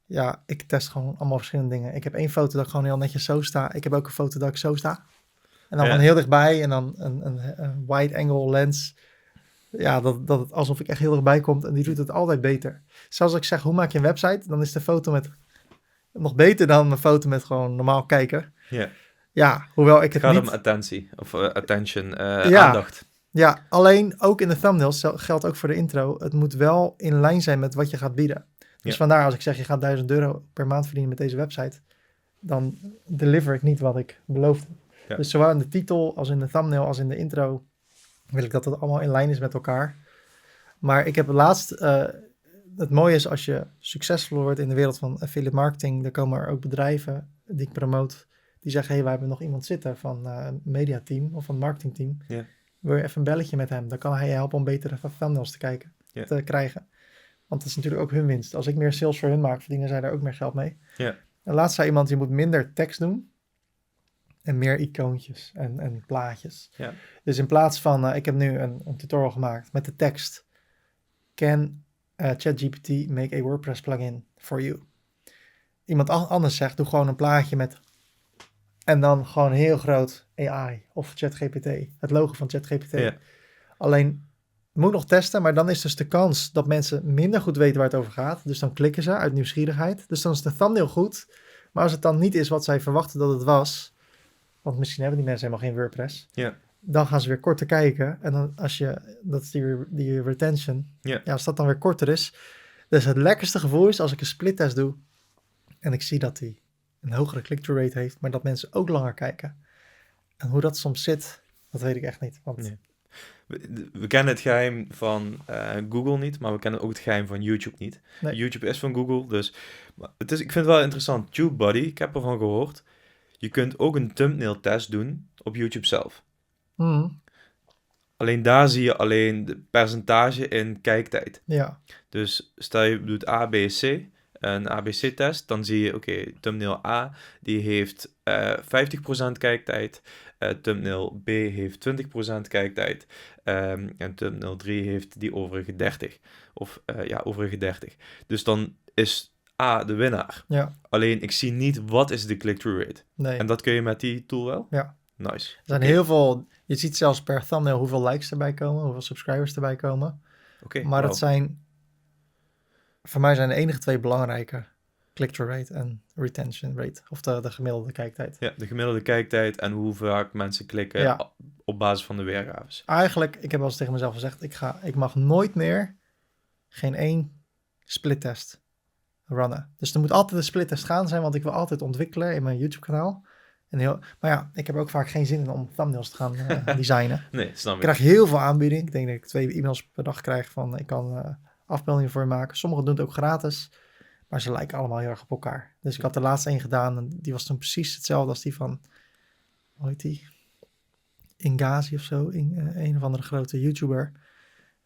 Ja.
Ik test gewoon allemaal verschillende dingen. Ik heb 1 foto dat ik gewoon heel netjes zo sta. Ik heb ook een foto dat ik zo sta. En dan van heel dichtbij en dan een wide angle lens. Ja, dat het alsof ik echt heel dichtbij kom en die doet het altijd beter. Zoals ik zeg, hoe maak je een website? Dan is de foto met nog beter dan een foto met gewoon normaal kijken.
Ja.
Ja, hoewel ik het
gaat
niet...
om attentie of aandacht.
Ja, alleen ook in de thumbnails geldt ook voor de intro. Het moet wel in lijn zijn met wat je gaat bieden. Dus vandaar als ik zeg je gaat 1000 euro per maand verdienen met deze website, dan deliver ik niet wat ik beloofde. Ja. Dus zowel in de titel als in de thumbnail als in de intro wil ik dat het allemaal in lijn is met elkaar. Maar ik heb laatst... het mooie is als je succesvol wordt in de wereld van affiliate marketing, dan komen er ook bedrijven die ik promote, die zeggen, hey, wij hebben nog iemand zitten van een mediateam of een marketingteam.
Ja.
Wil je even een belletje met hem? Dan kan hij je helpen om betere thumbnails te krijgen. Want dat is natuurlijk ook hun winst. Als ik meer sales voor hun maak, verdienen zij daar ook meer geld mee.
Ja.
En laatst zei iemand, je moet minder tekst doen en meer icoontjes en plaatjes.
Ja.
Dus in plaats van, ik heb nu een tutorial gemaakt met de tekst, can ChatGPT make a WordPress plugin for you. Iemand anders zegt, doe gewoon een plaatje met en dan gewoon heel groot AI of ChatGPT. Het logo van ChatGPT.
Ja.
Alleen, moet nog testen, maar dan is dus de kans dat mensen minder goed weten waar het over gaat. Dus dan klikken ze uit nieuwsgierigheid. Dus dan is de thumbnail goed. Maar als het dan niet is wat zij verwachten dat het was, want misschien hebben die mensen helemaal geen WordPress.
Ja.
Dan gaan ze weer korter kijken. En dan dat is die retention.
Ja.
Als dat dan weer korter is. Dus het lekkerste gevoel is als ik een split test doe. En ik zie dat die een hogere click-through rate heeft. Maar dat mensen ook langer kijken. En hoe dat soms zit, dat weet ik echt niet. Want...
Nee. We kennen het geheim van Google niet. Maar we kennen ook het geheim van YouTube niet.
Nee.
YouTube is van Google. Dus ik vind het wel interessant. TubeBuddy, ik heb ervan gehoord. Je kunt ook een thumbnail test doen op YouTube zelf.
Mm.
Alleen daar zie je alleen de percentage in kijktijd.
Ja.
Dus stel je doet A, B, C, een ABC-test, dan zie je, oké, thumbnail A, die heeft 50% kijktijd, thumbnail B heeft 20% kijktijd, en thumbnail 3 heeft die overige 30. Overige 30. Dus dan is A de winnaar.
Ja.
Alleen, ik zie niet wat is de click-through rate.
Nee.
En dat kun je met die tool wel?
Ja.
Nice.
Er zijn heel veel... Je ziet zelfs per thumbnail hoeveel likes erbij komen, hoeveel subscribers erbij komen.
Oké,
Maar
wauw.
het zijn... Voor mij zijn de enige twee belangrijke. Click-through rate en retention rate. Of de gemiddelde kijktijd.
Ja, de gemiddelde kijktijd en hoe vaak mensen klikken
Ja.
op basis van de weergaves.
Eigenlijk, ik heb wel eens tegen mezelf gezegd... Ik mag nooit meer geen één splittest runnen. Dus er moet altijd een splittest gaan zijn... want ik wil altijd ontwikkelen in mijn YouTube-kanaal. Maar ja, ik heb ook vaak geen zin in om thumbnails te gaan designen.
Nee, snap
Ik
ik.
krijg heel veel aanbieding. Ik denk dat ik 2 e-mails per dag krijg van... ik kan afbeeldingen voor je maken. Sommigen doen het ook gratis... Maar ze lijken allemaal heel erg op elkaar. Dus ik had de laatste een gedaan en die was toen precies hetzelfde als die van, hoe heet die? Ingazi of zo, een of andere grote YouTuber.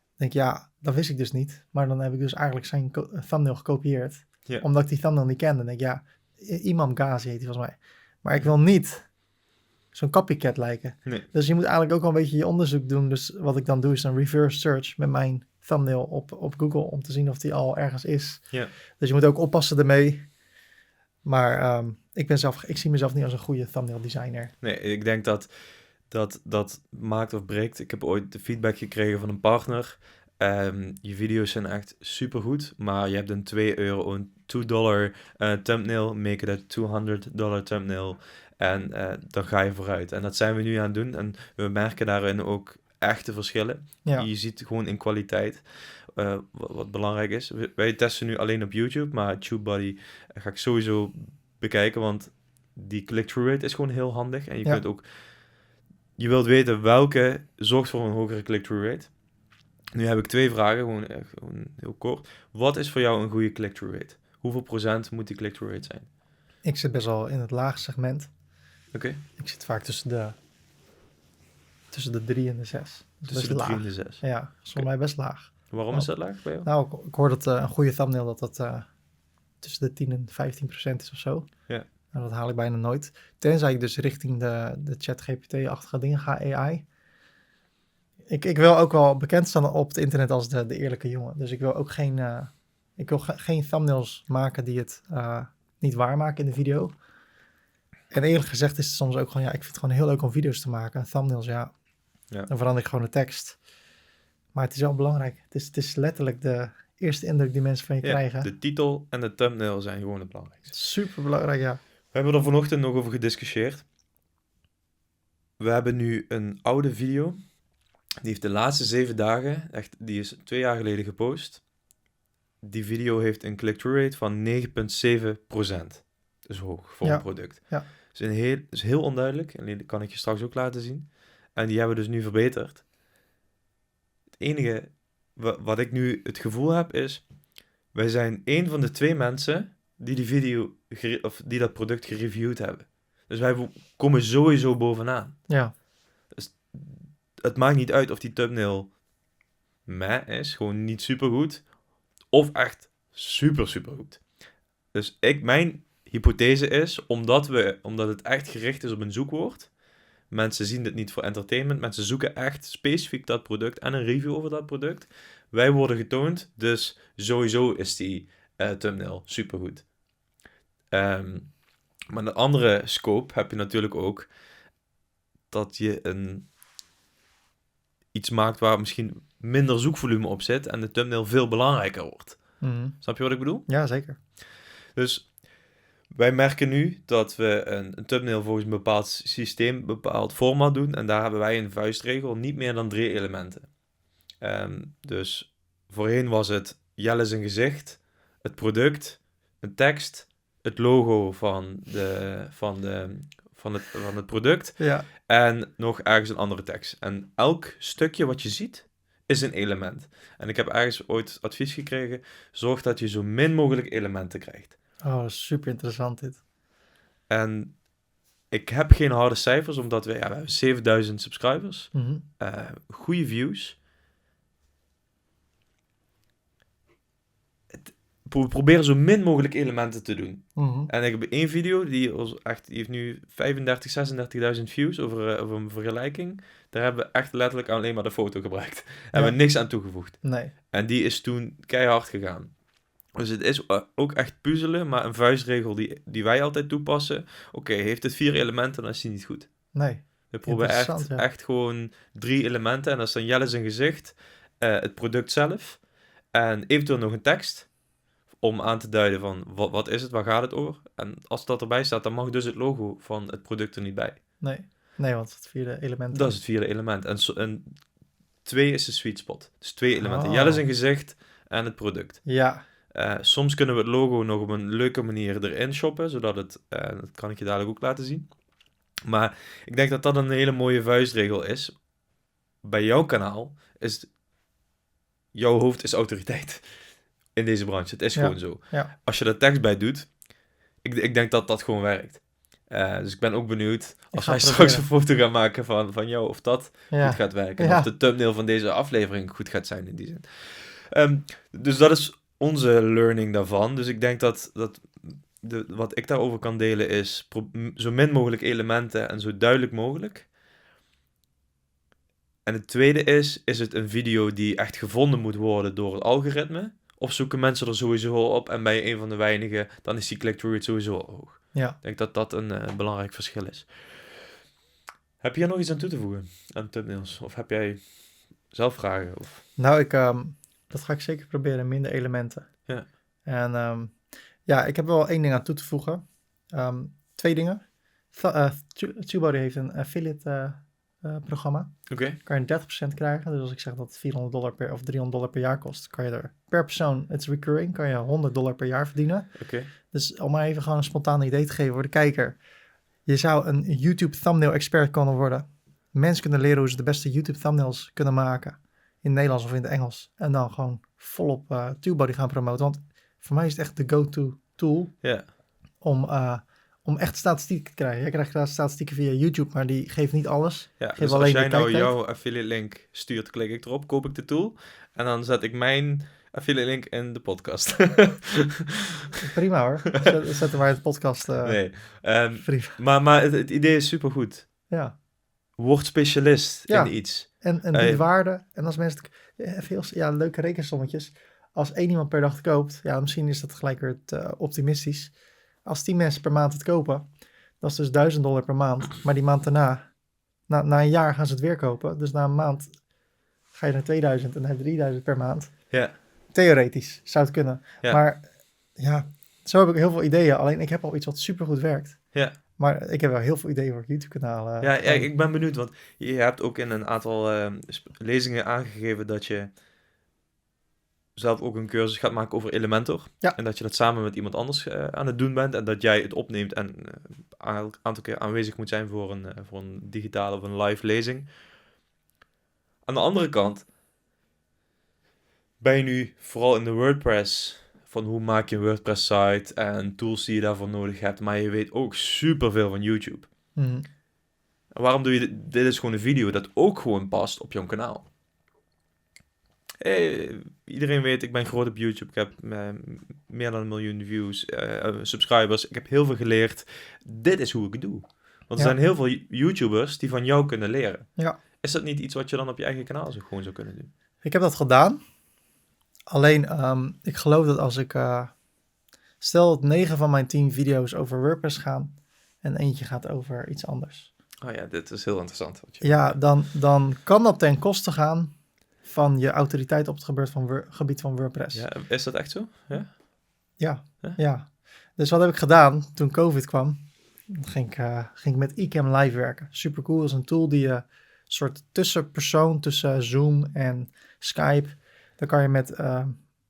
Ik denk, ja, dat wist ik dus niet. Maar dan heb ik dus eigenlijk zijn thumbnail gekopieerd.
Ja.
Omdat ik die thumbnail niet kende. Dan denk ik, ja, Imam Ghazi heet die volgens mij. Maar ik wil niet zo'n copycat lijken.
Nee.
Dus je moet eigenlijk ook wel een beetje je onderzoek doen. Dus wat ik dan doe is een reverse search met mijn thumbnail op Google om te zien of die al ergens is.
Ja.
Dus je moet ook oppassen ermee. Maar ik zie mezelf niet als een goede thumbnail designer.
Nee, ik denk dat maakt of breekt. Ik heb ooit de feedback gekregen van een partner. Je video's zijn echt supergoed, maar je hebt een €2, een $2 thumbnail, make it a $200 thumbnail. En dan ga je vooruit. En dat zijn we nu aan het doen. En we merken daarin ook echte verschillen.
Ja,
Je ziet gewoon in kwaliteit wat belangrijk is. Wij testen nu alleen op YouTube, maar TubeBuddy ga ik sowieso bekijken, want die click-through rate is gewoon heel handig. En je
Ja.
kunt ook... Je wilt weten welke zorgt voor een hogere click-through rate. Nu heb ik 2 vragen, gewoon heel kort. Wat is voor jou een goede click-through rate? Hoeveel procent moet die click-through rate zijn?
ik zit best wel in het laag segment.
Oké.
Ik zit vaak tussen de 3 en de 6. Dus
Tussen de
best
3 en
laag.
de 6.
Ja, dat is voor mij best laag.
Waarom is dat laag bij jou?
Nou, ik hoor dat een goede thumbnail dat tussen de 10 en 15% is of zo.
Ja.
Nou, dat haal ik bijna nooit. Tenzij ik dus richting de ChatGPT-achtige dingen ga, AI. Ik wil ook wel bekend staan op het internet als de eerlijke jongen. Dus ik wil ook geen thumbnails maken die het niet waarmaken in de video. En eerlijk gezegd is het soms ook gewoon, ja, ik vind het gewoon heel leuk om video's te maken. Thumbnails, ja. Dan verander ik gewoon de tekst. Maar het is wel belangrijk. Het is letterlijk de eerste indruk die mensen van je krijgen.
De titel en de thumbnail zijn gewoon het belangrijkste.
Super belangrijk, ja.
We hebben er vanochtend nog over gediscussieerd. We hebben nu een oude video. Die heeft de laatste 7 dagen, die is 2 jaar geleden gepost. Die video heeft een click-through rate van 9,7%. Dus hoog voor een product.
Ja.
Is heel onduidelijk. En die kan ik je straks ook laten zien. En die hebben we dus nu verbeterd. Het enige wat ik nu het gevoel heb is... Wij zijn 1 van de 2 mensen die die video of die dat product gereviewd hebben. Dus wij komen sowieso bovenaan.
Ja.
Dus het maakt niet uit of die thumbnail meh is, gewoon niet supergoed, of echt super goed. Dus mijn hypothese is, omdat het echt gericht is op een zoekwoord, mensen zien dit niet voor entertainment, mensen zoeken echt specifiek dat product en een review over dat product. Wij worden getoond, dus sowieso is die thumbnail supergoed. Maar de andere scope heb je natuurlijk ook dat je iets maakt waar misschien minder zoekvolume op zit en de thumbnail veel belangrijker wordt.
Mm.
Snap je wat ik bedoel?
Ja, zeker.
Dus wij merken nu dat we een thumbnail volgens een bepaald systeem, een bepaald format doen en daar hebben wij een vuistregel, niet meer dan 3 elementen. Dus voorheen was het Jelle zijn gezicht, het product, een tekst, het logo van het product
Ja.
en nog ergens een andere tekst. En elk stukje wat je ziet is een element. En ik heb ergens ooit advies gekregen, zorg dat je zo min mogelijk elementen krijgt.
Oh, super interessant dit.
En ik heb geen harde cijfers, omdat we hebben 7000 subscribers,
Mm-hmm.
goede views. We proberen zo min mogelijk elementen te doen.
Mm-hmm.
En ik heb 1 video, die heeft nu 35.000, 36.000 views over een vergelijking. Daar hebben we echt letterlijk alleen maar de foto gebruikt. Hebben we niks aan toegevoegd.
Nee.
En die is toen keihard gegaan. Dus het is ook echt puzzelen, maar een vuistregel die wij altijd toepassen. Oké, heeft het 4 elementen, dan is die niet goed.
Nee.
We proberen
Interessant, ja.
echt gewoon 3 elementen. En dat is dan Jelle zijn gezicht, het product zelf en eventueel nog een tekst om aan te duiden van wat is het, waar gaat het over. En als dat erbij staat, dan mag dus het logo van het product er niet bij.
Nee, want het vierde element.
Dat is het 4e element. En 2 is de sweet spot. Dus 2 elementen.
Oh.
Jelle zijn gezicht en het product.
Ja,
Soms kunnen we het logo nog op een leuke manier erin shoppen, zodat het, dat kan ik je dadelijk ook laten zien. Maar ik denk dat dat een hele mooie vuistregel is. Bij jouw kanaal is jouw hoofd is autoriteit in deze branche. Het is gewoon zo.
Ja.
Als je er tekst bij doet, ik denk dat dat gewoon werkt. Dus ik ben ook benieuwd als wij straks een foto gaan maken van jou, of dat goed gaat werken. En of de thumbnail van deze aflevering goed gaat zijn in die zin. Dus dat is onze learning daarvan. Dus ik denk dat wat ik daarover kan delen is zo min mogelijk elementen en zo duidelijk mogelijk. En het tweede is het een video die echt gevonden moet worden door het algoritme? Of zoeken mensen er sowieso op en ben je een van de weinigen, dan is die click-through rate sowieso hoog. Ja. Ik denk dat dat een belangrijk verschil is. Heb je hier nog iets aan toe te voegen aan thumbnails? Of heb jij zelf vragen? Of?
Nou, dat ga ik zeker proberen, minder elementen.
Ja.
En ik heb wel 1 ding aan toe te voegen. 2 dingen. TubeBuddy heeft een affiliate programma.
Oké.
Kan je 30% krijgen. Dus als ik zeg dat het $400 of $300 per jaar kost, kan je er per persoon, het is recurring, kan je $100 per jaar verdienen.
Oké.
Dus om maar even gewoon een spontaan idee te geven voor de kijker. Je zou een YouTube thumbnail expert kunnen worden. Mensen kunnen leren hoe ze de beste YouTube thumbnails kunnen maken. In het Nederlands of in het Engels. En dan gewoon volop TubeBuddy gaan promoten. Want voor mij is het echt de go-to tool om echt statistieken te krijgen. Jij krijgt statistieken via YouTube, maar die geeft niet alles.
Ja, dus als jij nou jouw affiliate link stuurt, klik ik erop, koop ik de tool. En dan zet ik mijn affiliate link in de podcast.
Prima hoor. Zetten maar het podcast.
Nee.
Prima.
Maar het idee is supergoed.
Ja.
Word specialist in iets.
En die waarde. En als mensen even heel leuke rekensommetjes. Als 1 iemand per dag het koopt, misschien is dat gelijk weer optimistisch. Als 10 mensen per maand het kopen, dat is dus $1.000 per maand. Maar die maand daarna, na een jaar gaan ze het weer kopen. Dus na een maand ga je naar 2000 en naar 3000 per maand.
Ja.
Theoretisch zou het kunnen.
Ja.
Maar zo heb ik heel veel ideeën. Alleen ik heb al iets wat supergoed werkt.
Ja.
Maar ik heb wel heel veel ideeën voor het YouTube-kanaal.
Ik ben benieuwd, want je hebt ook in een aantal lezingen aangegeven dat je zelf ook een cursus gaat maken over Elementor.
Ja.
En dat je dat samen met iemand anders aan het doen bent. En dat jij het opneemt en een aantal keer aanwezig moet zijn voor een digitale of een live lezing. Aan de andere kant ben je nu vooral in de WordPress van hoe maak je een WordPress site en tools die je daarvoor nodig hebt. Maar je weet ook superveel van YouTube.
Mm-hmm.
En waarom doe je dit? Dit is gewoon een video dat ook gewoon past op jouw kanaal. Iedereen weet, ik ben groot op YouTube. Ik heb meer dan 1 miljoen views, subscribers. Ik heb heel veel geleerd. Dit is hoe ik het doe. Want er zijn heel veel YouTubers die van jou kunnen leren.
Ja.
Is dat niet iets wat je dan op je eigen kanaal gewoon zou kunnen doen?
Ik heb dat gedaan. Alleen, ik geloof dat als ik... stel dat 9 van mijn 10 video's over WordPress gaan en eentje gaat over iets anders.
Oh ja, dit is heel interessant.
Dan kan dat ten koste gaan van je autoriteit op het gebied van WordPress.
Ja, is dat echt zo?
Ja. Dus wat heb ik gedaan toen COVID kwam? Ging ik met eCam Live werken. Super cool, is een tool die je soort tussenpersoon tussen Zoom en Skype. Dan kan je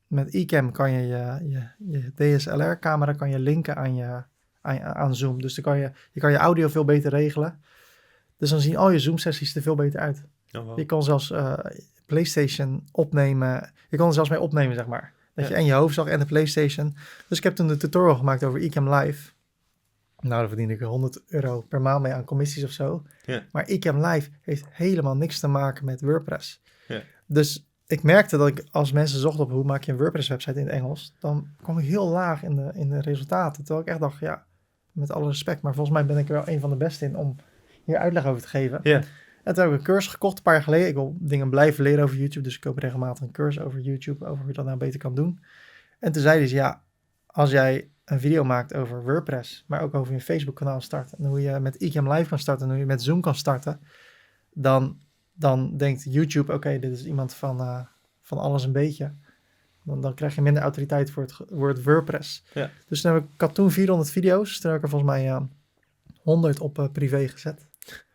met eCam kan je DSLR-camera kan je linken aan Zoom. Dus dan kan je audio veel beter regelen. Dus dan zien al je Zoom-sessies er veel beter uit.
Oh, wow.
Je kan zelfs PlayStation opnemen. Je kan er zelfs mee opnemen, zeg maar. Dat je en je hoofd zag en de PlayStation. Dus ik heb toen een tutorial gemaakt over eCam Live. Nou, daar verdien ik €100 per maand mee aan commissies of zo.
Ja.
Maar eCam Live heeft helemaal niks te maken met WordPress.
Ja.
Dus ik merkte dat ik, als mensen zochten op hoe maak je een WordPress-website in het Engels, dan kwam ik heel laag in de resultaten. Terwijl ik echt dacht, met alle respect, maar volgens mij ben ik er wel een van de beste in om hier uitleg over te geven.
Ja.
En toen heb ik een cursus gekocht een paar jaar geleden. Ik wil dingen blijven leren over YouTube, dus ik koop regelmatig een cursus over YouTube, over hoe je dat nou beter kan doen. En toen zeiden ze, als jij een video maakt over WordPress, maar ook over je Facebook kanaal starten. En hoe je met eCam Live kan starten en hoe je met Zoom kan starten. Dan denkt YouTube, oké, dit is iemand van alles een beetje. Dan krijg je minder autoriteit voor het woord WordPress.
Ja.
Dus toen ik had toen 400 video's. Toen heb ik er volgens mij 100 op privé gezet.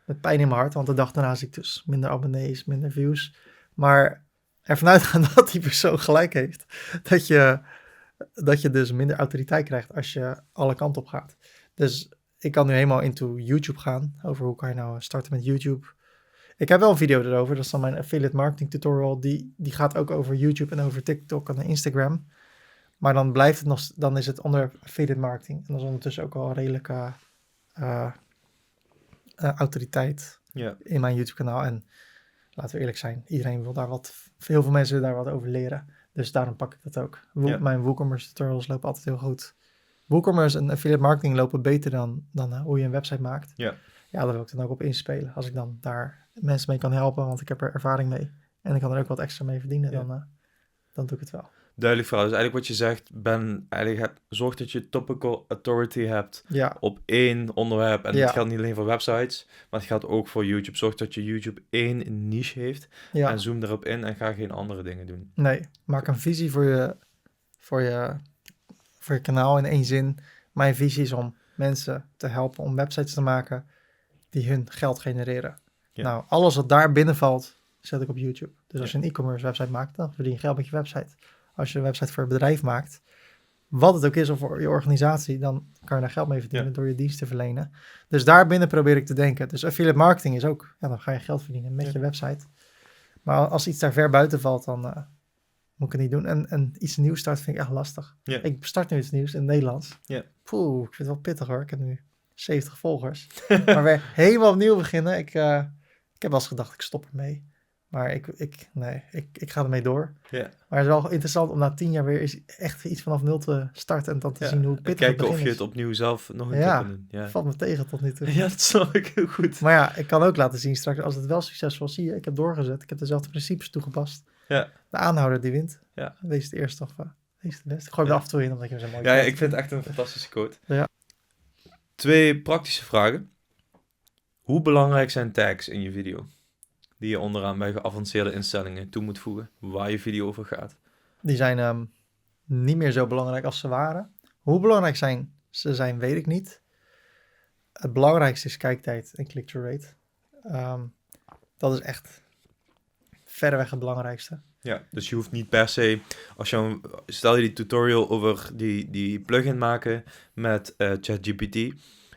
Met pijn in mijn hart, want de dag daarna zie ik dus minder abonnees, minder views. Maar ervan uitgaan dat die persoon gelijk heeft. Dat je dus minder autoriteit krijgt als je alle kanten op gaat. Dus ik kan nu helemaal into YouTube gaan. Over hoe kan je nou starten met YouTube. Ik heb wel een video erover. Dat is dan mijn affiliate marketing tutorial. Die gaat ook over YouTube en over TikTok en Instagram. Maar dan blijft het nog, dan is het onder affiliate marketing. En dat is ondertussen ook al redelijke autoriteit in mijn YouTube kanaal. En laten we eerlijk zijn, iedereen wil daar heel veel mensen willen daar wat over leren. Dus daarom pak ik dat ook. Mijn WooCommerce tutorials lopen altijd heel goed. WooCommerce en affiliate marketing lopen beter dan hoe je een website maakt. Ja, daar wil ik dan ook op inspelen. Als ik dan daar mensen mee kan helpen, want ik heb er ervaring mee. En ik kan er ook wat extra mee verdienen, dan doe ik het wel.
Duidelijk verhaal. Dus eigenlijk wat je zegt, zorg dat je topical authority hebt op één onderwerp. En dat geldt niet alleen voor websites, maar het geldt ook voor YouTube. Zorg dat je YouTube één niche heeft en zoom erop in en ga geen andere dingen doen.
Nee, maak een visie voor je kanaal in één zin. Mijn visie is om mensen te helpen om websites te maken die hun geld genereren. Ja. Nou, alles wat daar binnenvalt, zet ik op YouTube. Dus als je een e-commerce website maakt, dan verdien je geld met je website. Als je een website voor een bedrijf maakt, wat het ook is of voor je organisatie, dan kan je daar geld mee verdienen door je dienst te verlenen. Dus daarbinnen probeer ik te denken. Dus affiliate marketing is ook, dan ga je geld verdienen met je website. Maar als iets daar ver buiten valt, dan moet ik het niet doen. En iets nieuws starten vind ik echt lastig. Ja. Ik start nu iets nieuws in het Nederlands. Ja. Poeh, ik vind het wel pittig hoor. Ik heb nu 70 volgers. Maar weer helemaal opnieuw beginnen. Ik heb wel eens gedacht, ik stop ermee. Maar ik ga ermee door. Yeah. Maar het is wel interessant om na 10 jaar weer echt iets vanaf nul te starten en dan te zien hoe pittig het
kijken
begin
of je het opnieuw zelf nog een keer kan doen.
Ja, valt me tegen tot nu toe.
Ja, dat snap ik heel goed.
Maar ja, ik kan ook laten zien straks, als het wel succesvol is, zie je, ik heb doorgezet. Ik heb dezelfde principes toegepast. Ja. De aanhouder die wint. Ja. Wees het eerste of wees het beste. Ik gooi hem af en toe in, omdat je hem zo mooi
krijgt. Ik vind het echt een fantastische quote. Ja. 2 praktische vragen. Hoe belangrijk zijn tags in je video? Die je onderaan bij geavanceerde instellingen toe moet voegen, waar je video over gaat.
Die zijn niet meer zo belangrijk als ze waren. Hoe belangrijk ze zijn, weet ik niet. Het belangrijkste is kijktijd en click-through rate. Dat is echt verreweg het belangrijkste.
Ja, dus je hoeft niet per se, stel je die tutorial over die plugin maken met ChatGPT,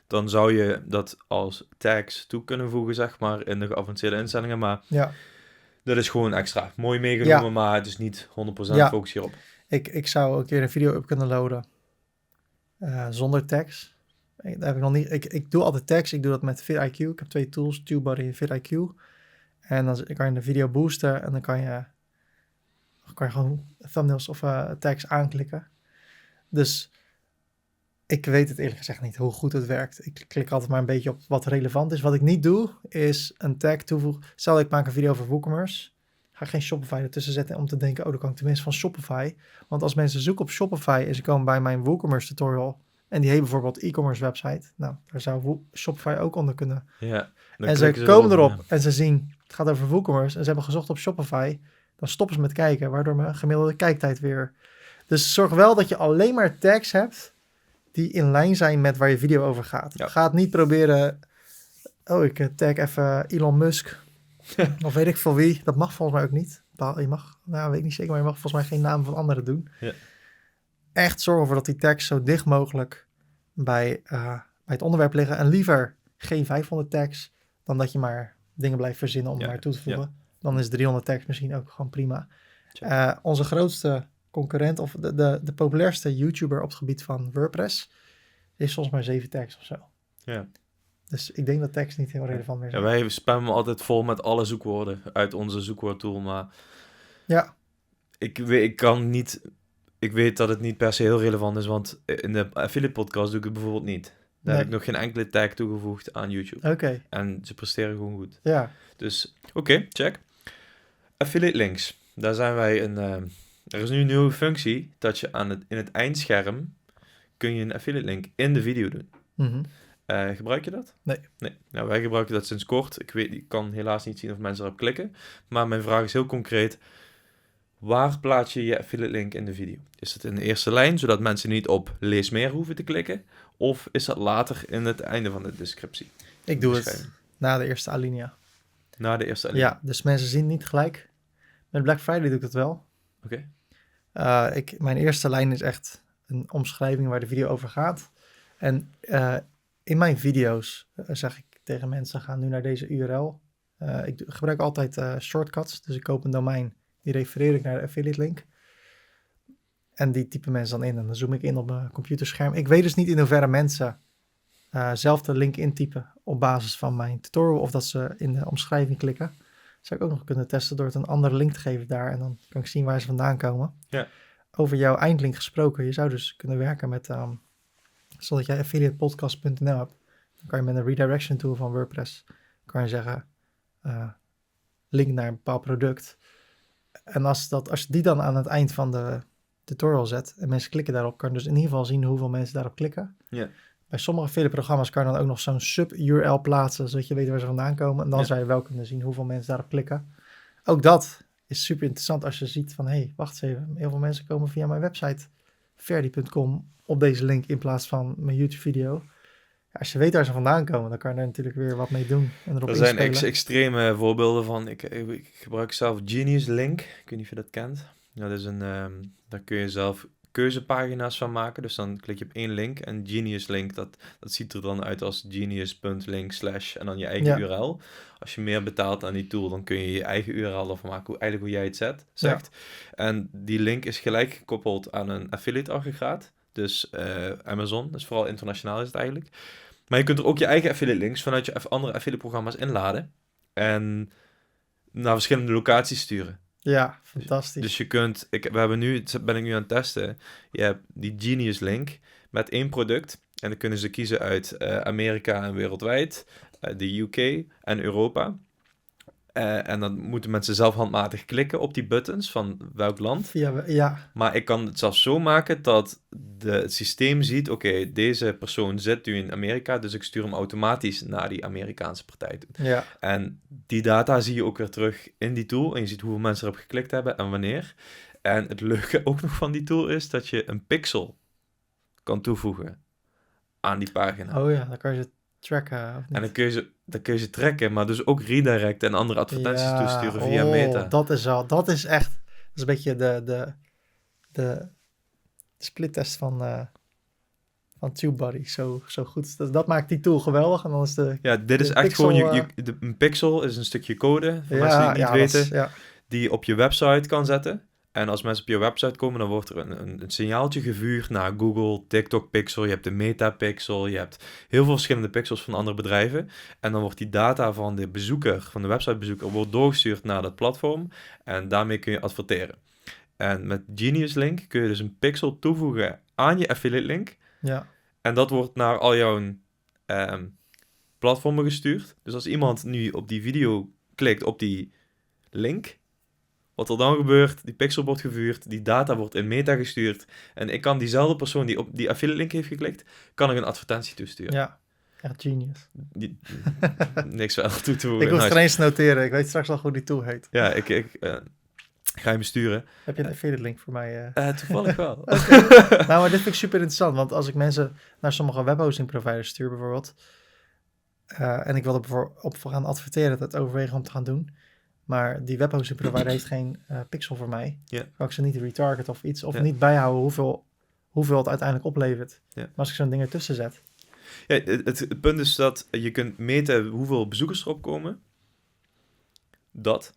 dan zou je dat als tags toe kunnen voegen, zeg maar, in de geavanceerde instellingen. Maar dat is gewoon extra. Mooi meegenomen, maar het is niet 100% focus hierop.
Ik zou een keer een video up kunnen loaden zonder tags. Dat heb ik nog niet. Ik doe altijd tags. Ik doe dat met vidIQ. Ik heb 2 tools, TubeBuddy en vidIQ. En dan kan je de video boosten en dan kan je gewoon thumbnails of tags aanklikken. Dus ik weet het eerlijk gezegd niet hoe goed het werkt. Ik klik altijd maar een beetje op wat relevant is. Wat ik niet doe, is een tag toevoegen. Stel, ik maak een video over WooCommerce. Ga geen Shopify ertussen zetten om te denken, dan kan ik tenminste van Shopify. Want als mensen zoeken op Shopify en ze komen bij mijn WooCommerce tutorial en die heeft bijvoorbeeld e-commerce website. Nou, daar zou Shopify ook onder kunnen. Ja, en ze komen erop en ze zien, het gaat over WooCommerce en ze hebben gezocht op Shopify. Dan stoppen ze met kijken, waardoor mijn gemiddelde kijktijd weer. Dus zorg wel dat je alleen maar tags hebt die in lijn zijn met waar je video over gaat. Ja. Ga het niet proberen, ik tag even Elon Musk of weet ik veel wie. Dat mag volgens mij ook niet. Je mag, weet ik niet zeker, maar je mag volgens mij geen naam van anderen doen. Ja. Echt zorgen ervoor dat die tags zo dicht mogelijk bij het onderwerp liggen. En liever geen 500 tags dan dat je maar dingen blijft verzinnen om er maar toe te voegen. Ja. Dan is 300 tags misschien ook gewoon prima. Onze grootste concurrent of de populairste YouTuber op het gebied van WordPress is volgens mij 7 tags of zo. Ja. Dus ik denk dat tags niet heel relevant meer zijn.
Ja, wij spammen altijd vol met alle zoekwoorden uit onze zoekwoordtool, maar ik weet dat het niet per se heel relevant is, want in de affiliate podcast doe ik het bijvoorbeeld niet. Daar heb ik nog geen enkele tag toegevoegd aan YouTube.
Oké.
En ze presteren gewoon goed.
Ja.
Dus, oké, check. Affiliate links. Daar zijn wij er is nu een nieuwe functie dat je in het eindscherm kun je een affiliate link in de video doen.
Mhm.
Gebruik je dat?
Nee.
Nou, wij gebruiken dat sinds kort. Ik kan helaas niet zien of mensen erop klikken. Maar mijn vraag is heel concreet. Waar plaats je je affiliate link in de video? Is het in de eerste lijn, zodat mensen niet op lees meer hoeven te klikken? Of is dat later in het einde van de descriptie?
Ik doe het na de eerste alinea.
Na de eerste alinea?
Ja, dus mensen zien het niet gelijk. Met Black Friday doe ik dat wel.
Oké.
Mijn eerste lijn is echt een omschrijving waar de video over gaat. En in mijn video's zeg ik tegen mensen, ga nu naar deze URL. Ik gebruik altijd shortcuts, dus ik koop een domein, die refereer ik naar de affiliate link. En die typen mensen dan in en dan zoom ik in op mijn computerscherm. Ik weet dus niet in hoeverre mensen zelf de link intypen op basis van mijn tutorial of dat ze in de omschrijving klikken. Zou ik ook nog kunnen testen door het een andere link te geven daar en dan kan ik zien waar ze vandaan komen.
Ja.
Over jouw eindlink gesproken, je zou dus kunnen werken met, zodat jij affiliatepodcast.nl hebt, dan kan je met een redirection tool van WordPress, kan je zeggen, link naar een bepaald product. En als je die dan aan het eind van de tutorial zet en mensen klikken daarop, kan je dus in ieder geval zien hoeveel mensen daarop klikken.
Ja.
Bij sommige affiliate-programma's kan je dan ook nog zo'n sub-URL plaatsen, zodat je weet waar ze vandaan komen. En dan zou je wel kunnen zien hoeveel mensen daarop klikken. Ook dat is super interessant als je ziet van, hé, wacht eens even, heel veel mensen komen via mijn website ferdy.com op deze link in plaats van mijn YouTube-video. Ja, als je weet waar ze vandaan komen, dan kan je er natuurlijk weer wat mee doen en erop inspelen.
Er zijn extreme voorbeelden van. Ik gebruik zelf Genius Link. Ik weet niet of je dat kent. Ja, dat is daar kun je zelf keuzepagina's van maken. Dus dan klik je op één link. En Genius Link, dat ziet er dan uit als genius.link/ en dan je eigen URL. Als je meer betaalt aan die tool, dan kun je je eigen URL ervan maken. Eigenlijk hoe jij het zegt. Ja. En die link is gelijk gekoppeld aan een affiliate aggregaat. Dus Amazon, dus vooral internationaal is het eigenlijk. Maar je kunt er ook je eigen affiliate links vanuit je andere affiliate programma's inladen. En naar verschillende locaties sturen.
Ja, fantastisch.
Dus je kunt, ben ik nu aan het testen. Je hebt die Genius link met één product. En dan kunnen ze kiezen uit Amerika en wereldwijd, de UK en Europa. En dan moeten mensen zelf handmatig klikken op die buttons van welk land.
Ja.
Maar ik kan het zelfs zo maken dat het systeem ziet, oké, deze persoon zit nu in Amerika, dus ik stuur hem automatisch naar die Amerikaanse partij toe.
Ja.
En die data zie je ook weer terug in die tool en je ziet hoeveel mensen erop geklikt hebben en wanneer. En het leuke ook nog van die tool is dat je een pixel kan toevoegen aan die pagina.
Oh ja, dan kan je ze tracken.
En dan kun je ze tracken, maar dus ook redirecten en andere advertenties toesturen via Meta.
Dat is echt, dat is een beetje de splittest van TubeBuddy. Zo goed. Dat maakt die tool geweldig. En dan is
dit is echt pixel, gewoon, een pixel is een stukje code, voor mensen die het niet weten, die je op je website kan zetten. En als mensen op je website komen, dan wordt er een signaaltje gevuurd naar Google, TikTok Pixel, je hebt de Meta Pixel, je hebt heel veel verschillende pixels van andere bedrijven. En dan wordt die data van de bezoeker, van de websitebezoeker, wordt doorgestuurd naar dat platform. En daarmee kun je adverteren. En met Genius Link kun je dus een pixel toevoegen aan je affiliate link.
Ja.
En dat wordt naar al jouw platformen gestuurd. Dus als iemand nu op die video klikt op die link, wat er dan gebeurt, die pixel wordt gevuurd, die data wordt in Meta gestuurd. En ik kan diezelfde persoon die op die affiliate link heeft geklikt, kan ik een advertentie toesturen.
Ja, echt genius.
Niks verder toe te voegen.
Ik hoef het ineens noteren. Ik weet straks al hoe die tool heet.
Ja, ik ga je me sturen.
Heb je een affiliate link voor mij?
Toevallig wel.
Okay. Nou, maar dit vind ik super interessant. Want als ik mensen naar sommige webhosting providers stuur bijvoorbeeld, en ik wil er op gaan adverteren, dat overwegen om te gaan doen. Maar die webhosting provider heeft geen pixel voor mij.
Yeah.
Kan ik ze niet retargeten of iets. Of niet bijhouden hoeveel het uiteindelijk oplevert.
Yeah.
Maar als ik zo'n ding ertussen zet.
Ja, het punt is dat je kunt meten hoeveel bezoekers erop komen.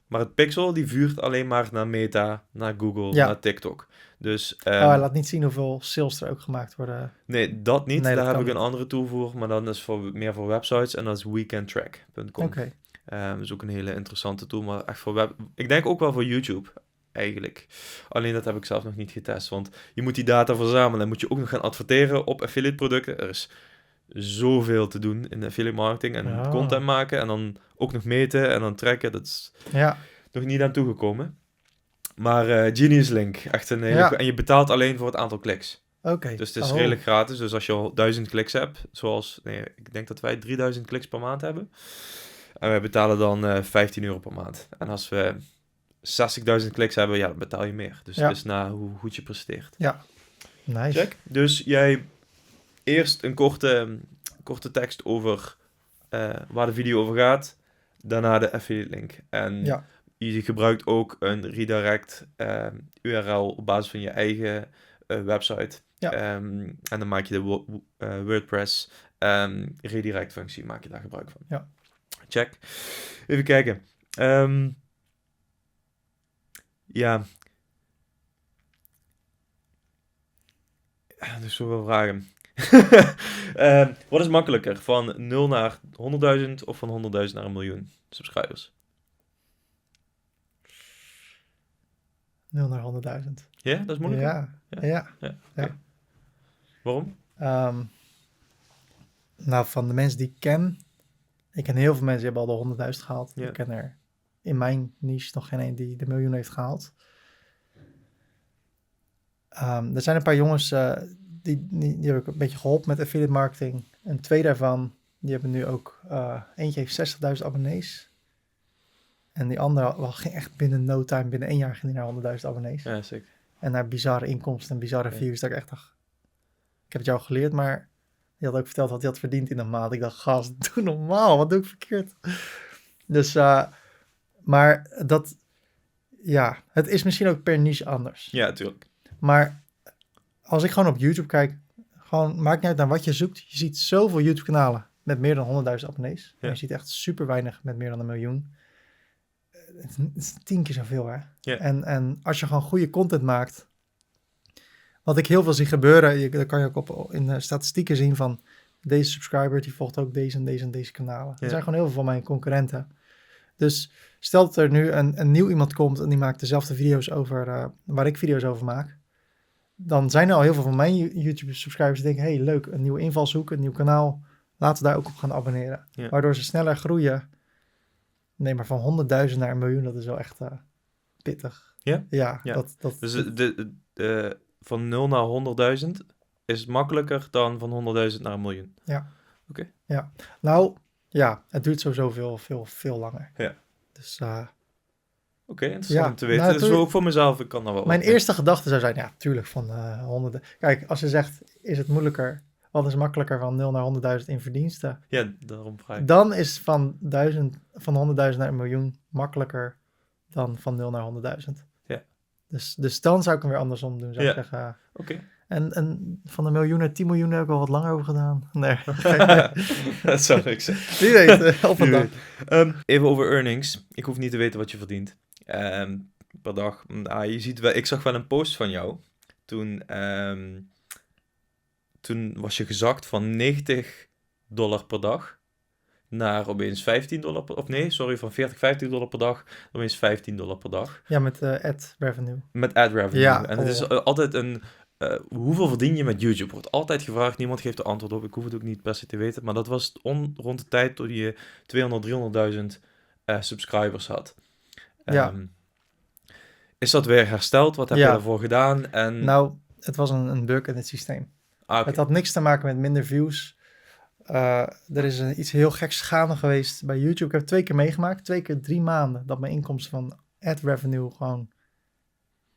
Maar het pixel die vuurt alleen maar naar Meta, naar Google, naar TikTok. Dus,
hij laat niet zien hoeveel sales er ook gemaakt worden.
Nee, dat niet. Daar heb ik een andere tool voor. Maar dan is meer voor websites. En dat is weekendtrack.com.
Oké.
Dat is ook een hele interessante tool, maar echt voor ik denk ook wel voor YouTube, eigenlijk. Alleen dat heb ik zelf nog niet getest, want je moet die data verzamelen en moet je ook nog gaan adverteren op affiliate producten. Er is zoveel te doen in affiliate marketing en content maken en dan ook nog meten en dan tracken. Dat is nog niet aan toegekomen. Maar Genius Link, echt een hele en je betaalt alleen voor het aantal kliks.
Oké.
Dus het is redelijk gratis. Dus als je al 1000 kliks hebt, ik denk dat wij 3000 kliks per maand hebben. En wij betalen dan €15 per maand. En als we 60.000 kliks hebben, dan betaal je meer. Dus het is na hoe goed je presteert.
Ja, nice.
Check. Dus jij eerst een korte tekst over waar de video over gaat. Daarna de affiliate link. En je gebruikt ook een redirect URL op basis van je eigen website. Ja. En dan maak je de WordPress redirect functie, maak je daar gebruik van.
Ja.
Check. Even kijken. Dus zoveel vragen. Wat is makkelijker? Van 0 naar 100.000 of van 100.000 naar 1 miljoen subscribers?
0 naar 100.000.
Ja, dat is moeilijker?
Ja.
Okay. Waarom?
Nou, van de mensen die ik ken... Ik ken heel veel mensen die hebben al de 100.000 gehaald.
Ja.
Ik ken er in mijn niche nog geen een die de miljoen heeft gehaald. Er zijn een paar jongens... Die heb ik een beetje geholpen met affiliate marketing. En 2 daarvan, die hebben nu ook... eentje heeft 60.000 abonnees. En die andere ging echt binnen no time, binnen 1 jaar ging die naar 100.000 abonnees.
Ja, zeker.
En naar bizarre inkomsten en bizarre views. Dat ik echt dacht, ik heb het jou geleerd, maar die had ook verteld wat hij had verdiend in een maand. Ik dacht, gast, doe normaal, wat doe ik verkeerd? Dus, maar dat, het is misschien ook per niche anders.
Ja, natuurlijk.
Maar als ik gewoon op YouTube kijk, gewoon maakt niet uit naar wat je zoekt. Je ziet zoveel YouTube-kanalen met meer dan 100.000 abonnees. Ja. En je ziet echt super weinig met meer dan 1 miljoen. Het is 10 keer zoveel, hè? Ja. En als je gewoon goede content maakt... Wat ik heel veel zie gebeuren... Dat kan je ook in de statistieken zien van... Deze subscriber, die volgt ook deze en deze en deze kanalen. Ja. Er zijn gewoon heel veel van mijn concurrenten. Dus stel dat er nu een nieuw iemand komt... en die maakt dezelfde video's over... waar ik video's over maak... dan zijn er al heel veel van mijn YouTube-subscribers... die denken, hey, leuk, een nieuwe invalshoek, een nieuw kanaal... laten we daar ook op gaan abonneren. Ja. Waardoor ze sneller groeien... Nee, maar van 100.000 naar 1 miljoen, dat is wel echt pittig.
Ja?
Ja.
Dat, dus van 0 naar 100.000 is het makkelijker dan van 100.000 naar 1 miljoen?
Ja.
Oké.
Ja. Nou, het duurt sowieso veel langer.
Ja.
Dus...
Oké, interessant om te weten. Nou, dus ook voor mezelf, ik kan dat wel.
Mijn eerste gedachte zou zijn, tuurlijk van honderden. Kijk, als je zegt, is het moeilijker... Wat is makkelijker van 0 naar 100.000 in verdiensten?
Ja, daarom vraag ik.
Dan is van 100.000 naar 1 miljoen makkelijker dan van 0 naar 100.000.
Ja.
Dus dan zou ik hem weer andersom doen, zou ik zeggen.
Oké.
En van de miljoen naar 10 miljoen heb ik al wat langer over gedaan. Nee.
Dat zou ik zeggen.
Wie weet, op een dag.
Even over earnings. Ik hoef niet te weten wat je verdient per dag. Je ziet wel, ik zag wel een post van jou. Toen was je gezakt van $90 per dag naar opeens $15 van $40-$50 per dag, opeens $15 per dag.
Ja, met ad revenue.
Met ad revenue. Ja, en het is altijd hoeveel verdien je met YouTube? Wordt altijd gevraagd, niemand geeft er antwoord op. Ik hoef het ook niet per se te weten, maar dat was rond de tijd toen je 200.000-300.000 subscribers had.
Ja.
Is dat weer hersteld? Wat heb je daarvoor gedaan?
Nou, het was een bug in het systeem.
Okay.
Het had niks te maken met minder views. Er is iets heel geks gaande geweest bij YouTube. Ik heb het 2 keer meegemaakt. 2 keer 3 maanden dat mijn inkomsten van ad revenue gewoon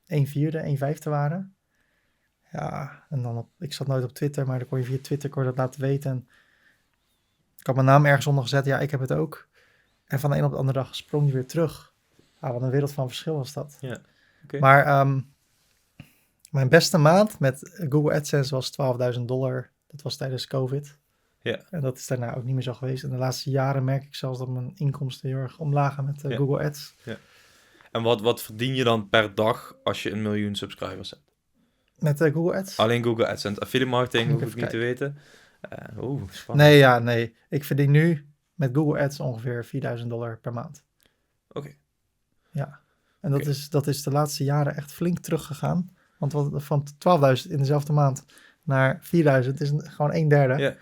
1/4, 1/5 waren. Ja, en dan ik zat nooit op Twitter, maar dan kon je via Twitter dat laten weten. En ik had mijn naam ergens onder gezet. Ja, ik heb het ook. En van de een op de andere dag sprong die weer terug. Wat een wereld van verschil was dat.
Ja, okay.
Maar mijn beste maand met Google AdSense was $12.000. Dat was tijdens COVID.
Ja.
En dat is daarna ook niet meer zo geweest. En de laatste jaren merk ik zelfs dat mijn inkomsten heel erg omlaag gaan met Google Ads.
Ja. En wat verdien je dan per dag als je 1 miljoen subscribers hebt?
Met Google Ads?
Alleen Google Ads. En affiliate marketing hoef ik niet te weten. Spannend.
Nee. Ik verdien nu met Google Ads ongeveer $4.000 per maand.
Oké.
Ja. En dat is de laatste jaren echt flink teruggegaan. Want van 12.000 in dezelfde maand naar 4.000 is gewoon 1/3.
Ja.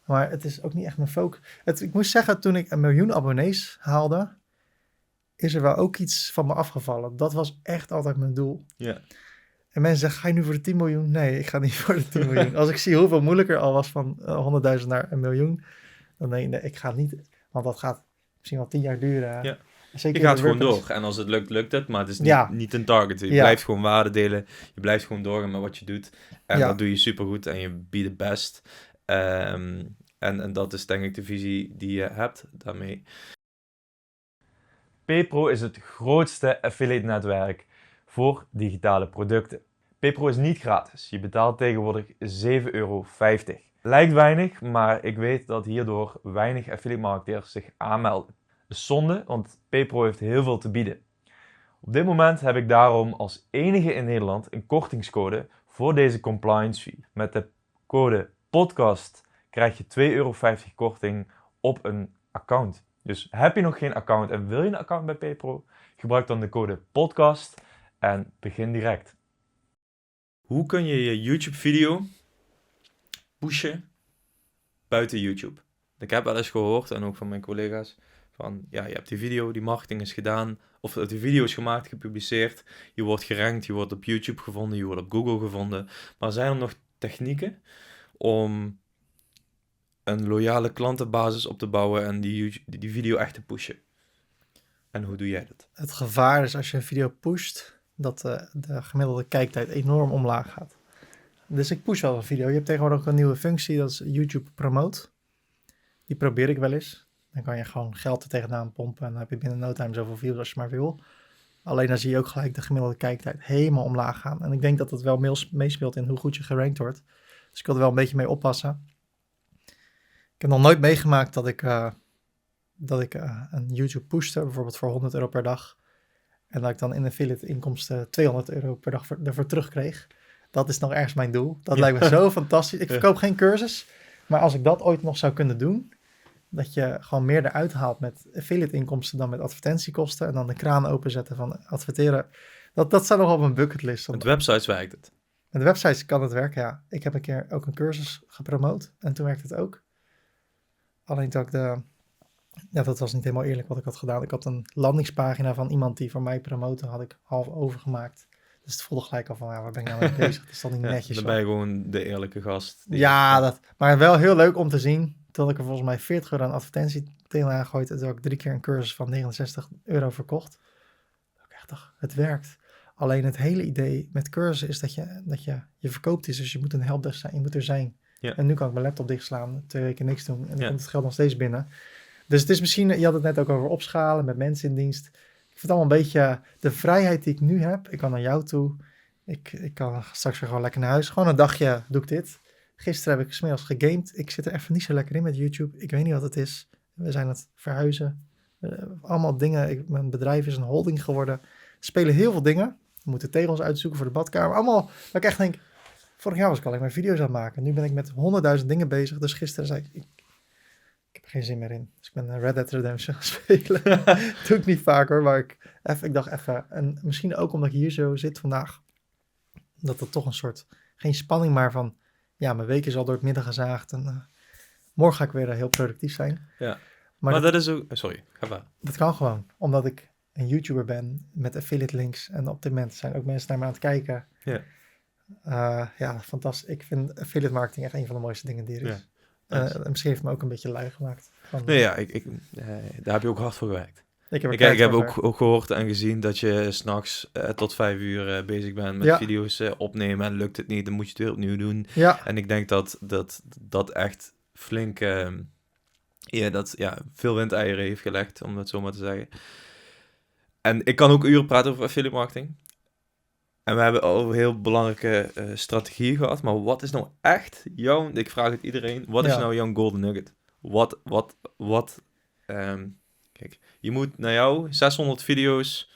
Maar het is ook niet echt mijn focus. Ik moest zeggen, toen ik 1 miljoen abonnees haalde, is er wel ook iets van me afgevallen. Dat was echt altijd mijn doel.
Ja.
En mensen zeggen, ga je nu voor de 10 miljoen? Nee, ik ga niet voor de 10 miljoen. Als ik zie hoeveel moeilijker al was van 100.000 naar 1 miljoen, dan denk ik, nee, ik ga niet. Want dat gaat misschien wel 10 jaar duren.
Ja.
Zeker
Je gaat
de
gewoon
WordPress.
door. En als het lukt, lukt het. Maar het is niet,
Ja.
niet een target. Je
Ja.
blijft gewoon waarde delen. Je blijft gewoon doorgaan met wat je doet. En
Ja.
dat doe je supergoed. En je be the best. En dat is denk ik de visie die je hebt daarmee. PayPro is het grootste affiliate netwerk voor digitale producten. PayPro is niet gratis. Je betaalt tegenwoordig €7,50. Lijkt weinig, maar ik weet dat hierdoor weinig affiliate marketeers zich aanmelden. Dat is zonde, want PayPro heeft heel veel te bieden. Op dit moment heb ik daarom als enige in Nederland een kortingscode voor deze compliance fee. Met de code podcast krijg je €2,50 korting op een account. Dus heb je nog geen account en wil je een account bij PayPro? Gebruik dan de code podcast en begin direct. Hoe kun je je YouTube-video pushen buiten YouTube? Ik heb wel eens gehoord, en ook van mijn collega's, van ja, je hebt die video, die marketing is gedaan, of die video is gemaakt, gepubliceerd, je wordt gerankt, je wordt op YouTube gevonden, je wordt op Google gevonden. Maar zijn er nog technieken om een loyale klantenbasis op te bouwen en die video echt te pushen? En hoe doe jij dat?
Het gevaar is als je een video pusht, dat de gemiddelde kijktijd enorm omlaag gaat. Dus ik push wel een video. Je hebt tegenwoordig ook een nieuwe functie, dat is YouTube Promote. Die probeer ik wel eens. Dan kan je gewoon geld er tegenaan pompen en dan heb je binnen no time zoveel views als je maar wil. Alleen dan zie je ook gelijk de gemiddelde kijktijd helemaal omlaag gaan. En ik denk dat het wel meespeelt in hoe goed je gerankt wordt. Dus ik wil er wel een beetje mee oppassen. Ik heb nog nooit meegemaakt dat ik een YouTube pushte, bijvoorbeeld voor €100 per dag. En dat ik dan in affiliate inkomsten €200 per dag ervoor terugkreeg. Dat is nog ergens mijn doel. Dat lijkt me zo fantastisch. Ik verkoop geen cursus, maar als ik dat ooit nog zou kunnen doen, dat je gewoon meer eruit haalt met affiliate inkomsten dan met advertentiekosten en dan de kraan openzetten van adverteren. Dat staat nog op mijn bucketlist.
Met websites werkt het.
Met websites kan het werken, ja. Ik heb een keer ook een cursus gepromoot en toen werkte het ook. Alleen toen dat was niet helemaal eerlijk wat ik had gedaan. Ik had een landingspagina van iemand die voor mij promoten, had ik half overgemaakt. Dus het voelde gelijk al van, ja, waar ben ik nou mee bezig? Het is dan niet netjes.
Dan ben je gewoon de eerlijke gast.
Ja, maar wel heel leuk om te zien. Toen ik er volgens mij €40 aan advertentie tegenaan gegooid. En toen heb ik 3 keer een cursus van €69 verkocht. Ik echt dacht, het werkt. Alleen het hele idee met cursussen is dat je verkoopt is. Dus je moet een helpdesk zijn, je moet er zijn.
Ja.
En nu kan ik mijn laptop dichtslaan, 2 weken niks doen. En dan
Ja.
komt het geld nog steeds binnen. Dus het is misschien, je had het net ook over opschalen met mensen in dienst. Ik vind het allemaal een beetje de vrijheid die ik nu heb. Ik kan naar jou toe. Ik kan straks weer gewoon lekker naar huis. Gewoon een dagje doe ik dit. Gisteren heb ik 's middags gegamed. Ik zit er even niet zo lekker in met YouTube. Ik weet niet wat het is. We zijn het verhuizen. Allemaal dingen. Mijn bedrijf is een holding geworden. Er spelen heel veel dingen. We moeten tegels uitzoeken voor de badkamer. Allemaal waar ik echt denk, vorig jaar was ik alleen maar video's aan het maken. Nu ben ik met 100.000 dingen bezig. Dus gisteren zei ik heb er geen zin meer in. Dus ik ben Red Dead Redemption gaan spelen. Doe ik niet vaak hoor, maar ik dacht even. En misschien ook omdat ik hier zo zit vandaag. Dat het toch een soort, geen spanning maar van, ja, mijn week is al door het midden gezaagd. En morgen ga ik weer heel productief zijn.
Ja.
Maar
dat is ook, sorry, ga maar.
Dat kan gewoon, omdat ik een YouTuber ben met affiliate links. En op dit moment zijn ook mensen naar me aan het kijken.
Ja.
Ja, fantastisch. Ik vind affiliate marketing echt een van de mooiste dingen die er is.
Ja. Nice.
En misschien heeft het me ook een beetje lui gemaakt.
Nee, ja, daar heb je ook hard voor gewerkt. Ik heb ook gehoord en gezien dat je 's nachts tot 5 uur bezig bent met video's opnemen. En lukt het niet, dan moet je het weer opnieuw doen.
Ja.
En ik denk dat echt flink veel windeieren heeft gelegd, om het zo maar te zeggen. En ik kan ook uren praten over affiliate marketing. En we hebben al heel belangrijke strategieën gehad. Maar wat is nou echt jouw... Ik vraag het iedereen. Wat is nou jouw golden nugget? Kijk, je moet naar jou 600 video's...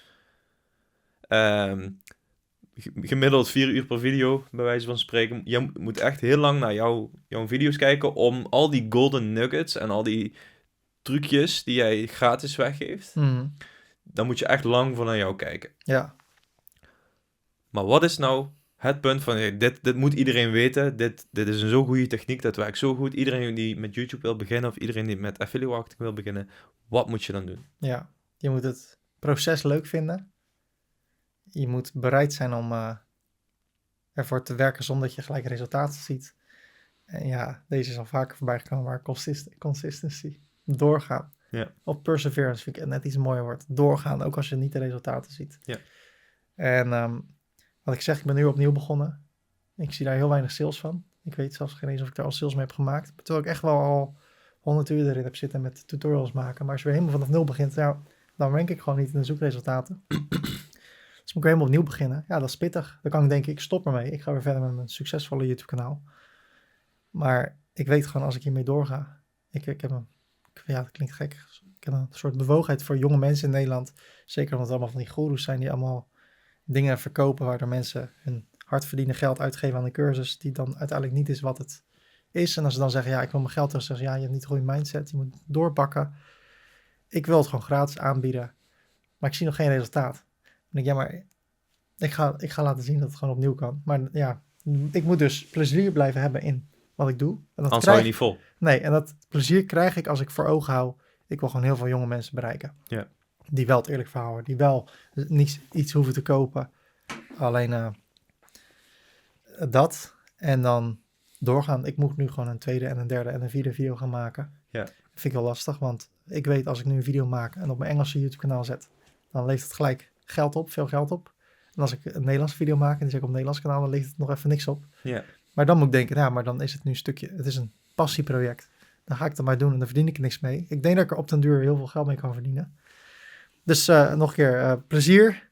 gemiddeld 4 uur per video, bij wijze van spreken. Je moet echt heel lang naar jouw video's kijken... om al die golden nuggets en al die trucjes die jij gratis weggeeft... Dan moet je echt lang voor naar jou kijken.
Ja.
Maar wat is nou het punt van, dit moet iedereen weten, dit is een zo goede techniek, dat werkt zo goed. Iedereen die met YouTube wil beginnen of iedereen die met affiliate marketing wil beginnen, wat moet je dan doen?
Ja, je moet het proces leuk vinden. Je moet bereid zijn om ervoor te werken zonder dat je gelijk resultaten ziet. En ja, deze is al vaker voorbij gekomen, maar consistency, doorgaan.
Ja.
Of perseverance vind ik net iets mooier woord. Doorgaan, ook als je niet de resultaten ziet.
Ja.
En wat ik zeg, ik ben nu opnieuw begonnen. Ik zie daar heel weinig sales van. Ik weet zelfs geen eens of ik daar al sales mee heb gemaakt. Terwijl ik echt wel al 100 uur erin heb zitten met tutorials maken. Maar als je weer helemaal vanaf nul begint, nou, dan rank ik gewoon niet in de zoekresultaten. Dus moet ik weer helemaal opnieuw beginnen. Ja, dat is pittig. Dan kan ik denken, ik stop ermee. Ik ga weer verder met mijn succesvolle YouTube kanaal. Maar ik weet gewoon, als ik hiermee doorga. Ik heb een, ja, dat klinkt gek. Ik heb een soort bewogenheid voor jonge mensen in Nederland. Zeker omdat het allemaal van die goeroes zijn die allemaal dingen verkopen waardoor mensen hun hard verdienen geld uitgeven aan een cursus die dan uiteindelijk niet is wat het is. En als ze dan zeggen, ja, ik wil mijn geld terug, zeggen ja, je hebt niet een goede mindset, je moet doorpakken. Ik wil het gewoon gratis aanbieden, maar ik zie nog geen resultaat. Dan denk ik, ja, maar ik ga laten zien dat het gewoon opnieuw kan. Maar ja, ik moet dus plezier blijven hebben in wat ik doe. En dat
Anders hou je niet vol.
Nee, en dat plezier krijg ik als ik voor ogen hou, ik wil gewoon heel veel jonge mensen bereiken.
Ja.
Die wel het eerlijk verhaal houden, die wel niet iets hoeven te kopen. Alleen dat en dan doorgaan. Ik moet nu gewoon een tweede en een derde en een vierde video gaan maken.
Ja.
Dat vind ik wel lastig, want ik weet als ik nu een video maak en op mijn Engelse YouTube kanaal zet, dan levert het gelijk geld op, veel geld op. En als ik een Nederlandse video maak en die zet ik op het Nederlands kanaal, dan levert het nog even niks op.
Ja.
Maar dan moet ik denken, nou, maar dan is het nu een stukje, het is een passieproject. Dan ga ik dat maar doen en dan verdien ik er niks mee. Ik denk dat ik er op den duur heel veel geld mee kan verdienen. Dus nog een keer, plezier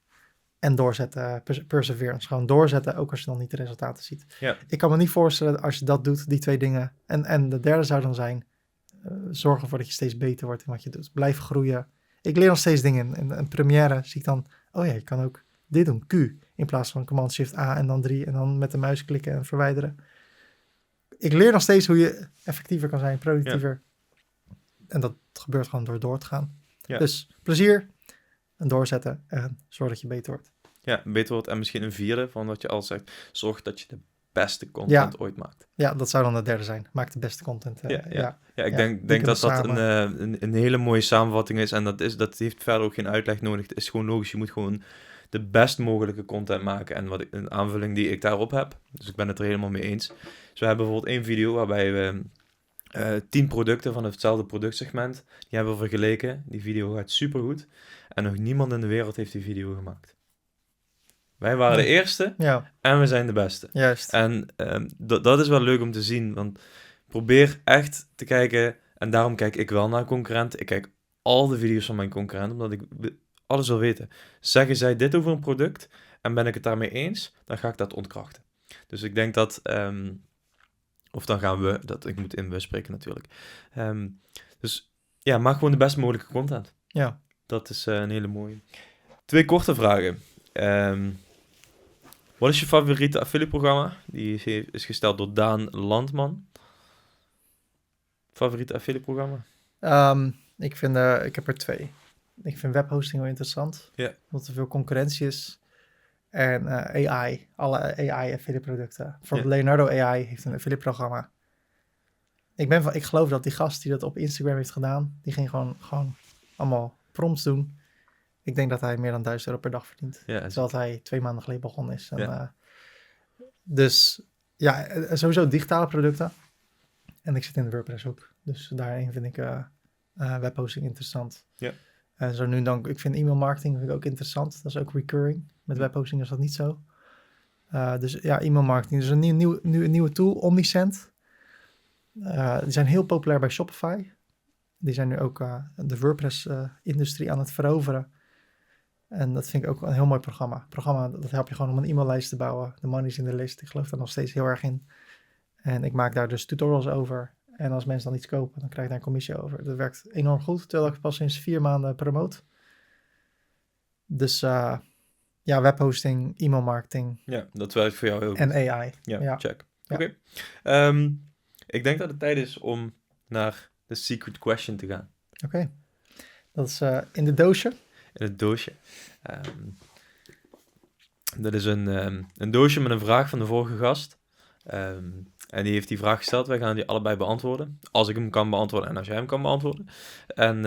en doorzetten, perseverance. Gewoon doorzetten, ook als je dan niet de resultaten ziet.
Ja.
Ik kan me niet voorstellen als je dat doet, die twee dingen. En de derde zou dan zijn, zorg ervoor dat je steeds beter wordt in wat je doet. Blijf groeien. Ik leer nog steeds dingen. In een Premiere zie ik dan, oh ja, je kan ook dit doen, Q, in plaats van Command-Shift-A en dan 3 en dan met de muis klikken en verwijderen. Ik leer nog steeds hoe je effectiever kan zijn, productiever. Ja. En dat gebeurt gewoon door door te gaan. Ja. Dus plezier en doorzetten en zorg dat je beter wordt.
Ja, beter wordt en misschien een vierde van wat je al zegt. Zorg dat je de beste content ooit maakt.
Ja, dat zou dan de derde zijn. Maak de beste content.
Ik denk dat dat een hele mooie samenvatting is. En dat heeft verder ook geen uitleg nodig. Het is gewoon logisch. Je moet gewoon de best mogelijke content maken. En een aanvulling die ik daarop heb. Dus ik ben het er helemaal mee eens. Dus we hebben bijvoorbeeld één video waarbij we 10 producten van hetzelfde productsegment, die hebben we vergeleken. Die video gaat supergoed. En nog niemand in de wereld heeft die video gemaakt. Wij waren de eerste en we zijn de beste.
Juist.
En dat is wel leuk om te zien, want probeer echt te kijken, en daarom kijk ik wel naar concurrenten. Ik kijk al de video's van mijn concurrenten, omdat ik alles wil weten. Zeggen zij dit over een product en ben ik het daarmee eens, dan ga ik dat ontkrachten. Dus ik denk dat, of dan gaan we, ik moet in we spreken natuurlijk. Dus ja, maak gewoon de best mogelijke content.
Ja.
Dat is een hele mooie. 2 korte vragen. Wat is je favoriete affiliate-programma? Die is gesteld door Daan Landman. Favoriete affiliate-programma?
Ik heb er 2. Ik vind webhosting wel interessant.
Ja.
Omdat er veel concurrentie is. En AI. Alle AI-affiliate-producten. Bijvoorbeeld Leonardo AI heeft een affiliate-programma. Ik geloof dat die gast die dat op Instagram heeft gedaan, die ging gewoon allemaal prompts doen. Ik denk dat hij meer dan €1000 per dag verdient. Ja, terwijl hij 2 maanden geleden begonnen is. En, dus ja, sowieso digitale producten. En ik zit in de WordPress hoek. Dus daarin vind ik webhosting interessant.
Ja.
En zo nu en dan, ik vind e-mail marketing vind ik ook interessant. Dat is ook recurring. Met webhosting is dat niet zo. Dus ja, e-mail marketing. Dus een nieuwe tool, Omnisend. Die zijn heel populair bij Shopify. Die zijn nu ook de WordPress-industrie aan het veroveren. En dat vind ik ook een heel mooi programma. Dat helpt je gewoon om een e-maillijst te bouwen. De money is in de list. Ik geloof daar nog steeds heel erg in. En ik maak daar dus tutorials over. En als mensen dan iets kopen, dan krijg ik daar een commissie over. Dat werkt enorm goed, terwijl ik pas sinds 4 maanden promote. Dus ja, webhosting, e-mail marketing.
Ja, dat werkt voor jou heel goed.
En AI.
Ja, check.
Ja.
Oké. Ik denk dat het tijd is om naar de secret question te gaan.
Oké. Dat is in de doosje.
In het doosje. Dat is een doosje met een vraag van de vorige gast. En die heeft die vraag gesteld. Wij gaan die allebei beantwoorden. Als ik hem kan beantwoorden en als jij hem kan beantwoorden. En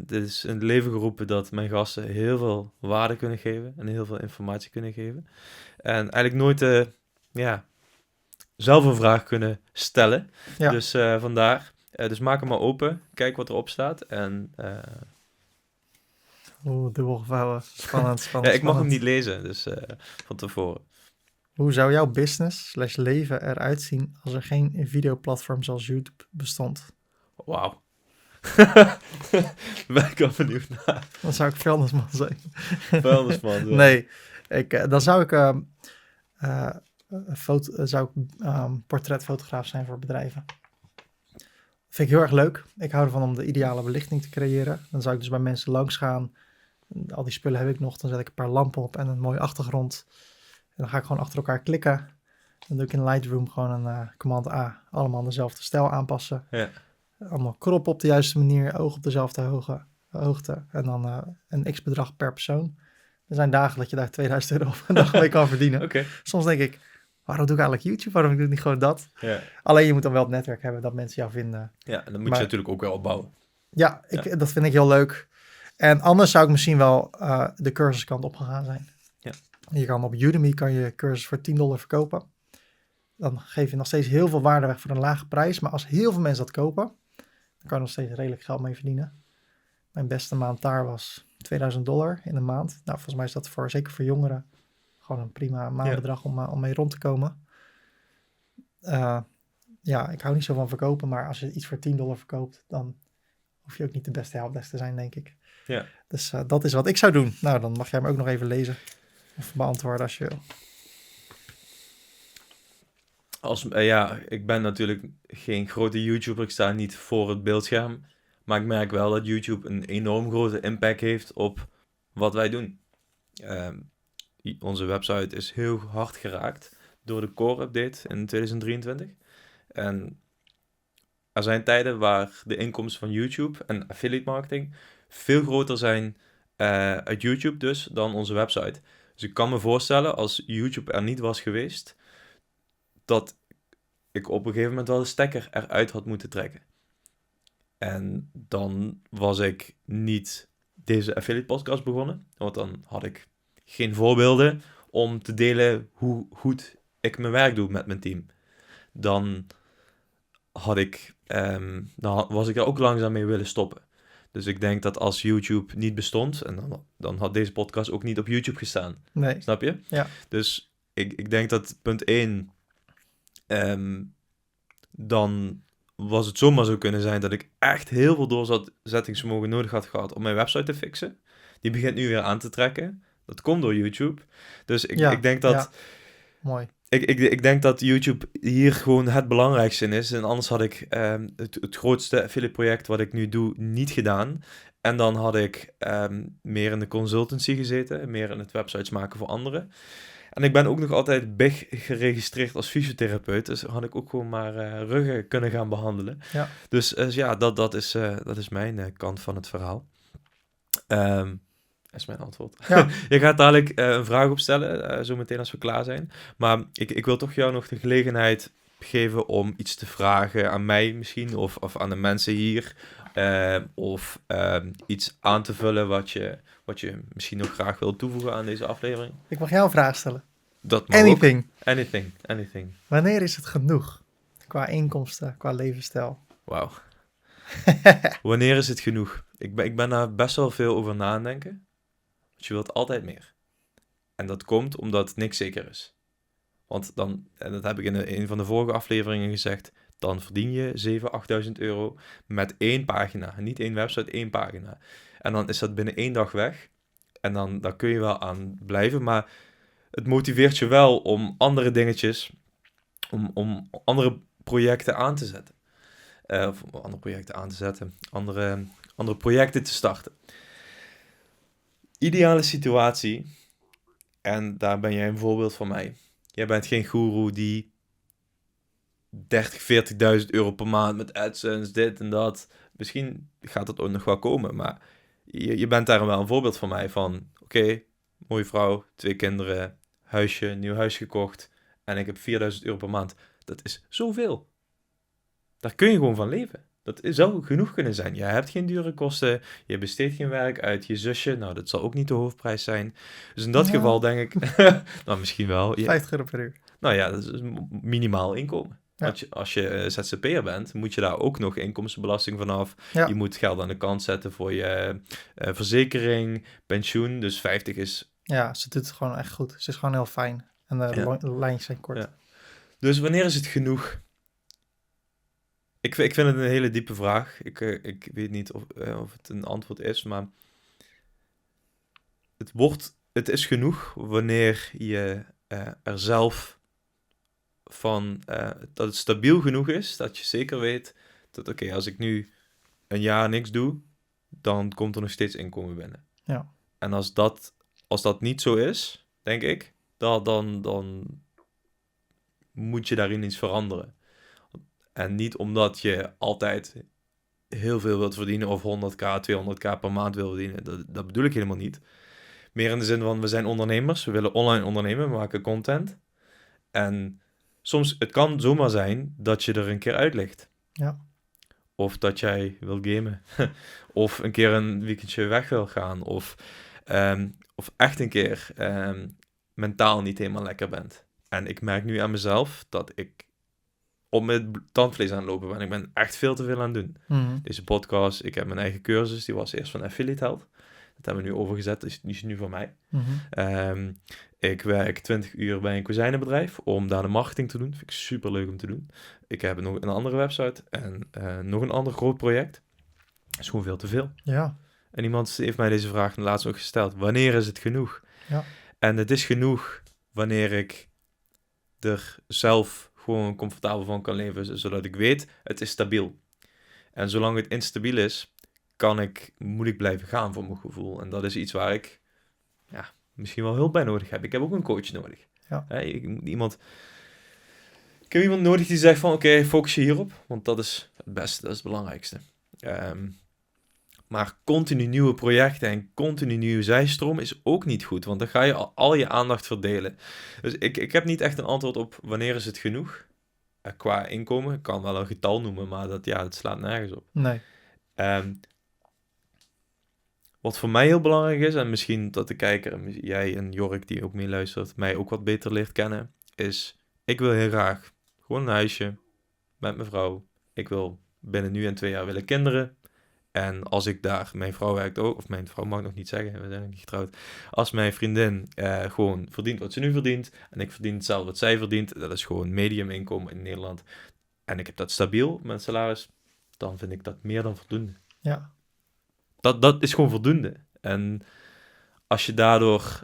dit is in het leven geroepen dat mijn gasten heel veel waarde kunnen geven. En heel veel informatie kunnen geven. En eigenlijk nooit zelf een vraag kunnen stellen.
Ja.
Dus vandaar. Dus maak hem maar open. Kijk wat erop staat. En
Dubbel gevouwen. Spannend.
ik mag hem niet lezen, dus van tevoren.
Hoe zou jouw business/leven eruit zien als er geen videoplatform zoals YouTube bestond?
Wauw. Ben ik al benieuwd naar.
Dan zou ik vuilnisman zijn.
Vuilnisman. Ja.
Nee, dan zou ik, portretfotograaf zijn voor bedrijven. Vind ik heel erg leuk. Ik hou ervan om de ideale belichting te creëren. Dan zou ik dus bij mensen langs gaan. Al die spullen heb ik nog. Dan zet ik een paar lampen op en een mooie achtergrond. En dan ga ik gewoon achter elkaar klikken. Dan doe ik in Lightroom gewoon een command A. Allemaal dezelfde stijl aanpassen.
Ja.
Allemaal kroppen op de juiste manier. Oog op dezelfde hoogte. En dan een x-bedrag per persoon. Er zijn dagen dat je daar 2000 euro op een dag mee kan verdienen.
Okay.
Soms denk ik, waarom doe ik eigenlijk YouTube? Waarom doe ik niet gewoon dat?
Ja.
Alleen je moet dan wel het netwerk hebben dat mensen jou vinden.
Ja, en dat moet je natuurlijk ook wel opbouwen.
Ja, dat vind ik heel leuk. En anders zou ik misschien wel de cursuskant opgegaan zijn.
Ja.
Je kan op Udemy je cursus voor $10 verkopen. Dan geef je nog steeds heel veel waarde weg voor een lage prijs. Maar als heel veel mensen dat kopen, dan kan je nog steeds redelijk geld mee verdienen. Mijn beste maand daar was $2000 in een maand. Nou, volgens mij is dat zeker voor jongeren gewoon een prima maandbedrag om mee rond te komen. Ik hou niet zo van verkopen, maar als je iets voor $10 verkoopt, dan hoef je ook niet de beste helpdesk te zijn, denk ik.
Ja.
Dus dat is wat ik zou doen. Nou, dan mag jij me ook nog even lezen of beantwoorden als je wil.
Ik ben natuurlijk geen grote YouTuber. Ik sta niet voor het beeldscherm. Maar ik merk wel dat YouTube een enorm grote impact heeft op wat wij doen. Onze website is heel hard geraakt door de Core-update in 2023. En er zijn tijden waar de inkomsten van YouTube en affiliate marketing veel groter zijn uit YouTube dus dan onze website. Dus ik kan me voorstellen, als YouTube er niet was geweest, dat ik op een gegeven moment wel de stekker eruit had moeten trekken. En dan was ik niet deze affiliate podcast begonnen, want dan had ik geen voorbeelden om te delen hoe goed ik mijn werk doe met mijn team. Dan was ik er ook langzaam mee willen stoppen. Dus ik denk dat als YouTube niet bestond, en dan had deze podcast ook niet op YouTube gestaan.
Nee.
Snap je?
Ja.
Dus ik denk dat punt 1, dan was het zomaar zo kunnen zijn dat ik echt heel veel doorzettingsvermogen nodig had gehad om mijn website te fixen. Die begint nu weer aan te trekken. Dat komt door YouTube. Dus ik denk dat...
Ja. Mooi.
Ik denk dat YouTube hier gewoon het belangrijkste in is. En anders had ik het grootste affiliate project wat ik nu doe niet gedaan. En dan had ik meer in de consultancy gezeten. Meer in het websites maken voor anderen. En ik ben ook nog altijd BIG geregistreerd als fysiotherapeut. Dus had ik ook gewoon maar ruggen kunnen gaan behandelen.
Ja.
Dus dat is mijn kant van het verhaal. Dat is mijn antwoord.
Ja.
Je gaat dadelijk een vraag opstellen, zo meteen als we klaar zijn. Maar ik wil toch jou nog de gelegenheid geven om iets te vragen aan mij misschien, of aan de mensen hier. Of iets aan te vullen wat je misschien nog graag wil toevoegen aan deze aflevering.
Ik mag jou een vraag stellen.
Dat mag
Anything.
Ook. Anything.
Wanneer is het genoeg? Qua inkomsten, qua levensstijl.
Wauw. Wanneer is het genoeg? Ik ben daar best wel veel over na aan denken. Want je wilt altijd meer. En dat komt omdat niks zeker is. Want dan, en dat heb ik in een van de vorige afleveringen gezegd, dan verdien je 7.000, 8.000 euro met 1 pagina. Niet 1 website, 1 pagina. En dan is dat binnen 1 dag weg. En dan daar kun je wel aan blijven. Maar het motiveert je wel om andere dingetjes, om andere projecten aan te zetten. Andere projecten te starten. Ideale situatie, en daar ben jij een voorbeeld van mij. Jij bent geen goeroe die 30.000, 40.000 euro per maand met AdSense, dit en dat. Misschien gaat het ook nog wel komen, maar je bent daar wel een voorbeeld van mij van, oké, mooie vrouw, 2 kinderen, huisje, nieuw huis gekocht en ik heb 4.000 euro per maand. Dat is zoveel. Daar kun je gewoon van leven. Dat zou genoeg kunnen zijn. Je hebt geen dure kosten, je besteedt geen werk uit, je zusje, nou dat zal ook niet de hoofdprijs zijn. Dus in dat geval denk ik, nou misschien wel.
50 euro per uur.
Nou ja, dat is minimaal inkomen.
Ja.
Als je ZZP'er bent, moet je daar ook nog inkomstenbelasting vanaf.
Ja.
Je moet geld aan de kant zetten voor je verzekering, pensioen. Dus 50 is...
Ja, ze doet het gewoon echt goed. Ze is gewoon heel fijn. En de lijntjes zijn kort.
Ja. Dus wanneer is het genoeg? Ik vind het een hele diepe vraag. Ik weet niet of het een antwoord is, maar het is genoeg wanneer je er zelf van, dat het stabiel genoeg is, dat je zeker weet dat oké, als ik nu een jaar niks doe, dan komt er nog steeds inkomen binnen.
Ja.
En als dat niet zo is, denk ik, dan moet je daarin iets veranderen. En niet omdat je altijd heel veel wilt verdienen of 100k, 200k per maand wil verdienen. Dat bedoel ik helemaal niet. Meer in de zin van, we zijn ondernemers, we willen online ondernemen, we maken content. En soms, het kan zomaar zijn dat je er een keer uit ligt.
Ja.
Of dat jij wil gamen. Of een keer een weekendje weg wil gaan. Of echt een keer mentaal niet helemaal lekker bent. En ik merk nu aan mezelf dat ik op mijn tandvlees aan het lopen ben. Ik ben echt veel te veel aan het doen.
Mhm.
Deze podcast, ik heb mijn eigen cursus. Die was eerst van Affiliate Health. Dat hebben we nu overgezet, die is nu voor mij.
Mhm.
Ik werk 20 uur bij een kozijnenbedrijf om daar de marketing te doen. Vind ik super leuk om te doen. Ik heb nog een andere website en nog een ander groot project. Dat is gewoon veel te veel.
Ja.
En iemand heeft mij deze vraag laatst ook gesteld. Wanneer is het genoeg?
Ja.
En het is genoeg wanneer ik er zelf gewoon comfortabel van kan leven, zodat ik weet, het is stabiel. En zolang het instabiel is, moet ik blijven gaan voor mijn gevoel. En dat is iets waar ik misschien wel hulp bij nodig heb. Ik heb ook een coach nodig.
Ja.
Ik heb iemand nodig die zegt van, oké, focus je hierop, want dat is het beste, dat is het belangrijkste. Maar continu nieuwe projecten en continu nieuwe zijstroom is ook niet goed, want dan ga je al je aandacht verdelen. Dus ik heb niet echt een antwoord op wanneer is het genoeg qua inkomen. Ik kan wel een getal noemen, maar dat slaat nergens op.
Nee.
Wat voor mij heel belangrijk is, en misschien dat de kijker, jij en Jorik die ook meeluistert, mij ook wat beter leert kennen, is, ik wil heel graag gewoon een huisje met mijn vrouw. Ik wil binnen nu en 2 jaar willen kinderen. En als ik daar, mijn vrouw werkt ook, of mijn vrouw mag nog niet zeggen, we zijn nog niet getrouwd. Als mijn vriendin gewoon verdient wat ze nu verdient, en ik verdien hetzelfde wat zij verdient, dat is gewoon medium inkomen in Nederland, en ik heb dat stabiel, mijn salaris, dan vind ik dat meer dan voldoende.
Ja.
Dat is gewoon voldoende. En als je daardoor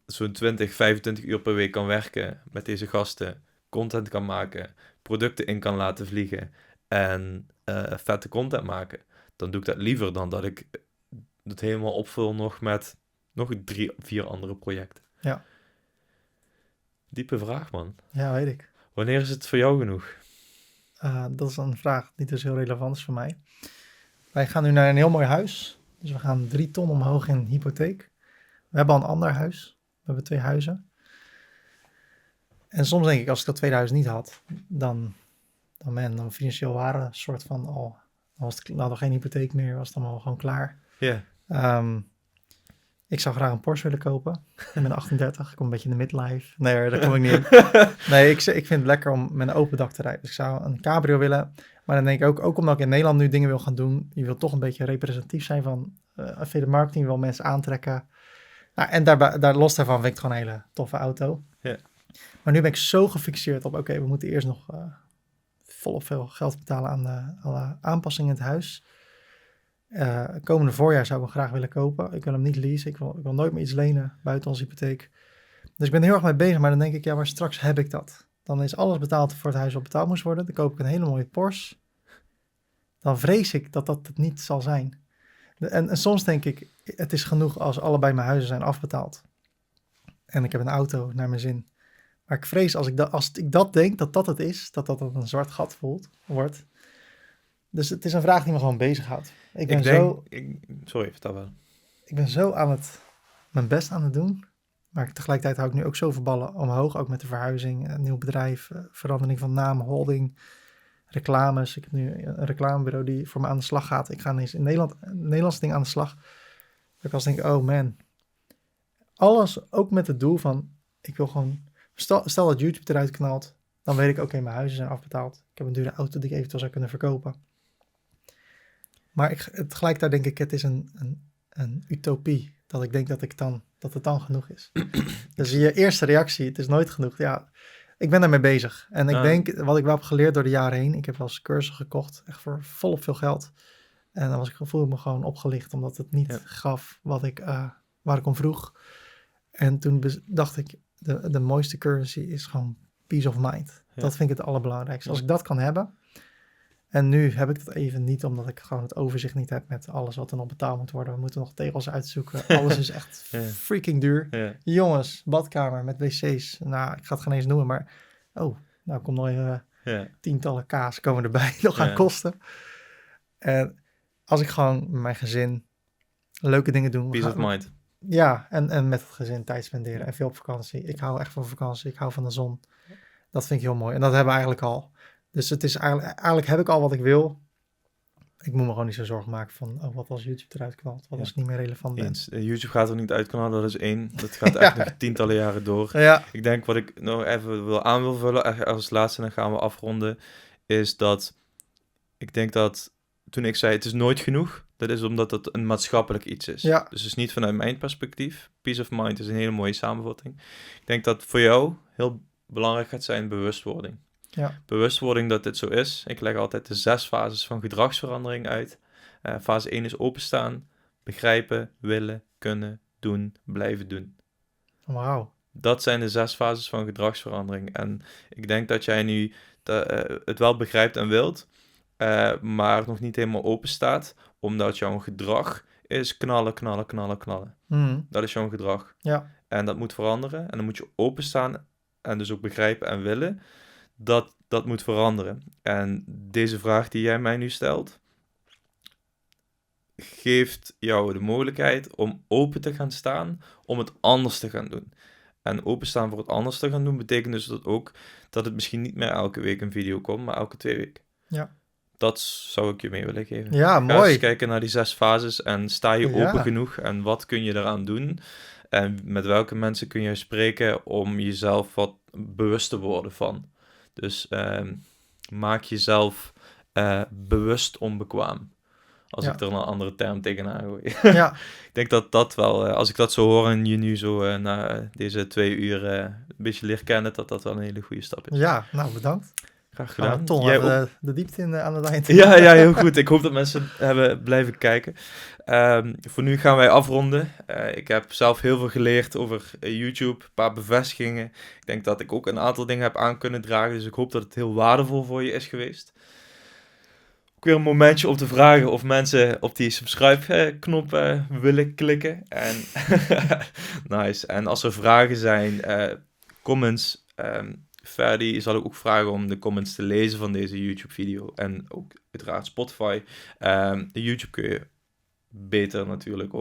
zo'n 20, 25 uur per week kan werken met deze gasten, content kan maken, producten in kan laten vliegen en vette content maken, dan doe ik dat liever dan dat ik het helemaal opvul nog met nog 3, 4 andere projecten.
Ja.
Diepe vraag, man.
Ja, weet ik.
Wanneer is het voor jou genoeg?
Dat is een vraag die dus heel relevant is voor mij. Wij gaan nu naar een heel mooi huis. Dus we gaan 3 ton omhoog in hypotheek. We hebben al een ander huis. We hebben 2 huizen. En soms denk ik, als ik dat tweede huis niet had, dan financieel waren een soort van al, dan hadden we geen hypotheek meer, was het allemaal gewoon klaar.
Ja.
Ik zou graag een Porsche willen kopen. Ik ben 38, ik kom een beetje in de midlife. Nee, daar kom ik niet in. Nee, ik vind het lekker om met een open dak te rijden. Dus ik zou een cabrio willen. Maar dan denk ik ook omdat ik in Nederland nu dingen wil gaan doen. Je wil toch een beetje representatief zijn van affiliate marketing. Je wil mensen aantrekken. Nou, en daar los daarvan vind ik het gewoon een hele toffe auto.
Ja.
Maar nu ben ik zo gefixeerd op, oké, we moeten eerst nog volop veel geld betalen aan alle aanpassingen in het huis. Komende voorjaar zou ik hem graag willen kopen. Ik wil hem niet leasen. Ik wil nooit meer iets lenen buiten onze hypotheek. Dus ik ben heel erg mee bezig. Maar dan denk ik, ja, maar straks heb ik dat. Dan is alles betaald voor het huis wat betaald moest worden. Dan koop ik een hele mooie Porsche. Dan vrees ik dat dat het niet zal zijn. En soms denk ik, het is genoeg als allebei mijn huizen zijn afbetaald. En ik heb een auto naar mijn zin. Maar ik vrees als ik dat denk, dat dat het is, dat een zwart gat wordt. Dus het is een vraag die me gewoon bezighoudt.
Sorry, vertel wel.
Ik ben zo mijn best aan het doen. Maar tegelijkertijd hou ik nu ook zoveel ballen omhoog. Ook met de verhuizing, een nieuw bedrijf, verandering van naam, holding, reclames. Ik heb nu een reclamebureau die voor me aan de slag gaat. Ik ga ineens in Nederland een Nederlands ding aan de slag. Dat ik als denk, oh man. Alles ook met het doel van, ik wil gewoon Stel dat YouTube eruit knalt, dan weet ik, oké, mijn huizen zijn afbetaald. Ik heb een dure auto die ik eventueel zou kunnen verkopen. Maar tegelijkertijd denk ik, het is een utopie. Dat ik denk dat het dan genoeg is. Dus je eerste reactie, het is nooit genoeg. Ja, ik ben daarmee bezig. En ik denk, wat ik wel heb geleerd door de jaren heen, ik heb wel eens cursussen gekocht, echt voor volop veel geld. En dan voelde ik me gewoon opgelicht, omdat het niet gaf waar ik om vroeg. En toen dacht ik, de mooiste currency is gewoon peace of mind. Ja. Dat vind ik het allerbelangrijkste. Als ik dat kan hebben. En nu heb ik dat even niet, omdat ik gewoon het overzicht niet heb met alles wat er nog betaald moet worden. We moeten nog tegels uitzoeken. Alles is echt freaking duur. Ja. Jongens, badkamer met wc's. Nou, ik ga het geen eens noemen, maar nou komt nog even tientallen kaas komen erbij nog aan kosten. En als ik gewoon met mijn gezin leuke dingen doe.
Peace of mind.
Ja, en met het gezin tijd spenderen en veel op vakantie. Ik hou echt van vakantie, ik hou van de zon. Dat vind ik heel mooi. En dat hebben we eigenlijk al. Dus het is eigenlijk heb ik al wat ik wil. Ik moet me gewoon niet zo zorgen maken van, wat als YouTube eruit knalt? Wat als ik niet meer relevant ben?
YouTube gaat er niet uitknallen, dat is 1. Dat gaat echt nog tientallen jaren door.
Ja.
Ik denk wat ik nog even wil vullen, als laatste, dan gaan we afronden, is dat ik denk dat toen ik zei, het is nooit genoeg, dat is omdat het een maatschappelijk iets is.
Ja.
Dus het is niet vanuit mijn perspectief. Peace of mind is een hele mooie samenvatting. Ik denk dat voor jou heel belangrijk gaat zijn bewustwording.
Ja.
Bewustwording dat dit zo is. Ik leg altijd de 6 fases van gedragsverandering uit. Fase 1 is openstaan, begrijpen, willen, kunnen, doen, blijven doen.
Wauw.
Dat zijn de 6 fases van gedragsverandering. En ik denk dat jij nu het wel begrijpt en wilt, maar nog niet helemaal open staat, omdat jouw gedrag is knallen. Dat is jouw gedrag.
Ja.
En dat moet veranderen. En dan moet je openstaan en dus ook begrijpen en willen. Dat moet veranderen. En deze vraag die jij mij nu stelt, geeft jou de mogelijkheid om open te gaan staan, om het anders te gaan doen. En openstaan voor het anders te gaan doen, betekent dus dat het misschien niet meer elke week een video komt, maar elke 2 weken.
Ja.
Dat zou ik je mee willen geven.
Ja,
Ga
mooi.
eens kijken naar die 6 fases en sta je open genoeg en wat kun je eraan doen? En met welke mensen kun je spreken om jezelf wat bewust te worden van? Dus maak jezelf bewust onbekwaam. Als ik er een andere term tegenaan gooi.
Ja.
Ik denk dat wel, als ik dat zo hoor en je nu zo na deze 2 uur een beetje leer kennen, dat wel een hele goede stap is.
Ja, nou bedankt.
Graag gedaan.
Ton, de diepte in aan het eind.
Ja, heel goed. Ik hoop dat mensen hebben blijven kijken. Voor nu gaan wij afronden. Ik heb zelf heel veel geleerd over YouTube, een paar bevestigingen. Ik denk dat ik ook een aantal dingen heb aan kunnen dragen, dus ik hoop dat het heel waardevol voor je is geweest. Ook weer een momentje om te vragen of mensen op die subscribe-knop willen klikken. En nice. En als er vragen zijn, comments, Ferdy zal ik ook vragen om de comments te lezen van deze YouTube-video. En ook uiteraard Spotify. YouTube kun je beter natuurlijk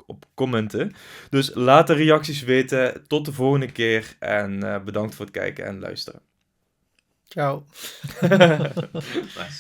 op commenten. Dus laat de reacties weten. Tot de volgende keer. En bedankt voor het kijken en luisteren.
Ciao.
Nice.